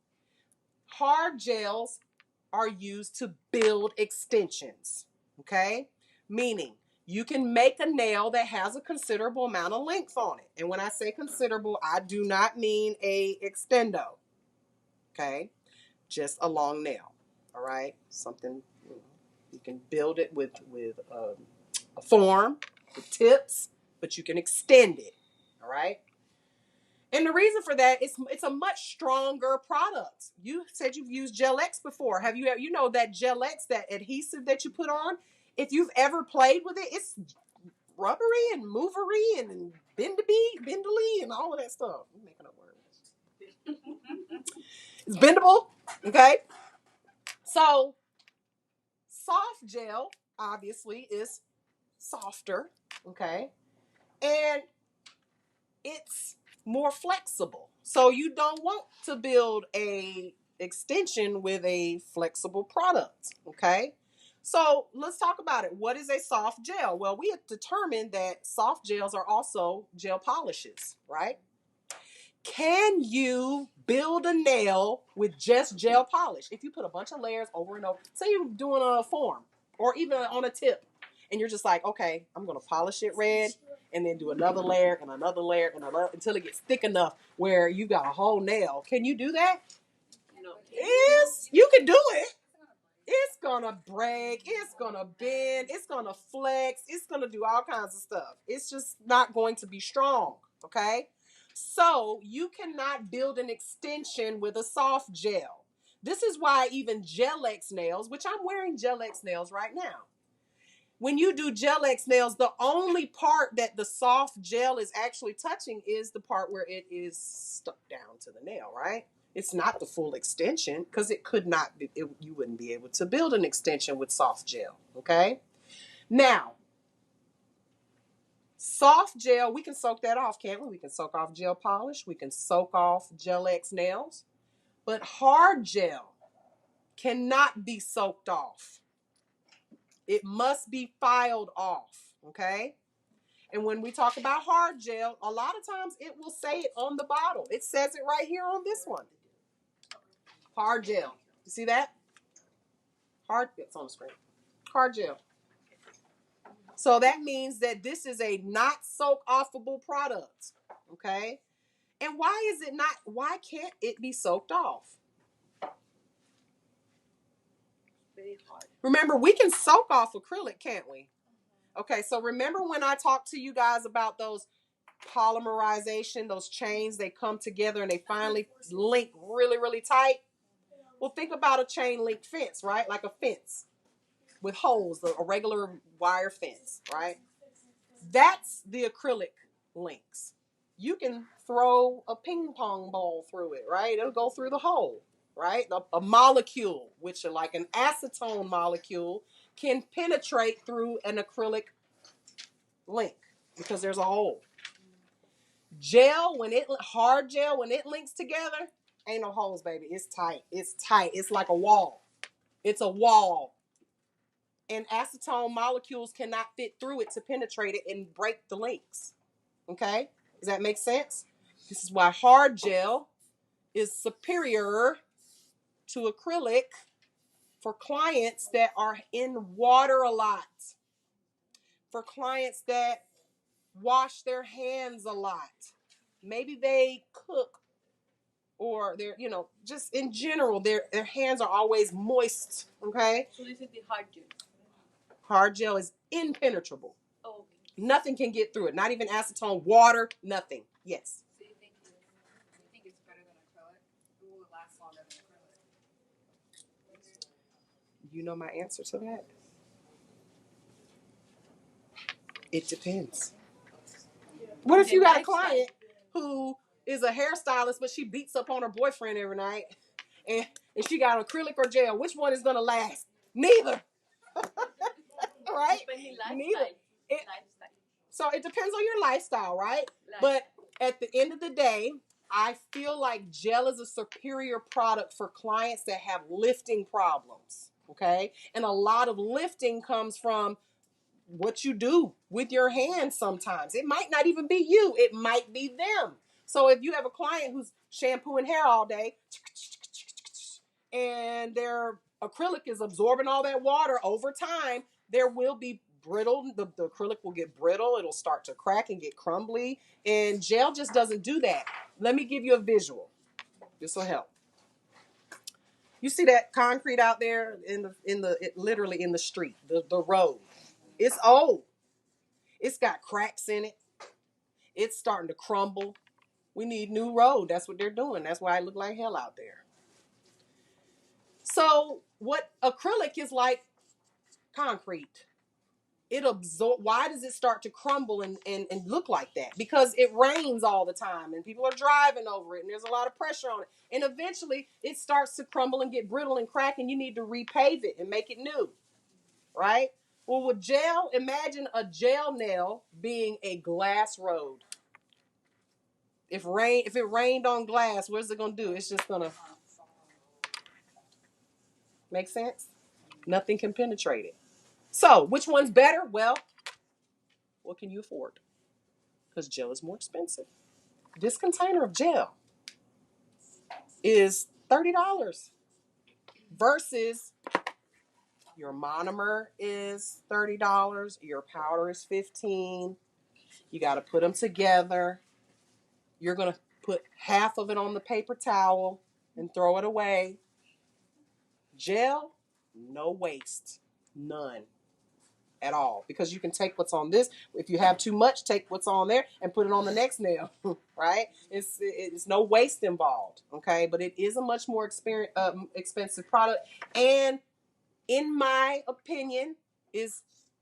Hard gels are used to build extensions, okay? Meaning you can make a nail that has a considerable amount of length on it. And when I say considerable, I do not mean a extendo, okay? Just a long nail, all right? Something, you can build it with a form, with tips, but you can extend it, all right? And the reason for that is it's a much stronger product. You said you've used Gel X before. Have you know that Gel X, that adhesive that you put on, if you've ever played with it, it's rubbery and movery and bendily and all of that stuff. I'm making up words. It's bendable, okay? So soft gel obviously is softer, okay? And it's more flexible. So you don't want to build a extension with a flexible product, okay? So let's talk about it. What is a soft gel? Well, we have determined that soft gels are also gel polishes, right? Can you build a nail with just gel polish? If you put a bunch of layers over and over, say you're doing a form or even on a tip, and you're just like, okay, I'm going to polish it red and then do another layer and another layer and another until it gets thick enough where you got a whole nail. Can you do that? No. Yes, you can do it. It's going to break. It's going to bend. It's going to flex. It's going to do all kinds of stuff. It's just not going to be strong, okay? So you cannot build an extension with a soft gel. This is why even Gel X nails, which I'm wearing Gel X nails right now. When you do Gel X nails, the only part that the soft gel is actually touching is the part where it is stuck down to the nail, right? It's not the full extension because it could not be, you wouldn't be able to build an extension with soft gel, okay? Now, soft gel, we can soak that off, can't we? We can soak off gel polish. We can soak off Gel X nails. But hard gel cannot be soaked off. It must be filed off, okay? And when we talk about hard gel, a lot of times it will say it on the bottle. It says it right here on this one. Hard gel. You see that? Hard, it's on the screen. Hard gel. So that means that this is a not soak offable product, okay? And why is it not, why can't it be soaked off? Very hard. Remember, we can soak off acrylic, can't we? Okay, so remember when I talked to you guys about those polymerization, those chains, they come together and they finally link really, really tight? Well, think about a chain link fence, right? Like a fence with holes, a regular wire fence, right? That's the acrylic links. You can throw a ping pong ball through it, right? It'll go through the hole, right? A molecule, which are like an acetone molecule, can penetrate through an acrylic link because there's a hole. Hard gel, when it links together, ain't no holes, baby. It's tight. It's tight. It's like a wall. It's a wall. And acetone molecules cannot fit through it to penetrate it and break the links. Okay? Does that make sense? This is why hard gel is superior to acrylic for clients that are in water a lot. For clients that wash their hands a lot. Maybe they cook, or they're, just in general, their hands are always moist, okay? So this is the hard gel. Hard gel is impenetrable. Oh, okay. Nothing can get through it. Not even acetone, water, nothing. Yes. So you think it's better than acrylic? It will last longer than acrylic? You know my answer to that? It depends. What if you got a client who is a hairstylist, but she beats up on her boyfriend every night, and she got acrylic or gel? Which one is gonna last? Neither. Right? Neither. So it depends on your lifestyle, right? But at the end of the day, I feel like gel is a superior product for clients that have lifting problems. Okay, and a lot of lifting comes from what you do with your hands. Sometimes it might not even be you, it might be them. So if you have a client who's shampooing hair all day and their acrylic is absorbing all that water, over time there will be brittle, the acrylic will get brittle, it'll start to crack and get crumbly, and gel just doesn't do that. Let me give you a visual. This will help. You see that concrete out there literally in the street, the road. It's old. It's got cracks in it. It's starting to crumble. We need new road. That's what they're doing. That's why it look like hell out there. So what acrylic is like concrete. It absorb. Why does it start to crumble and look like that? Because it rains all the time and people are driving over it and there's a lot of pressure on it. And eventually it starts to crumble and get brittle and crack and you need to repave it and make it new. Right? Well, with gel, imagine a gel nail being a glass road. If it rained on glass, what's it gonna do? It's just gonna make sense. Nothing can penetrate it. So, which one's better? Well, what can you afford? Because gel is more expensive. This container of gel is $30 versus your monomer is $30. Your powder is $15. You got to put them together. You're gonna put half of it on the paper towel and throw it away. Gel, no waste, none at all, because you can take what's on this. If you have too much, take what's on there and put it on the next nail. Right? It's no waste involved. Okay, but it is a much more expensive product, and in my opinion,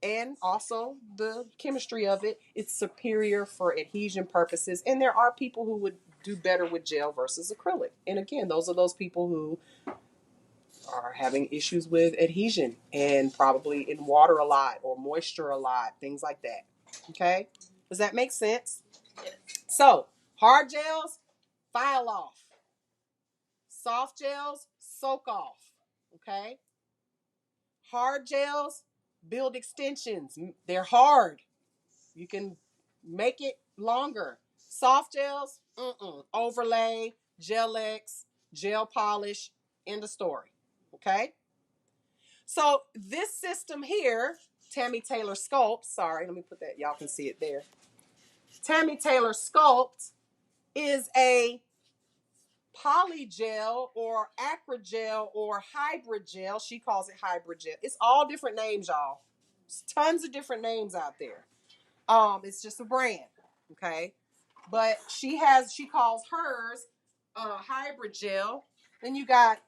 and also the chemistry of it, it's superior for adhesion purposes. And there are people who would do better with gel versus acrylic. And again, those are those people who are having issues with adhesion and probably in water a lot or moisture a lot, things like that. Okay? Does that make sense? Yes. So, hard gels, file off. Soft gels, soak off. Okay? Hard gels, build extensions. They're hard. You can make it longer. Soft gels, overlay, gel X, gel polish, end of story. Okay? So this system here, Tammy Taylor Sculpt, sorry, let me put that, y'all can see it there. Tammy Taylor Sculpt is a polygel or acrogel or hybrid gel. She calls it hybrid gel. It's all different names, y'all. There's tons of different names out there. It's just a brand, okay? But she calls hers hybrid gel. Then you got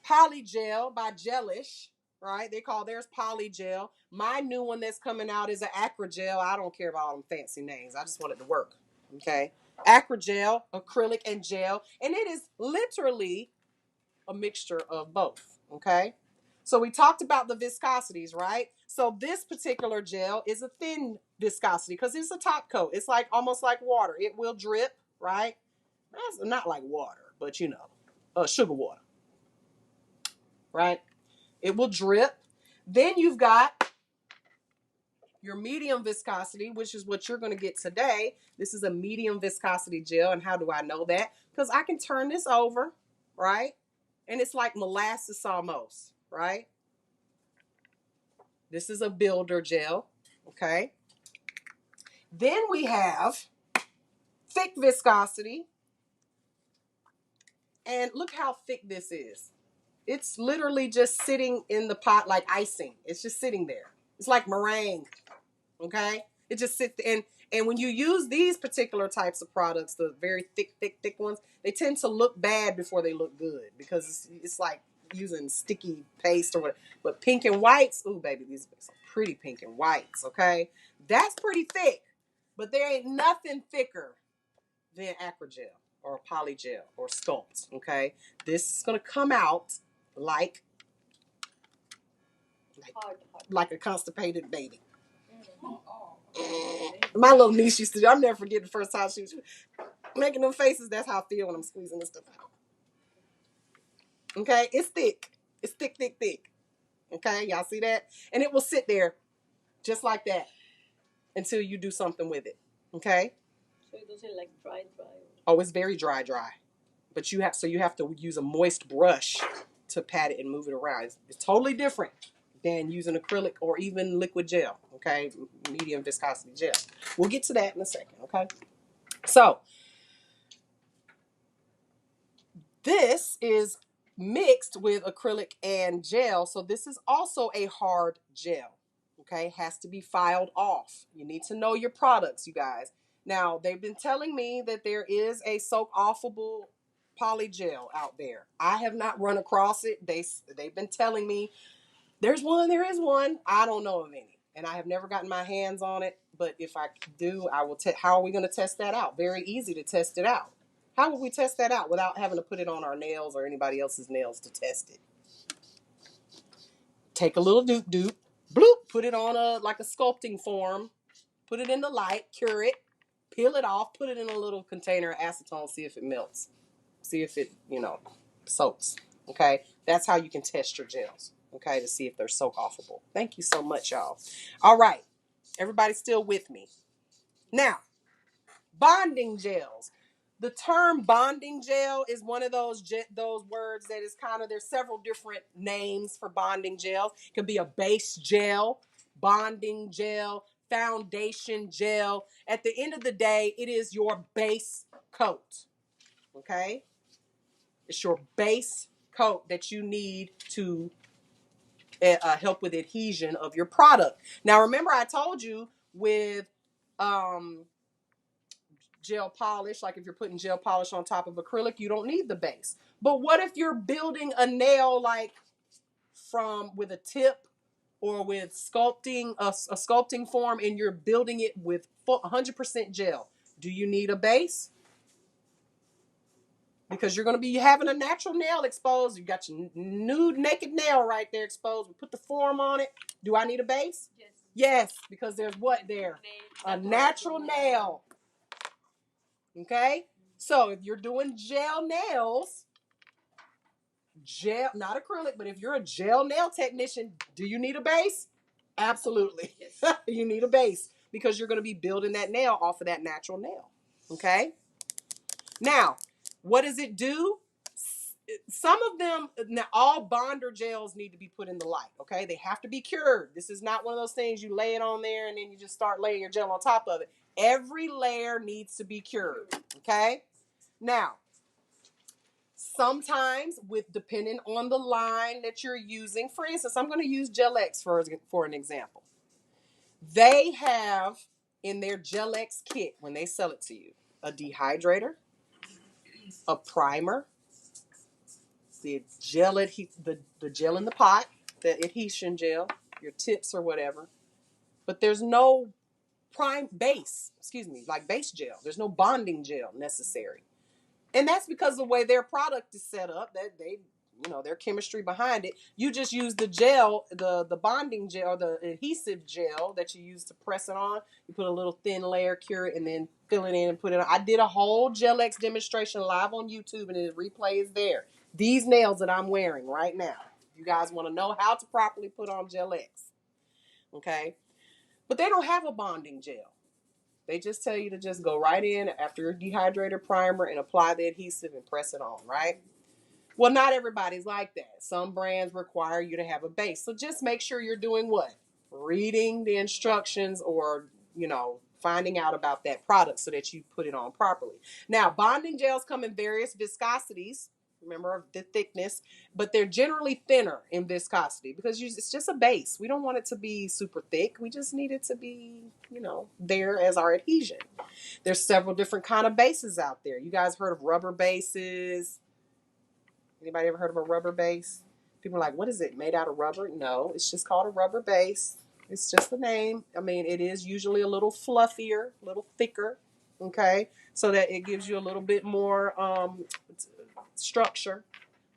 polygel by Gelish, right? They call theirs polygel. My new one that's coming out is an acrogel. I don't care about all them fancy names. I just want it to work, okay? Acrogel, acrylic, and gel. And it is literally a mixture of both, okay? So we talked about the viscosities, right? So this particular gel is a thin viscosity because it's a top coat. It's like almost like water. It will drip, right? That's not like water, but you know, sugar water, right? It will drip. Then you've got your medium viscosity, which is what you're going to get today. This is a medium viscosity gel. And how do I know that? Because I can turn this over, right? And it's like molasses almost, right? This is a builder gel, okay? Then we have thick viscosity. And look how thick this is. It's literally just sitting in the pot like icing. It's just sitting there. It's like meringue, okay? It just sits, and when you use these particular types of products, the very thick ones, they tend to look bad before they look good because it's like using sticky paste or what. But pink and whites, ooh, baby, these are some pretty pink and whites, okay? That's pretty thick, but there ain't nothing thicker than Acrogel or Polygel or Sculpt, okay? This is going to come out like a constipated baby. My little niece used to do, I'll never forget the first time she was making them faces. That's how I feel when I'm squeezing this stuff out. Okay, it's thick. It's thick, thick, thick. Okay, y'all see that? And it will sit there just like that until you do something with it. Okay? So it doesn't like dry. Oh, it's very dry. But you have to use a moist brush to pat it and move it around. It's totally different than using acrylic or even liquid gel. Okay, medium viscosity gel. We'll get to that in a second. Okay, so this is mixed with acrylic and gel, so this is also a hard gel. Okay, has to be filed off. You need to know your products, you guys. Now, they've been telling me that there is a soak offable polygel out there. I have not run across it. They've been telling me there is one. I don't know of any, and I have never gotten my hands on it, but if I do, I will how are we going to test that out? Very easy to test it out. How would we test that out without having to put it on our nails or anybody else's nails to test it? Take a little doop, bloop, put it on a sculpting form, put it in the light, cure it, peel it off, put it in a little container of acetone, see if it melts. See if it, soaks. Okay? That's how you can test your gels. Okay? To see if they're soak offable. Thank you so much, y'all. All right. Everybody still with me? Now, bonding gels. The term bonding gel is one of those words that is kind of, there's several different names for bonding gels. It could be a base gel, bonding gel, foundation gel. At the end of the day, it is your base coat. Okay? It's your base coat that you need to help with adhesion of your product. Now, remember I told you with gel polish, like if you're putting gel polish on top of acrylic, you don't need the base. But what if you're building a nail with a tip or with sculpting a sculpting form and you're building it with 100% gel? Do you need a base? Because you're going to be having a natural nail exposed. You got your nude naked nail right there exposed. We put the form on it. Do I need a base? Yes, because there's what there? A natural nail. Okay? So if you're doing gel nails, not acrylic, but if you're a gel nail technician, do you need a base? Absolutely. Yes. You need a base because you're going to be building that nail off of that natural nail. Okay? Now, what does it do? Some of them, now all bonder gels need to be put in the light, okay? They have to be cured. This is not one of those things you lay it on there and then you just start laying your gel on top of it. Every layer needs to be cured, okay? Now, sometimes depending on the line that you're using, for instance, I'm going to use Gel-X for an example. They have in their Gel-X kit, when they sell it to you, a dehydrator, a primer, the gel the gel in the pot, the adhesion gel, your tips or whatever. But there's no base gel. There's no bonding gel necessary. And that's because of the way their product is set up, that their chemistry behind it. You just use the gel, the bonding gel, or the adhesive gel that you use to press it on. You put a little thin layer, cure it, and then fill it in and put it on. I did a whole Gel-X demonstration live on YouTube, and the replay is there. These nails that I'm wearing right now. You guys want to know how to properly put on Gel-X. Okay? But they don't have a bonding gel. They just tell you to just go right in after your dehydrator primer and apply the adhesive and press it on, right? Well, not everybody's like that. Some brands require you to have a base. So just make sure you're doing what? Reading the instructions or, finding out about that product so that you put it on properly. Now, bonding gels come in various viscosities. Remember the thickness, but they're generally thinner in viscosity because it's just a base. We don't want it to be super thick. We just need it to be, there as our adhesion. There's several different kind of bases out there. You guys heard of rubber bases? Anybody ever heard of a rubber base? People are like, what is it, made out of rubber? No, it's just called a rubber base. It's just the name. I mean, it is usually a little fluffier, a little thicker, okay? So that it gives you a little bit more structure.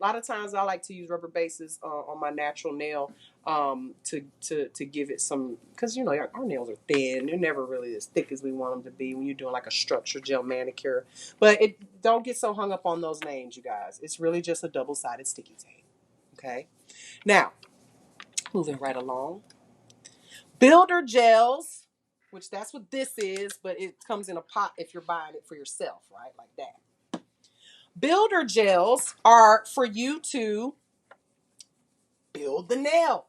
A lot of times I like to use rubber bases on my natural nail to give it some, because you know our nails are thin. They're never really as thick as we want them to be when you're doing like a structured gel manicure. But don't get so hung up on those names, you guys. It's really just a double-sided sticky tape. Okay. Now, moving right along. Builder gels, which that's what this is, but it comes in a pot if you're buying it for yourself, right? Like that. Builder gels are for you to build the nail.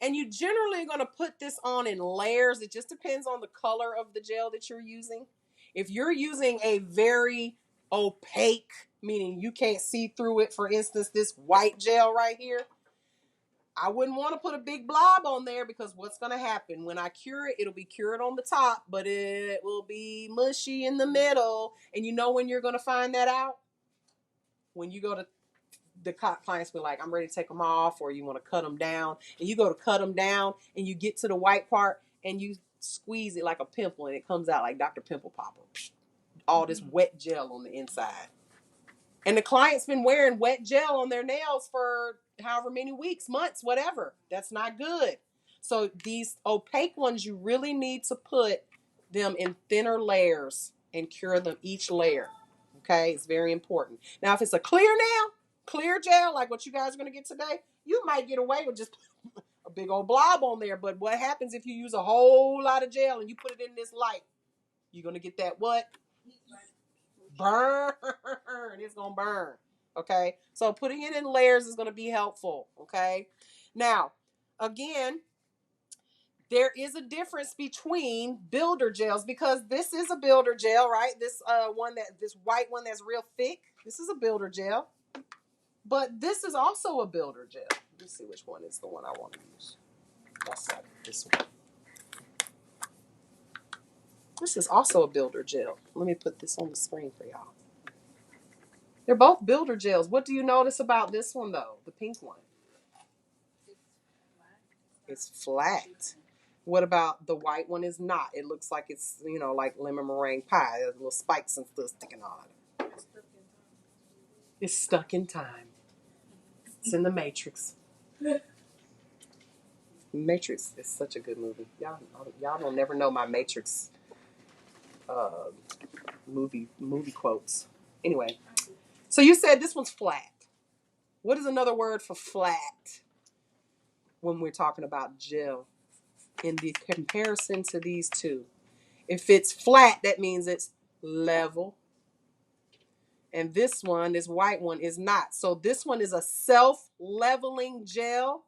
And you generally are going to put this on in layers. It just depends on the color of the gel that you're using. If you're using a very opaque, meaning you can't see through it, for instance, this white gel right here, I wouldn't want to put a big blob on there because what's going to happen? When I cure it, it'll be cured on the top, but it will be mushy in the middle. And you know when you're going to find that out? When you go to the clients be like, I'm ready to take them off, or you want to cut them down, and you go to cut them down and you get to the white part and you squeeze it like a pimple and it comes out like Dr. Pimple Popper. All this wet gel on the inside. And the client's been wearing wet gel on their nails for however many weeks, months, whatever. That's not good. So these opaque ones, you really need to put them in thinner layers and cure them each layer. Okay, it's very important. Now, if it's a clear nail, clear gel, like what you guys are going to get today, you might get away with just a big old blob on there. But what happens if you use a whole lot of gel and you put it in this light? You're going to get that what? Burn. It's going to burn. Okay, so putting it in layers is going to be helpful. Okay, now, again, there is a difference between builder gels, because this is a builder gel, right? This this white one that's real thick, this is a builder gel. But this is also a builder gel. Let's see which one is the one I want to use. That's like this one. This is also a builder gel. Let me put this on the screen for y'all. They're both builder gels. What do you notice about this one though? The pink one. It's flat. What about the white one is not? It looks like it's, you know, like lemon meringue pie. There's little spikes and stuff sticking on it. It's stuck in time. It's in the Matrix. Matrix is such a good movie. Y'all don't never know my Matrix movie quotes. Anyway, so you said this one's flat. What is another word for flat when we're talking about gel in the comparison to these two? If it's flat, that means it's level. And this one, this white one, is not. So this one is a self-leveling gel,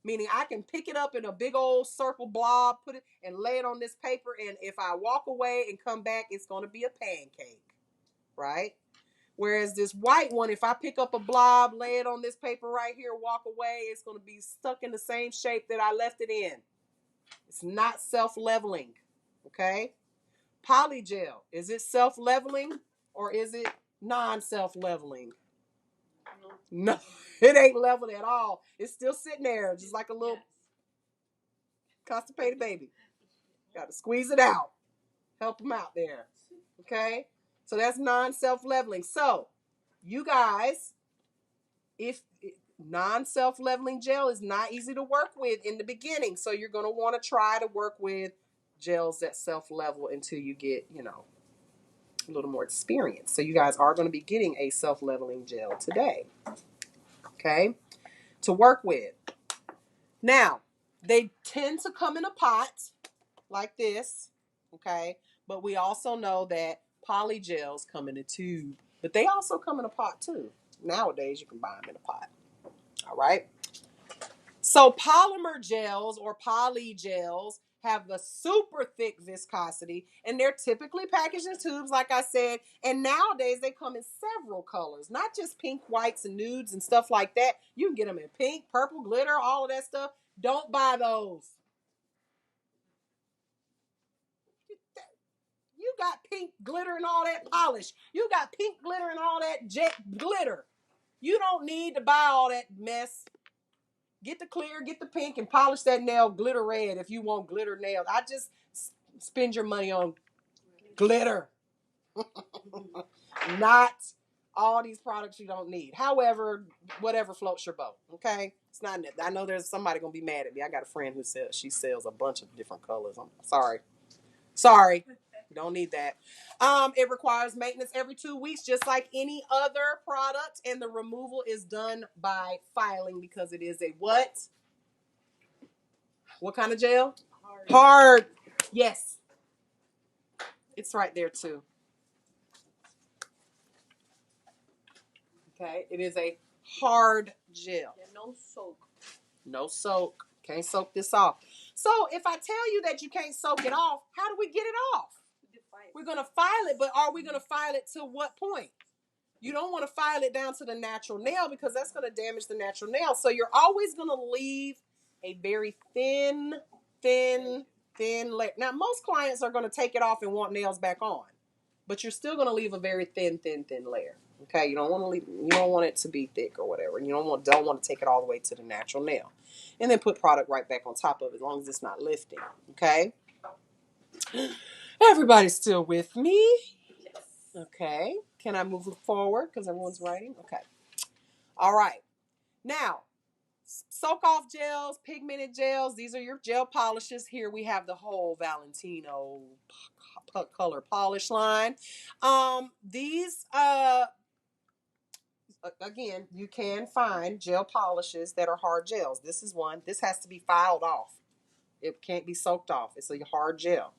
meaning I can pick it up in a big old circle blob, put it and lay it on this paper, and if I walk away and come back, it's going to be a pancake, right? Whereas this white one, if I pick up a blob, lay it on this paper right here, walk away, it's going to be stuck in the same shape that I left it in. It's not self-leveling, okay? Polygel, is it self-leveling or is it non-self-leveling? No, it ain't leveled at all. It's still sitting there, just like a little constipated baby. Got to squeeze it out. Help them out there. Okay? So that's non-self-leveling. So, you guys, if non-self-leveling gel is not easy to work with in the beginning, so you're going to want to try to work with gels that self-level until you get, you know, a little more experience. So you guys are going to be getting a self-leveling gel today. Okay? To work with. Now, they tend to come in a pot like this, okay? But we also know that polygels come in a tube, but they also come in a pot too. Nowadays, you can buy them in a pot. All right? So polymer gels or polygels have a super thick viscosity, and they're typically packaged in tubes, like I said, and nowadays they come in several colors, not just pink, whites, and nudes and stuff like that. You can get them in pink, purple, glitter, all of that stuff. Don't buy those. You got pink glitter and all that polish. You got pink glitter and all that jet glitter. You don't need to buy all that mess. Get the clear, get the pink, and polish that nail glitter red if you want glitter nails. I just spend your money on glitter. Not all these products you don't need. However, whatever floats your boat. Okay, it's not. I know there's somebody gonna be mad at me. I got a friend who sells a bunch of different colors. I'm sorry. Don't need that. It requires maintenance every 2 weeks, just like any other product, and the removal is done by filing because it is a what? What kind of gel? Hard. Yes. It's right there too. Okay. It is a hard gel. Yeah, no soak. No soak. Can't soak this off. So if I tell you that you can't soak it off, how do we get it off? We're going to file it, but are we going to file it to what point? You don't want to file it down to the natural nail because that's going to damage the natural nail. So you're always going to leave a very thin layer. Now, most clients are going to take it off and want nails back on, but you're still going to leave a very thin layer. Okay, you don't want it to be thick or whatever. And you don't want to take it all the way to the natural nail. And then put product right back on top of it as long as it's not lifting. Okay? Everybody's still with me? Yes. Okay. Can I move forward? Because everyone's writing? Okay. All right. Now, soak off gels, pigmented gels. These are your gel polishes. Here we have the whole Valentino color polish line. These again, you can find gel polishes that are hard gels. This is one. This has to be filed off. It can't be soaked off. It's a hard gel.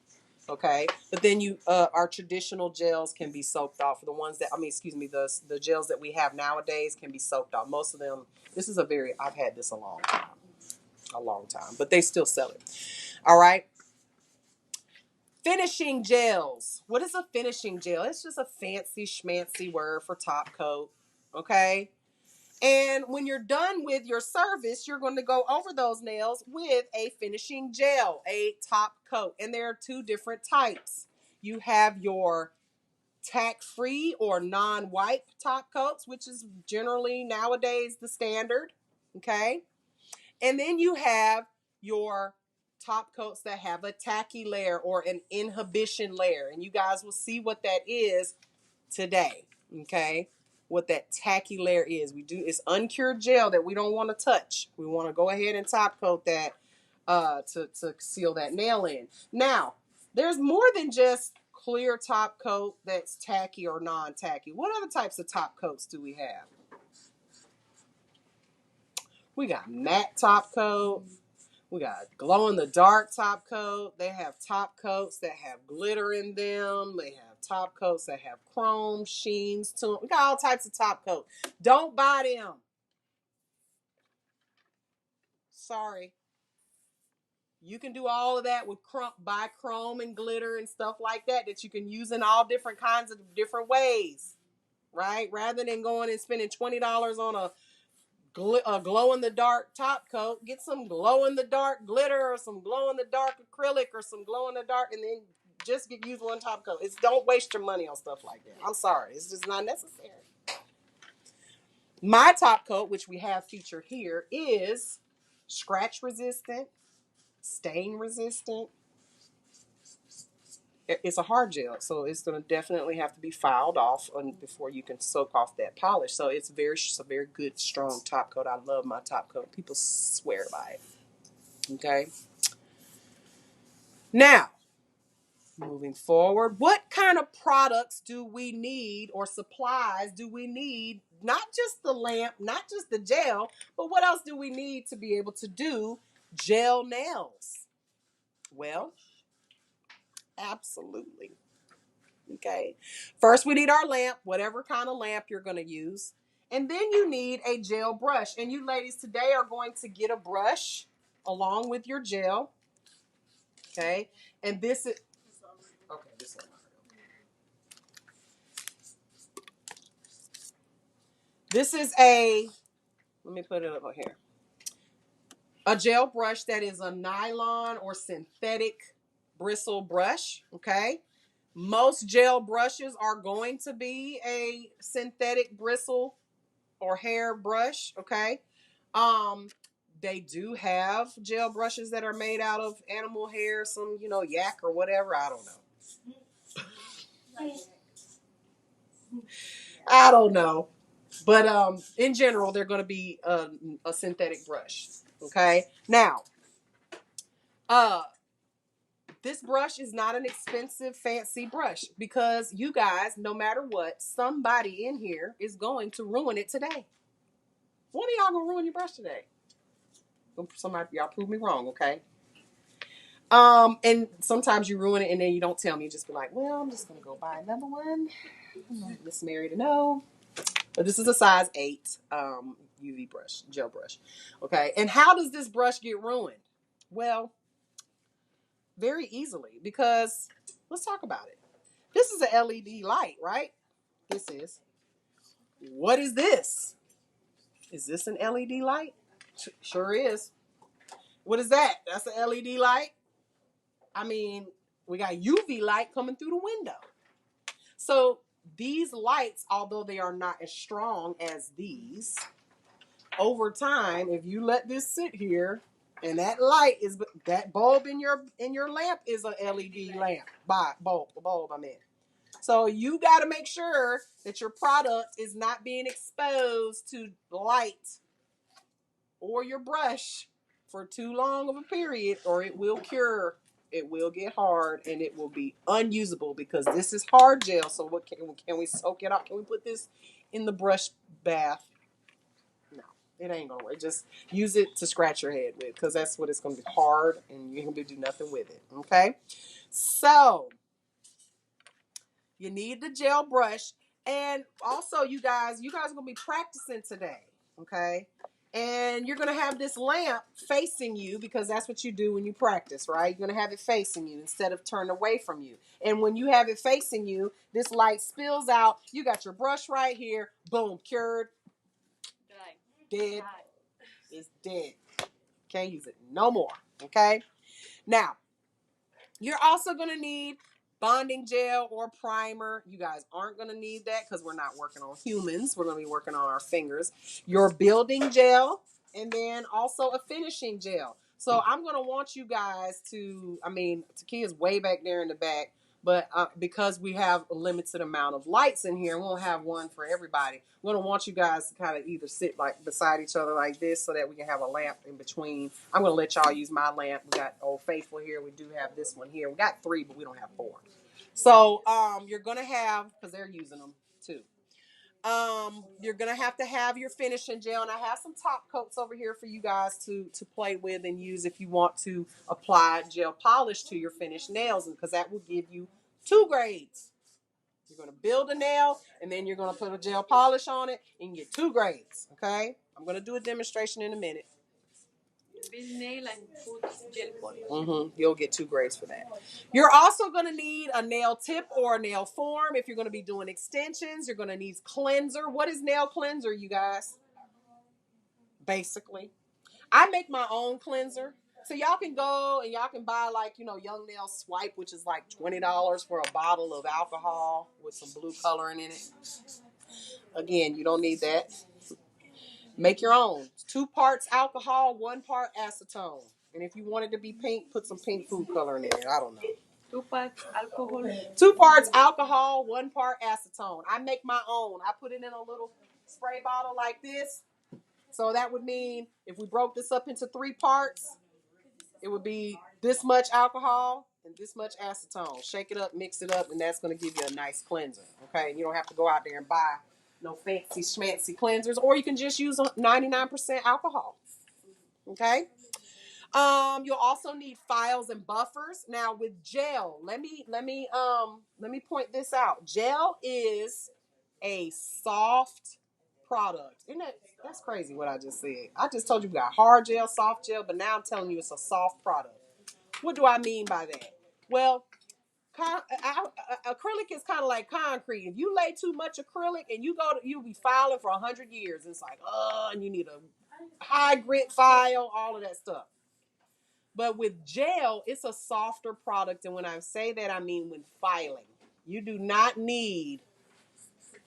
Okay, but then our traditional gels can be soaked off. The ones that the gels that we have nowadays can be soaked off. Most of them. I've had this a long time, but they still sell it. All right. Finishing gels. What is a finishing gel? It's just a fancy schmancy word for top coat. Okay. And when you're done with your service, you're going to go over those nails with a finishing gel, a top coat. And there are 2 different types. You have your tack-free or non-wipe top coats, which is generally nowadays the standard. Okay. And then you have your top coats that have a tacky layer or an inhibition layer. And you guys will see what that is today. Okay. What that tacky layer is. It's uncured gel that we don't want to touch. We want to go ahead and top coat that to seal that nail in. Now, there's more than just clear top coat that's tacky or non-tacky. What other types of top coats do we have? We got matte top coat. We got glow-in-the-dark top coat. They have top coats that have glitter in them. They have top coats that have chrome sheens to them. We got all types of top coats. Don't buy them. Sorry. You can do all of that with buy chrome and glitter and stuff like that you can use in all different kinds of different ways, right? Rather than going and spending $20 on a glow-in-the-dark top coat, get some glow-in-the-dark glitter or some glow-in-the-dark acrylic or some glow-in-the-dark, and then just use one top coat. Don't waste your money on stuff like that. I'm sorry. It's just not necessary. My top coat, which we have featured here, is scratch resistant, stain resistant. It's a hard gel, so it's going to definitely have to be filed off before you can soak off that polish. So it's a very good, strong top coat. I love my top coat. People swear by it. Okay. Now, moving forward, what kind of products do we need or supplies do we need? Not just the lamp, not just the gel, but what else do we need to be able to do gel nails? Well, absolutely. Okay. First, we need our lamp, whatever kind of lamp you're going to use. And then you need a gel brush. And you ladies today are going to get a brush along with your gel. Okay. And this is, okay, this one. This is let me put it over here. A gel brush that is a nylon or synthetic bristle brush. Okay. Most gel brushes are going to be a synthetic bristle or hair brush. Okay. They do have gel brushes that are made out of animal hair, some, yak or whatever. I don't know. I don't know. But in general, they're going to be a synthetic brush. Okay. Now, this brush is not an expensive, fancy brush because you guys, no matter what, somebody in here is going to ruin it today. One of y'all gonna ruin your brush today. Somebody, y'all prove me wrong, okay? And sometimes you ruin it and then you don't tell me. You just be like, well, I'm just gonna go buy another one. I'm not Miss Mary to know. But this is a size 8 UV brush, gel brush. Okay. And how does this brush get ruined? Well, very easily because let's talk about it. This is an LED light, right? This is. What is this? Is this an LED light? Sure is. What is that? That's an LED light. I mean, we got UV light coming through the window. So these lights, although they are not as strong as these, over time, if you let this sit here, and that bulb in your lamp is a LED lamp. Bulb, I mean. So you got to make sure that your product is not being exposed to light or your brush for too long of a period, or it will cure. It will get hard and it will be unusable because this is hard gel. So what can we soak it up? Can we put this in the brush bath? No, it ain't gonna work. Just use it to scratch your head with because that's what it's gonna be, hard, and you ain't gonna do nothing with it. Okay, so you need the gel brush, and also you guys are gonna be practicing today. Okay. And you're going to have this lamp facing you because that's what you do when you practice, right? You're going to have it facing you instead of turned away from you. And when you have it facing you, this light spills out. You got your brush right here. Boom, cured. Dead. It's dead. Can't use it no more. Okay? Now, you're also going to need bonding gel or primer. You guys aren't going to need that because we're not working on humans. We're going to be working on our fingers. Your building gel, and then also a finishing gel. So I'm going to want you guys Takia's way back there in the back, but because we have a limited amount of lights in here, we won't have one for everybody. I'm going to want you guys to kind of either sit like beside each other like this so that we can have a lamp in between. I'm going to let y'all use my lamp. We got Old Faithful here. We do have this one here. We got 3, but we don't have 4. So you're going to have, because they're using them too. You're going to have your finishing gel, and I have some top coats over here for you guys to play with and use if you want to apply gel polish to your finished nails, because that will give you 2 grades. You're going to build a nail, and then you're going to put a gel polish on it, and you get 2 grades, okay? I'm going to do a demonstration in a minute. Build nail and put gel polish. You'll get 2 grades for that. You're also going to need a nail tip or a nail form. If you're going to be doing extensions, you're going to need cleanser. What is nail cleanser, you guys? Basically, I make my own cleanser. So y'all can go and y'all can buy Young Nail Swipe, which is like $20 for a bottle of alcohol with some blue coloring in it. Again, you don't need that. Make your own. 2 parts alcohol, 1 part acetone. And if you want it to be pink, put some pink food coloring in it. I don't know. 2 parts alcohol. 2 parts alcohol, 1 part acetone. I make my own. I put it in a little spray bottle like this. So that would mean if we broke this up into 3 parts, it would be this much alcohol and this much acetone. Shake it up, mix it up, and that's going to give you a nice cleanser. Okay, and you don't have to go out there and buy no fancy schmancy cleansers, or you can just use 99% alcohol. Okay. You'll also need files and buffers. Now with gel, let me point this out. Gel is a soft product. Isn't that's crazy what I just said. I just told you we got hard gel, soft gel, but now I'm telling you it's a soft product. What do I mean by that? Well, acrylic is kind of like concrete. If you lay too much acrylic and you'll be filing for 100 years. It's like, and you need a high grit file, all of that stuff. But with gel, it's a softer product. And when I say that, I mean when filing. You do not need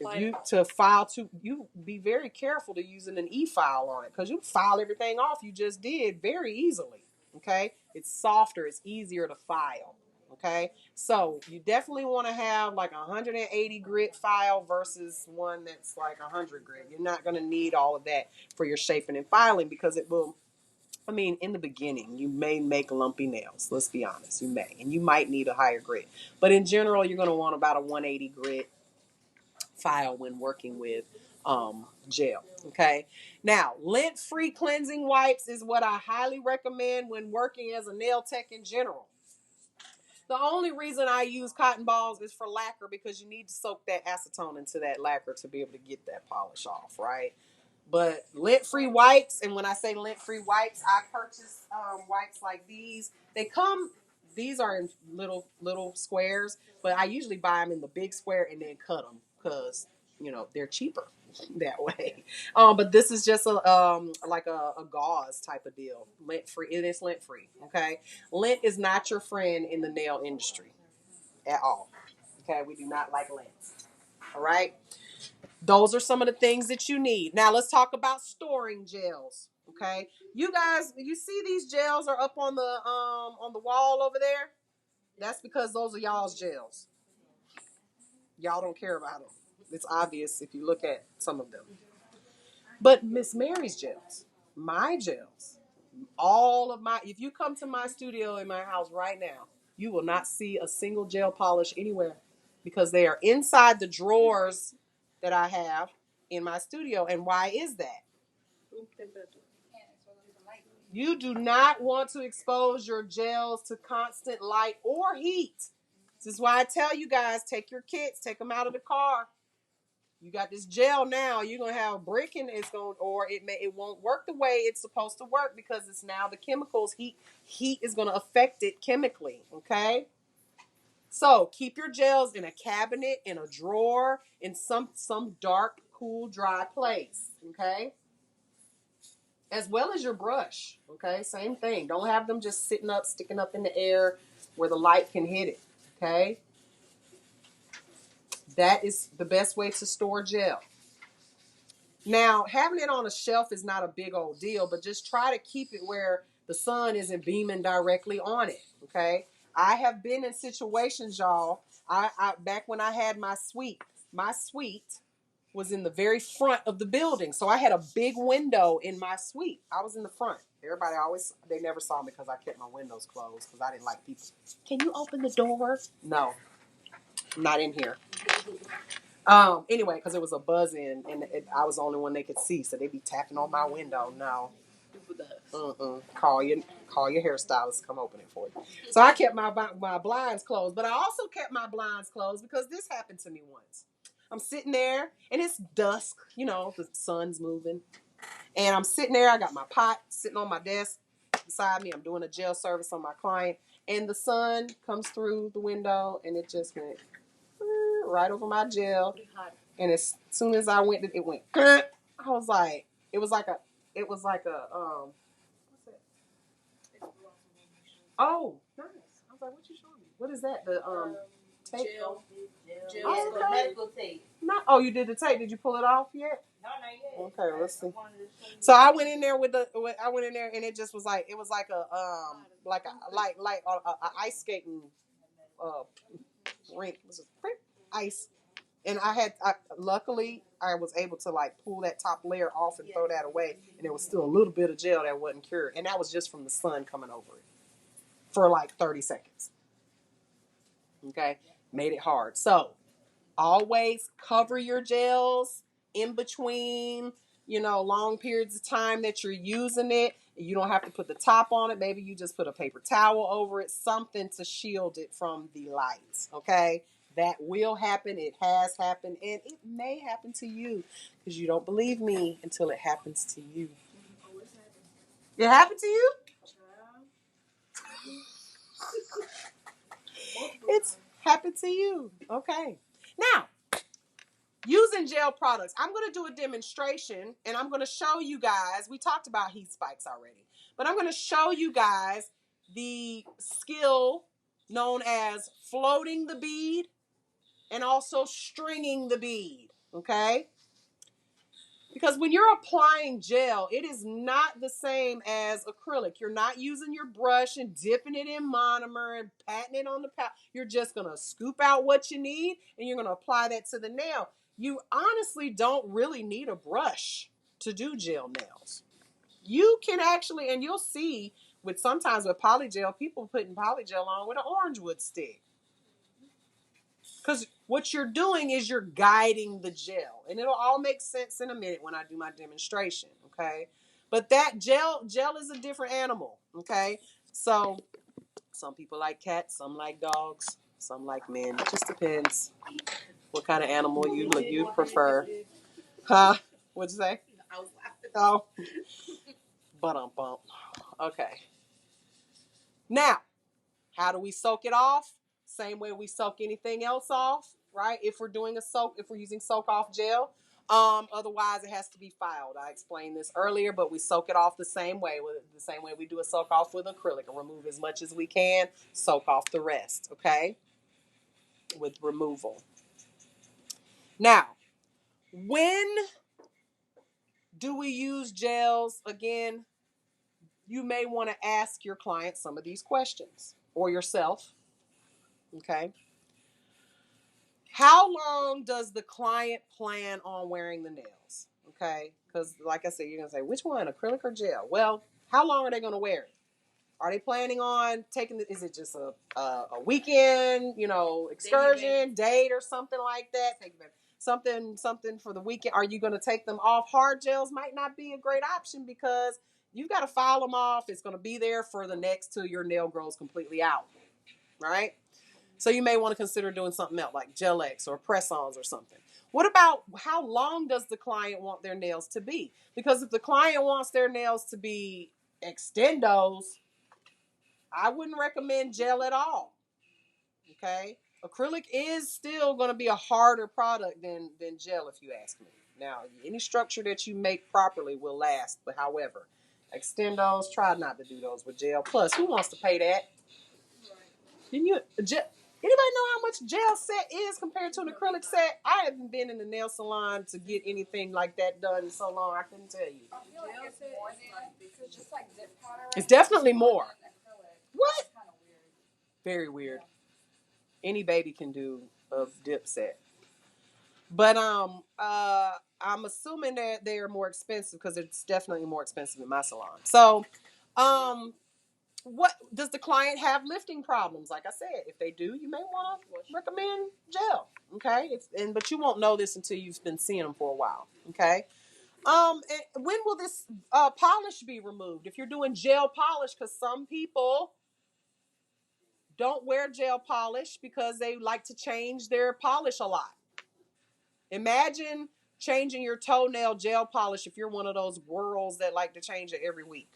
You be very careful to using an e-file on it, because you file everything off you just did very easily. Okay, it's softer, it's easier to file. Okay, so you definitely want to have like 180 grit file versus one that's like 100 grit. You're not going to need all of that for your shaping and filing, because it will, I mean, in the beginning, you may make lumpy nails. Let's be honest, you may, and you might need a higher grit. But in general, you're going to want about a 180 grit file when working with gel. Okay. Now, lint-free cleansing wipes is what I highly recommend when working as a nail tech in general. The only reason I use cotton balls is for lacquer, because you need to soak that acetone into that lacquer to be able to get that polish off, right? But lint-free wipes, and when I say lint-free wipes, I purchase wipes like these. These are in little squares, but I usually buy them in the big square and then cut them, because they're cheaper that way. But this is just like a gauze type of deal, lint-free. It is lint-free. Okay, lint is not your friend in the nail industry at all. Okay, we do not like lint. All right. Those are some of the things that you need. Now let's talk about storing gels. Okay, you guys, you see these gels are up on the wall over there. That's because those are y'all's gels. Y'all don't care about them. It's obvious if you look at some of them. But Miss Mary's gels, my gels, if you come to my studio in my house right now, you will not see a single gel polish anywhere, because they are inside the drawers that I have in my studio. And why is that? You do not want to expose your gels to constant light or heat. This is why I tell you guys, take your kits, take them out of the car. You got this gel now, you're gonna have a brick, and it won't work the way it's supposed to work, because it's now the chemicals, heat is gonna affect it chemically. Okay. So keep your gels in a cabinet, in a drawer, in some dark, cool, dry place. Okay. As well as your brush. Okay. Same thing. Don't have them just sitting up, sticking up in the air where the light can hit it. Okay. That is the best way to store gel. Now, having it on a shelf is not a big old deal, but just try to keep it where the sun isn't beaming directly on it. Okay. I have been in situations, y'all. I back when I had my suite was in the very front of the building. So I had a big window in my suite. I was in the front. They never saw me because I kept my windows closed, because I didn't like people. Can you open the door? No, I'm not in here. Anyway, because it was a buzz in, and I was the only one they could see, so they'd be tapping on my window. No. Call your hairstylist to come open it for you. So I kept my blinds closed, but I also kept my blinds closed because this happened to me once. I'm sitting there, and it's dusk. The sun's moving, and I'm sitting there. I got my pot sitting on my desk beside me. I'm doing a gel service on my client, and the sun comes through the window, and it just went right over my gel. And as soon as I went, it went. I was like, it was like a what's that? Oh, nice. I was like, what you showing me? What is that? The tape. Gel. Oh, okay. Medical tape. You did the tape. Did you pull it off yet? No, not yet. Okay, let's see. So I went in there and it just was like, it was like a ice skating rink. It was just ice. And luckily I was able to like pull that top layer off and throw that away, and there was still a little bit of gel that wasn't cured, and that was just from the sun coming over it for like 30 seconds. Okay, made it hard. So always cover your gels in between, long periods of time that you're using it. You don't have to put the top on it. Maybe you just put a paper towel over it, something to shield it from the light. Okay. That will happen. It has happened, and it may happen to you, because you don't believe me until it happens to you. It happened to you? It's happened to you. Okay. Now, using gel products. I'm going to do a demonstration, and I'm going to show you guys. We talked about heat spikes already, but I'm going to show you guys the skill known as floating the bead and also stringing the bead. Okay? Because when you're applying gel, it is not the same as acrylic. You're not using your brush and dipping it in monomer and patting it on the palette. You're just going to scoop out what you need and you're going to apply that to the nail. You honestly don't really need a brush to do gel nails. You can actually, and you'll see sometimes with polygel, people putting polygel on with an orange wood stick. Because what you're doing is you're guiding the gel. And it'll all make sense in a minute when I do my demonstration, okay? But that gel is a different animal, okay? So some people like cats, some like dogs, some like men. It just depends what kind of animal you prefer. Huh? What'd you say? I was laughing. Oh. Bump. Okay. Now, how do we soak it off? Same way we soak anything else off, right? If we're using soak off gel. Otherwise it has to be filed. I explained this earlier, but we soak it off the same way we do a soak off with acrylic. Remove as much as we can, soak off the rest, okay? With removal. Now, when do we use gels? Again, you may want to ask your client some of these questions or yourself, okay? How long does the client plan on wearing the nails? Okay, because like I said, you're gonna say, which one, acrylic or gel? Well, how long are they gonna wear it? Are they planning on taking? Is it just a weekend, excursion, date, or something like that? Something for the weekend. Are you gonna take them off? Hard gels might not be a great option because you've got to file them off. It's gonna be there for the next till your nail grows completely out, right? So you may want to consider doing something else like Gel X or press-ons or something. What about how long does the client want their nails to be? Because if the client wants their nails to be extendos, I wouldn't recommend gel at all. Okay? Acrylic is still going to be a harder product than gel, if you ask me. Now, any structure that you make properly will last, but however, extendos, try not to do those with gel. Plus, who wants to pay that? Anybody know how much gel set is compared to an acrylic set? I haven't been in the nail salon to get anything like that done in so long. I couldn't tell you. I feel like it's more than because just like dip powder. It's definitely more. What? It's kind of weird. Very weird. Any baby can do a dip set. But I'm assuming that they are more expensive because it's definitely more expensive in my salon. So, what does the client have lifting problems? Like I said, if they do, you may want to recommend gel. Okay, but you won't know this until you've been seeing them for a while. Okay, and when will this polish be removed? If you're doing gel polish, because some people don't wear gel polish because they like to change their polish a lot. Imagine changing your toenail gel polish if you're one of those girls that like to change it every week.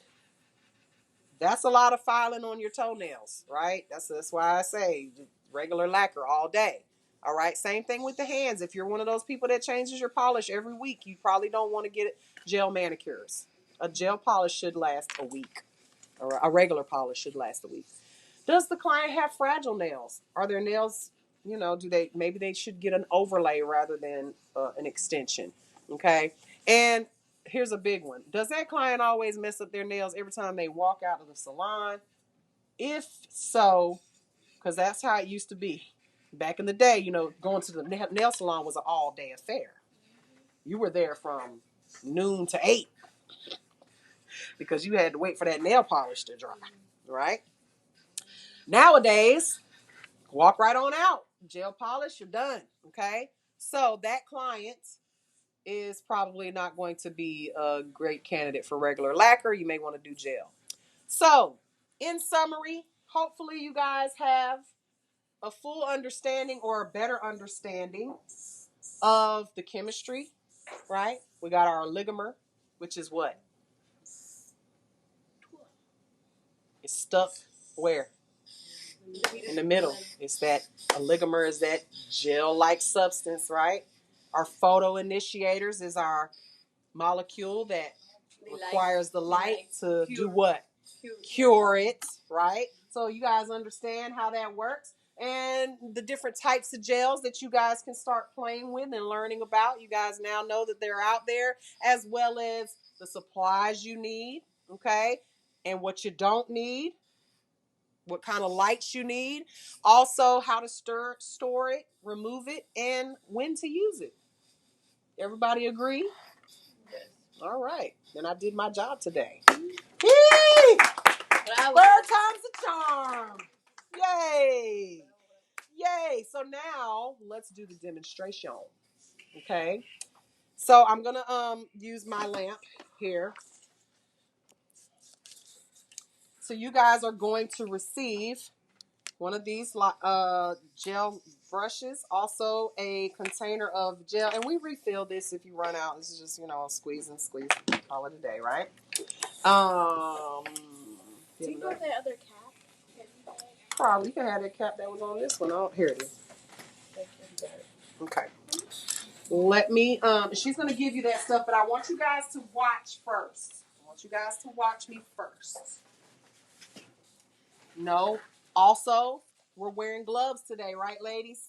That's a lot of filing on your toenails, right? That's why I say regular lacquer all day. All right. Same thing with the hands. If you're one of those people that changes your polish every week, you probably don't want to get gel manicures. A gel polish should last a week, or a regular polish should last a week. Does the client have fragile nails? Are their nails, maybe they should get an overlay rather than an extension? Okay. And here's a big one. Does that client always mess up their nails every time they walk out of the salon? If so, because that's how it used to be. Back in the day, going to the nail salon was an all-day affair. You were there from noon to 8 because you had to wait for that nail polish to dry, right? Nowadays, walk right on out. Gel polish, you're done, okay? So that client is probably not going to be a great candidate for regular lacquer. You may want to do gel. So, in summary, hopefully you guys have a full understanding or a better understanding of the chemistry, right? We got our oligomer, which is what? It's stuck where? In the middle. It's that oligomer is that gel-like substance, right? Our photoinitiators is our molecule that requires the light to do what? Cure it, right? So you guys understand how that works. and the different types of gels that you guys can start playing with and learning about. You guys now know that they're out there, as well as the supplies you need, okay, and what you don't need, what kind of lights you need, also how to store it, remove it, and when to use it. Everybody agree? Yes. All right. Then I did my job today. Yay! Third time's a charm. Yay! Yay! So now let's do the demonstration. Okay. So I'm gonna use my lamp here. So you guys are going to receive one of these gel brushes, also a container of gel, and we refill this if you run out. This is just, squeeze and squeeze, call it a day, right? Do you got that other cap? Probably. You can have that cap that was on this one. Oh, here it is. Okay. Let me, she's going to give you that stuff, but I want you guys to watch first. I want you guys to watch me first. No. Also, we're wearing gloves today, right, ladies?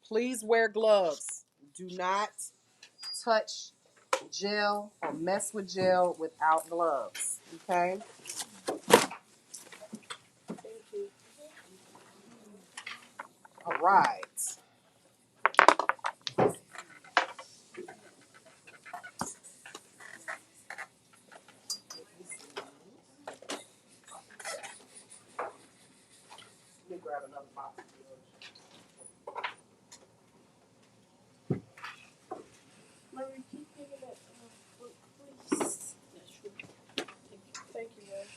Please wear gloves. Do not touch gel or mess with gel without gloves, okay? All right. Let me grab another box. Larry, can you give me that book, please? Yeah, sure. Thank you, Larry.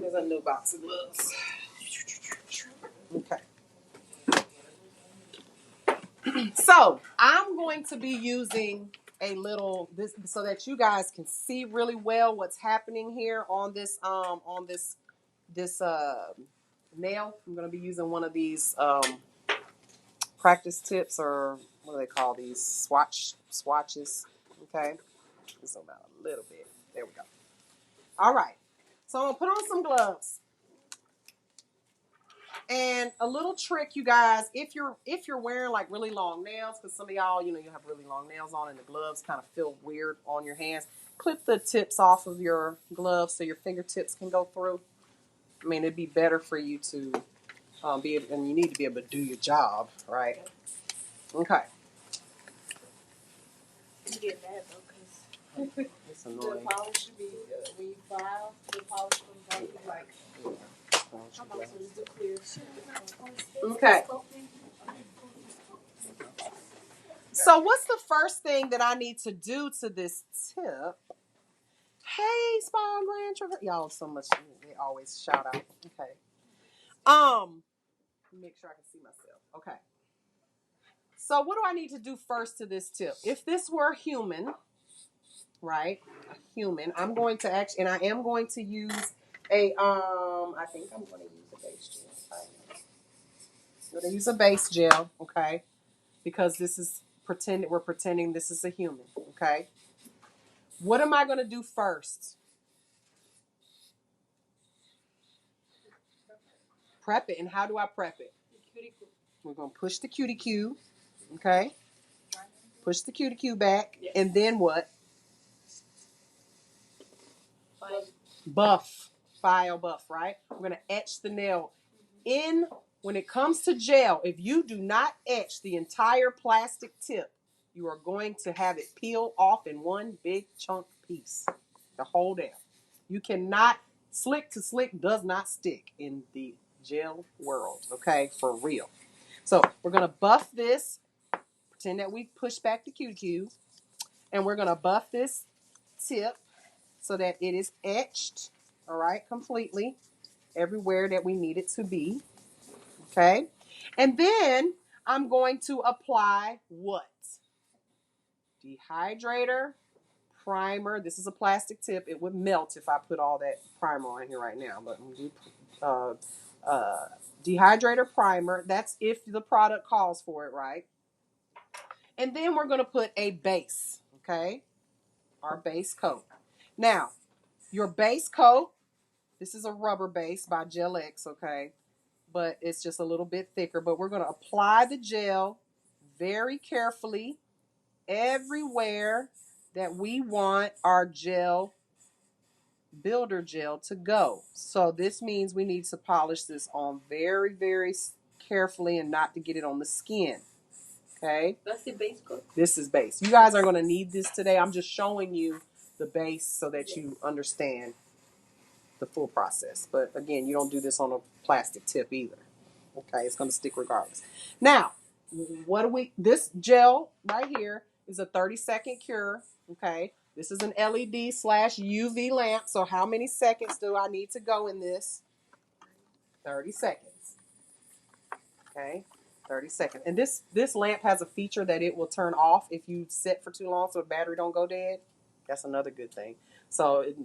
There's a new box of gloves. Okay. So I'm going to be using a little this so that you guys can see really well what's happening here on this nail. I'm going to be using one of these practice tips, or what do they call these, swatches. Okay, just about a little bit. There we go. All right. So I'm gonna put on some gloves. And a little trick, you guys, if you're wearing like really long nails, because some of y'all, you have really long nails on and the gloves kind of feel weird on your hands, clip the tips off of your gloves so your fingertips can go through. I mean, it'd be better for you to be able, and you need to be able to do your job, right? Okay. You get mad though, because It's the annoying. polish should be, when you file, the polish comes out, you like, how about so just do clear? Okay. So what's the first thing that I need to do to this tip? Hey, small grandchildren. Y'all so much. They always shout out. Okay. Make sure I can see myself. Okay. So what do I need to do first to this tip? If this were a human, right? A human, I'm going to actually, and I am going to use I think I'm going to use a base gel. I'm going to use a base gel, okay? Because we're pretending this is a human, okay? What am I going to do first? Prep it. And how do I prep it? We're going to push the cuticle, okay? Push the cuticle back. Yes. And then what? Buff. File buff, right? We're going to etch the nail in. When it comes to gel, if you do not etch the entire plastic tip, you are going to have it peel off in one big chunk piece. The whole damn. You cannot, slick to slick does not stick in the gel world, okay? For real. So we're going to buff this. Pretend that we push back the cuticle. And we're going to buff this tip so that it is etched, all right, completely, everywhere that we need it to be, okay? And then I'm going to apply what? Dehydrator, primer. This is a plastic tip. It would melt if I put all that primer on here right now, but I'm going to do dehydrator, primer. That's if the product calls for it, right? And then we're going to put a base, okay? Our base coat. Now, your base coat. This is a rubber base by Gel X, okay? But it's just a little bit thicker. But we're going to apply the gel very carefully everywhere that we want our gel, builder gel, to go. So this means we need to polish this on very, very carefully and not to get it on the skin. Okay? That's the base coat. This is base. You guys are going to need this today. I'm just showing you the base so that you understand the full process. But again, you don't do this on a plastic tip either. Okay, it's going to stick regardless. Now, this gel right here is a 30-second cure. Okay, this is an LED/UV lamp. So how many seconds do I need to go in this? 30 seconds. Okay, 30 seconds. And this lamp has a feature that it will turn off if you sit for too long so the battery don't go dead. That's another good thing. So, it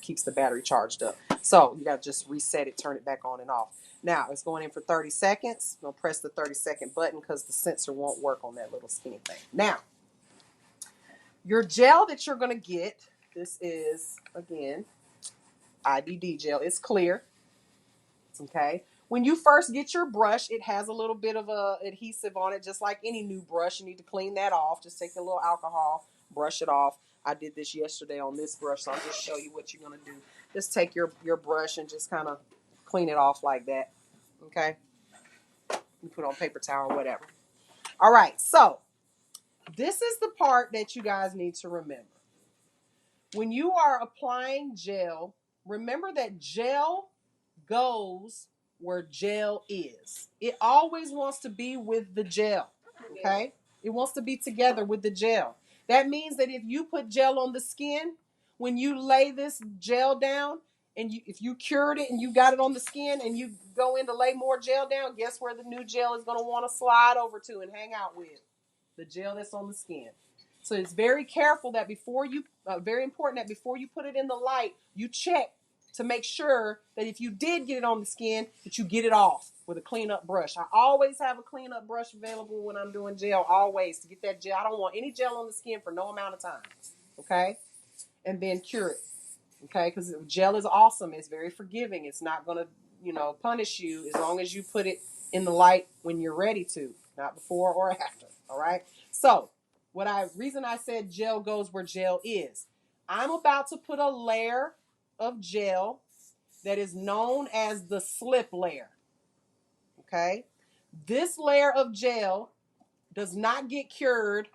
keeps the battery charged up. So, you got to just reset it, turn it back on and off. Now, it's going in for 30 seconds. I'm going to press the 30-second button because the sensor won't work on that little skinny thing. Now, your gel that you're going to get, this is, again, IDD gel. It's clear. Okay? When you first get your brush, it has a little bit of a adhesive on it, just like any new brush. You need to clean that off. Just take a little alcohol, brush it off. I did this yesterday on this brush, so I'll just show you what you're going to do. Just take your brush and just kind of clean it off like that. Okay? You put it on paper towel or whatever. All right, so this is the part that you guys need to remember. When you are applying gel, remember that gel goes where gel is. It always wants to be with the gel, okay? It wants to be together with the gel. That means that if you put gel on the skin, when you lay this gel down, and if you cured it and you got it on the skin and you go in to lay more gel down, guess where the new gel is going to want to slide over to and hang out with? The gel that's on the skin. So it's very careful that very important that before you put it in the light, you check to make sure that if you did get it on the skin, that you get it off with a cleanup brush. I always have a cleanup brush available when I'm doing gel, always, to get that gel. I don't want any gel on the skin for no amount of time, okay? And then cure it, okay? Because gel is awesome. It's very forgiving. It's not going to, punish you as long as you put it in the light when you're ready to, not before or after, all right? So, reason I said gel goes where gel is. I'm about to put a layer of gel that is known as the slip layer. Okay? This layer of gel does not get cured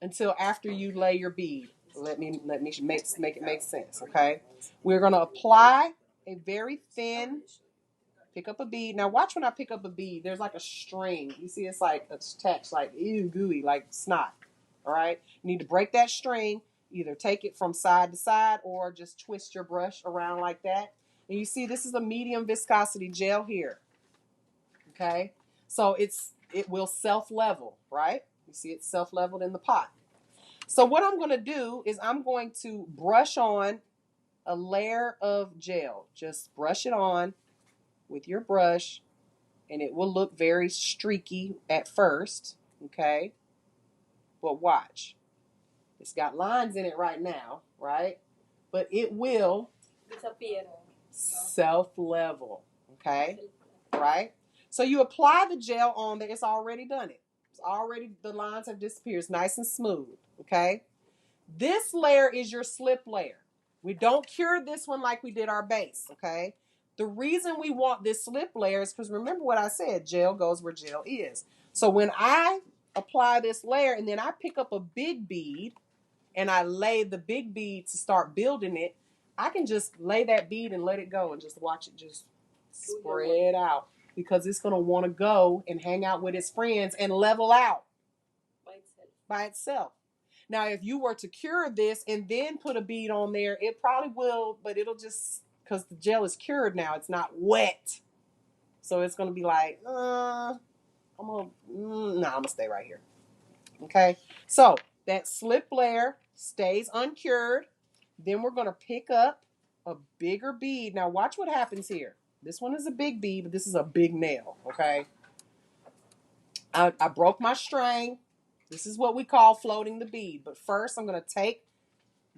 until after you lay your bead. Let me make it make sense, okay? We're going to apply a very thin, pick up a bead. Now watch when I pick up a bead. There's like a string. You see it's like attached, like gooey, like snot. All right? You need to break that string. Either take it from side to side or just twist your brush around like that. And you see this is a medium viscosity gel here. Okay? So it will self-level, right? You see it's self-leveled in the pot. So what I'm going to do is I'm going to brush on a layer of gel. Just brush it on with your brush, and it will look very streaky at first, okay? But watch. It's got lines in it right now, right? But it will Disappear. self-level, okay? Right? So you apply the gel on there. It's already done it. The lines have disappeared. It's nice and smooth, okay? This layer is your slip layer. We don't cure this one like we did our base, okay? The reason we want this slip layer is because remember what I said, gel goes where gel is. So when I apply this layer and then I pick up a big bead and I lay the big bead to start building it, I can just lay that bead and let it go and just watch it just spread out because it's going to want to go and hang out with its friends and level out by itself. Now, if you were to cure this and then put a bead on there, it probably will, but it'll just, because the gel is cured now, it's not wet. So it's going to be like, I'm going to stay right here. Okay? So that slip layer stays uncured. Then we're going to pick up a bigger bead. Now watch what happens here. This one is a big bead, but this is a big nail. Okay? I broke my string. This is what we call floating the bead. But first, I'm going to take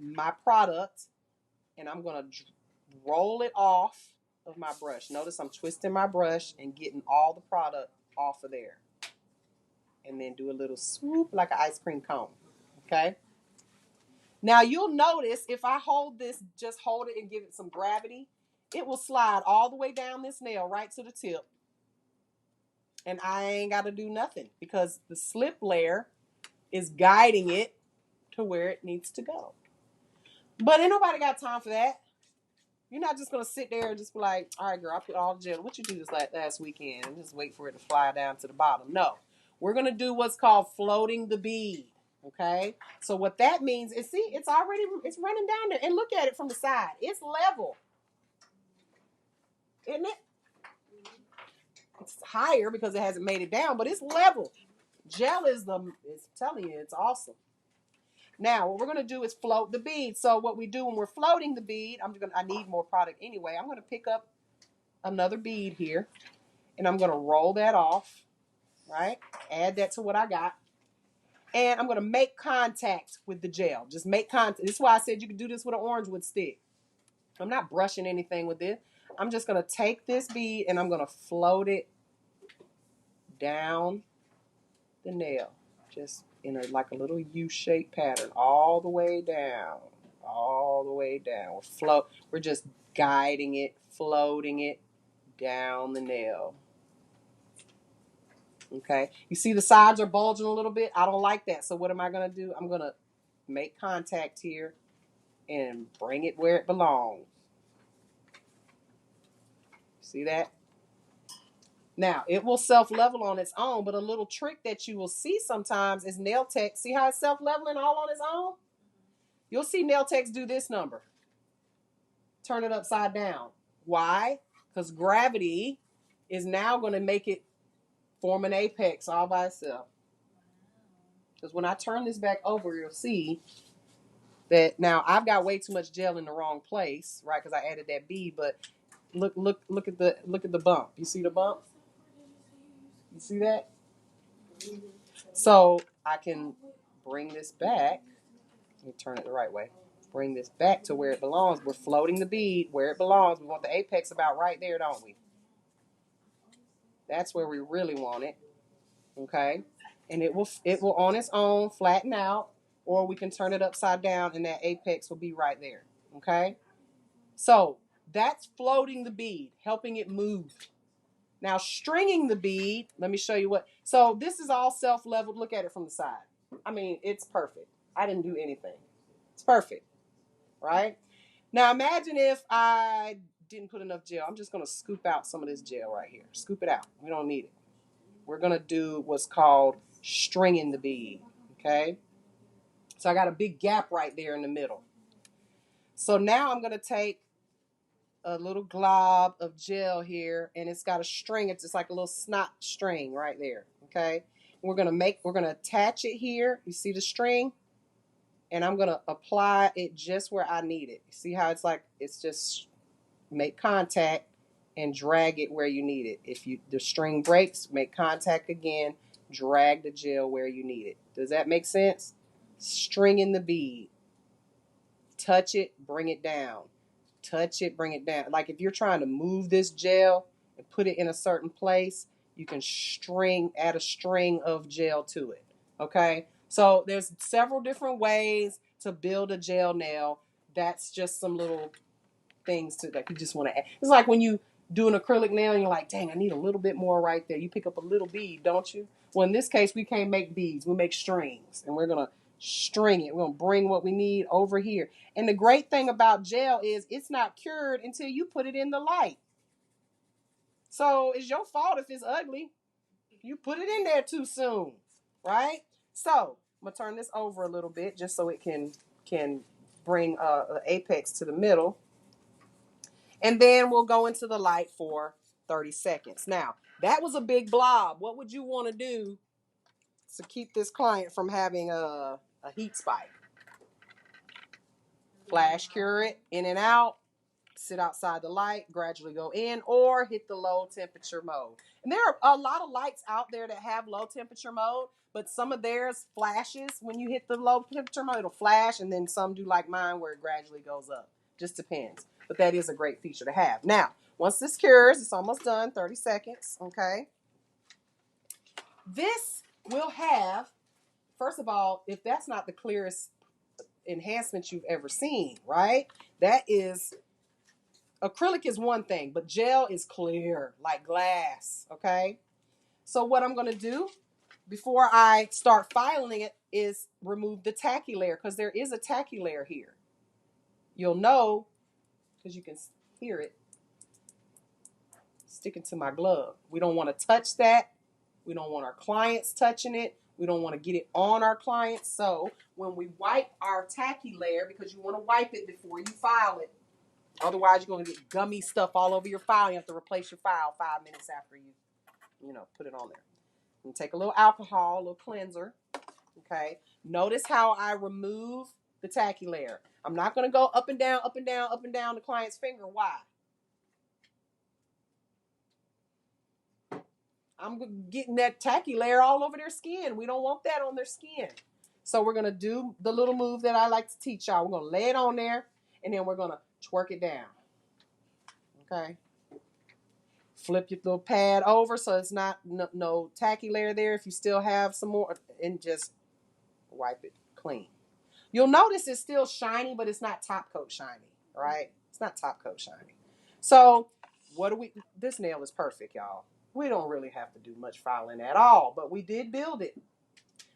my product and I'm going to roll it off of my brush. Notice I'm twisting my brush and getting all the product off of there. And then do a little swoop like an ice cream cone. Okay? Now you'll notice if I hold this, just hold it and give it some gravity, it will slide all the way down this nail right to the tip. And I ain't got to do nothing because the slip layer is guiding it to where it needs to go. But ain't nobody got time for that. You're not just going to sit there and just be like, all right, girl, I put all the gel. What you do this last weekend and just wait for it to fly down to the bottom. No, we're going to do what's called floating the bead. Okay. So what that means is, see, it's running down there, and look at it from the side. It's level. Isn't it? It's higher because it hasn't made it down, but it's level. Gel it's telling you, it's awesome. Now, what we're going to do is float the bead. So what we do when we're floating the bead, I need more product anyway. I'm going to pick up another bead here, and I'm going to roll that off, right? Add that to what I got. And I'm going to make contact with the gel. Just make contact. This is why I said you could do this with an orange wood stick. I'm not brushing anything with it. I'm just going to take this bead and I'm going to float it down the nail. Just in like a little U-shaped pattern all the way down. All the way down. We're just guiding it, floating it down the nail. Okay. You see the sides are bulging a little bit? I don't like that. So what am I going to do? I'm going to make contact here and bring it where it belongs. See that? Now, it will self-level on its own, but a little trick that you will see sometimes is nail tech. See how it's self-leveling all on its own? You'll see nail techs do this number. Turn it upside down. Why? Because gravity is now going to make it form an apex all by itself. Because when I turn this back over, you'll see that now I've got way too much gel in the wrong place, right? Because I added that bead, but look at the bump. You see the bump? You see that? So I can bring this back. Let me turn it the right way. Bring this back to where it belongs. We're floating the bead where it belongs. We want the apex about right there, don't we? That's where we really want it. Okay? And it will on its own flatten out, or we can turn it upside down and that apex will be right there. Okay? So that's floating the bead, helping it move. Now stringing the bead, let me show you what. So this is all self-leveled. Look at it from the side. I mean, it's perfect. I didn't do anything. It's perfect, right? Now imagine if I didn't put enough gel. I'm just going to scoop out some of this gel right here. Scoop it out. We don't need it. We're going to do what's called stringing the bead, okay? So I got a big gap right there in the middle. So now I'm going to take a little glob of gel here, and it's got a string. It's just like a little snot string right there, okay? We're going to attach it here. You see the string? And I'm going to apply it just where I need it. See how it's just make contact and drag it where you need it. If the string breaks, make contact again, drag the gel where you need it. Does that make sense? Stringing the bead. Touch it, bring it down. Touch it, bring it down. Like if you're trying to move this gel and put it in a certain place, you can add a string of gel to it. Okay? So there's several different ways to build a gel nail. That's just some little things that you just want to add. It's like when you do an acrylic nail and you're like, dang, I need a little bit more right there. You pick up a little bead, don't you? Well, in this case, we can't make beads. We make strings, and we're going to string it. We're going to bring what we need over here. And the great thing about gel is it's not cured until you put it in the light. So it's your fault if it's ugly. You put it in there too soon, right? So I'm going to turn this over a little bit just so it can bring an apex to the middle. And then we'll go into the light for 30 seconds. Now, that was a big blob. What would you want to do to keep this client from having a heat spike? Flash cure it, in and out, sit outside the light, gradually go in, or hit the low temperature mode. And there are a lot of lights out there that have low temperature mode, but some of theirs flashes when you hit the low temperature mode. It'll flash, and then some do like mine where it gradually goes up. Just depends. But that is a great feature to have. Now, once this cures, it's almost done, 30 seconds, okay? This will have, first of all, if that's not the clearest enhancement you've ever seen, right? That is, acrylic is one thing, but gel is clear, like glass, okay? So what I'm going to do before I start filing it is remove the tacky layer, because there is a tacky layer here. You'll know, because you can hear it sticking to my glove. We don't want to touch that. We don't want our clients touching it. We don't want to get it on our clients. So when we wipe our tacky layer, because you want to wipe it before you file it, otherwise you're going to get gummy stuff all over your file. You have to replace your file 5 minutes after you put it on there. And take a little alcohol, a little cleanser. Okay. Notice how I remove the tacky layer. I'm not going to go up and down, up and down, up and down the client's finger. Why? I'm getting that tacky layer all over their skin. We don't want that on their skin. So we're going to do the little move that I like to teach y'all. We're going to lay it on there, and then we're going to twerk it down. Okay. Flip your little pad over so it's not no tacky layer there. If you still have some more, and just wipe it clean. You'll notice it's still shiny, but it's not top coat shiny, right? It's not top coat shiny. So this nail is perfect, y'all. We don't really have to do much filing at all, but we did build it.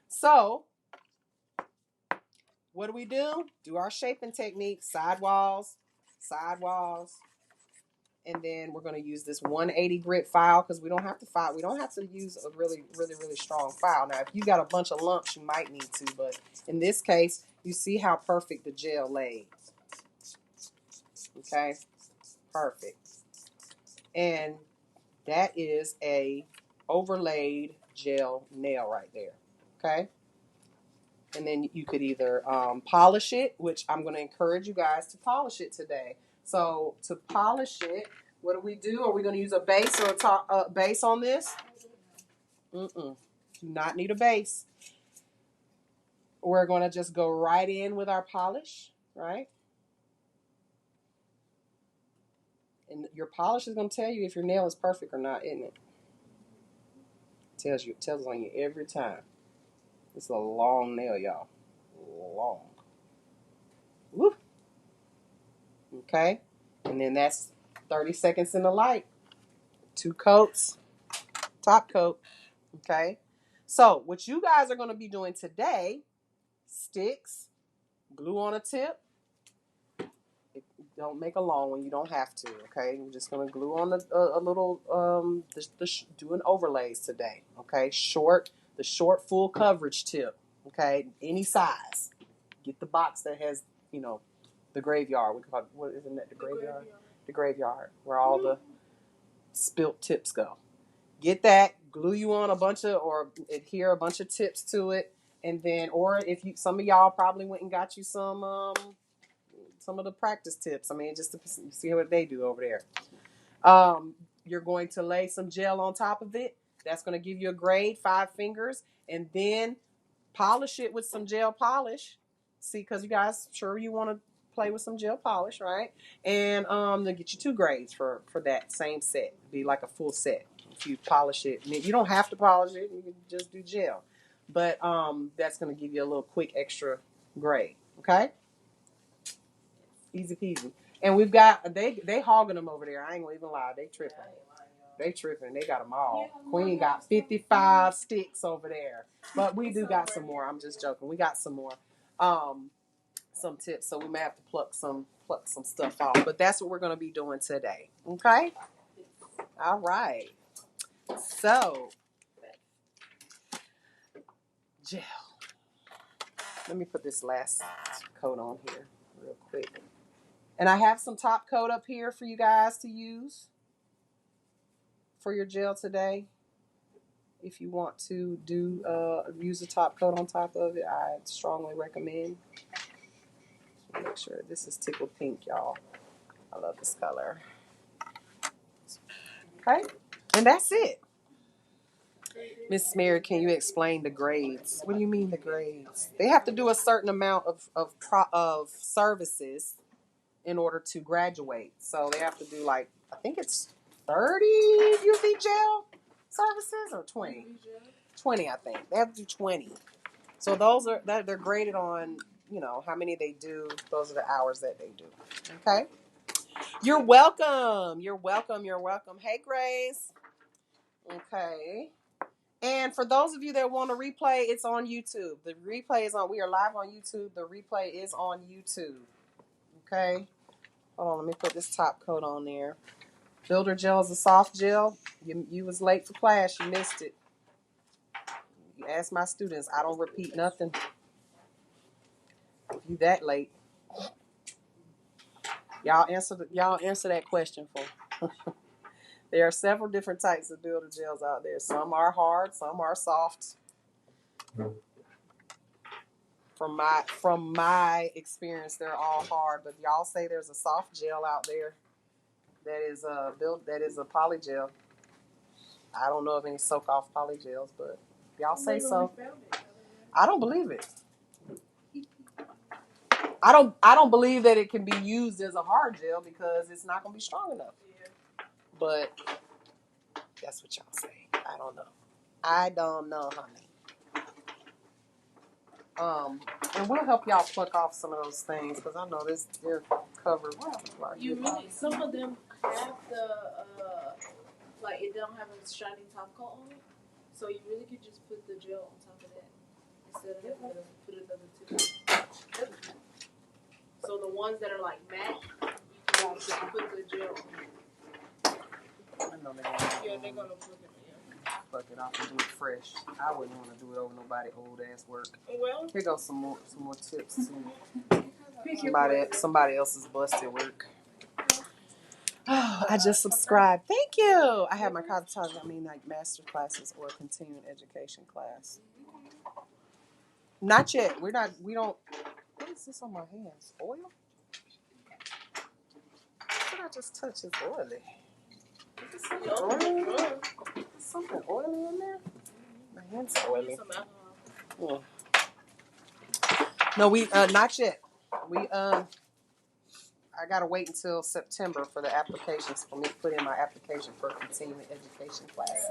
So what do? Do our shaping technique, sidewalls, and then we're going to use this 180 grit file, because we don't have to file. We don't have to use a really, really, really strong file. Now, if you got a bunch of lumps, you might need to, but in this case, you see how perfect the gel laid. Okay, perfect. And that is a overlaid gel nail right there. Okay. And then you could either polish it, which I'm going to encourage you guys to polish it today. So to polish it, what do we do? Are we going to use a base or a base on this? Do not need a base. We're going to just go right in with our polish, right? And your polish is going to tell you if your nail is perfect or not, isn't it? It tells on you every time. It's a long nail, y'all. Long. Woo. Okay. And then that's 30 seconds in the light. 2 coats. Top coat. Okay. So what you guys are going to be doing today, sticks, glue on a tip. Don't make a long one. You don't have to. Okay. We're just going to glue on a little, doing overlays today. Okay. The short full coverage tip. Okay. Any size. Get the box that has, the graveyard. We call it, what isn't that, the graveyard? The graveyard, where all the spilt tips go. Get that, glue you on adhere a bunch of tips to it, and then, or if some of y'all probably went and got you some of the practice tips. I mean, just to see what they do over there. You're going to lay some gel on top of it. That's going to give you a grade, 5 fingers, and then polish it with some gel polish. See, because you guys, sure you want to play with some gel polish, right? And they'll get you 2 grades for that same set. It'd be like a full set if you polish it. You don't have to polish it. You can just do gel. But that's going to give you a little quick extra grade, okay? Easy peasy. And we've got, they hogging them over there. I ain't going to even lie. They tripping. They tripping. They got them all. Queen got 55 sticks over there. But we do got some more. I'm just joking. We got some more. Some tips. So we may have to pluck some stuff off. But that's what we're going to be doing today. Okay? All right. So, gel. Let me put this last coat on here real quick. And I have some top coat up here for you guys to use for your gel today. If you want to use a top coat on top of it, I strongly recommend. Make sure this is tickled pink, y'all. I love this color. Okay, and that's it. Miss Mary, can you explain the grades? What do you mean the grades? They have to do a certain amount of services in order to graduate. So they have to do like, I think it's 30 UV gel services or 20. 20, I think. They have to do 20. So those are, they're graded on, you know, how many they do. Those are the hours that they do. Okay? You're welcome. You're welcome. You're welcome. Hey, Grace. Okay. And for those of you that want to replay, it's on YouTube. The replay is on, we are live on YouTube. The replay is on YouTube. Okay? Hold on, let me put this top coat on there. Builder gel is a soft gel. You was late for class. You missed it. You ask my students. I don't repeat nothing. If you that late. Y'all answer that question for. There are several different types of builder gels out there. Some are hard, some are soft. From my experience, they're all hard. But y'all say there's a soft gel out there that is a poly gel. I don't know of any soak off poly gels, but y'all say so. I don't believe it. I don't believe that it can be used as a hard gel because it's not gonna be strong enough. But that's what y'all say. I don't know. I don't know, honey. And we'll help y'all pluck off some of those things because I know they're covered. You really, some of them have the like it don't have a shiny top coat on it, so you really could just put the gel on top of that instead of having to put another tip. So the ones that are like matte, you can just put the gel on. I know Yeah, they're gonna put it. Pluck it off and do it fresh. I wouldn't want to do it over nobody old ass work. Well, Here goes some more tips too. Somebody else's busted work. Oh, I just subscribed. Thank you. I have my like master classes or continuing education class. Not yet. We don't. What is this on my hands? Oil? What did I just touch? It's oily. Is something oily in there? My hands are oily. Oh. No, we not yet. I gotta wait until September for the applications for me to put in my application for continuing education classes.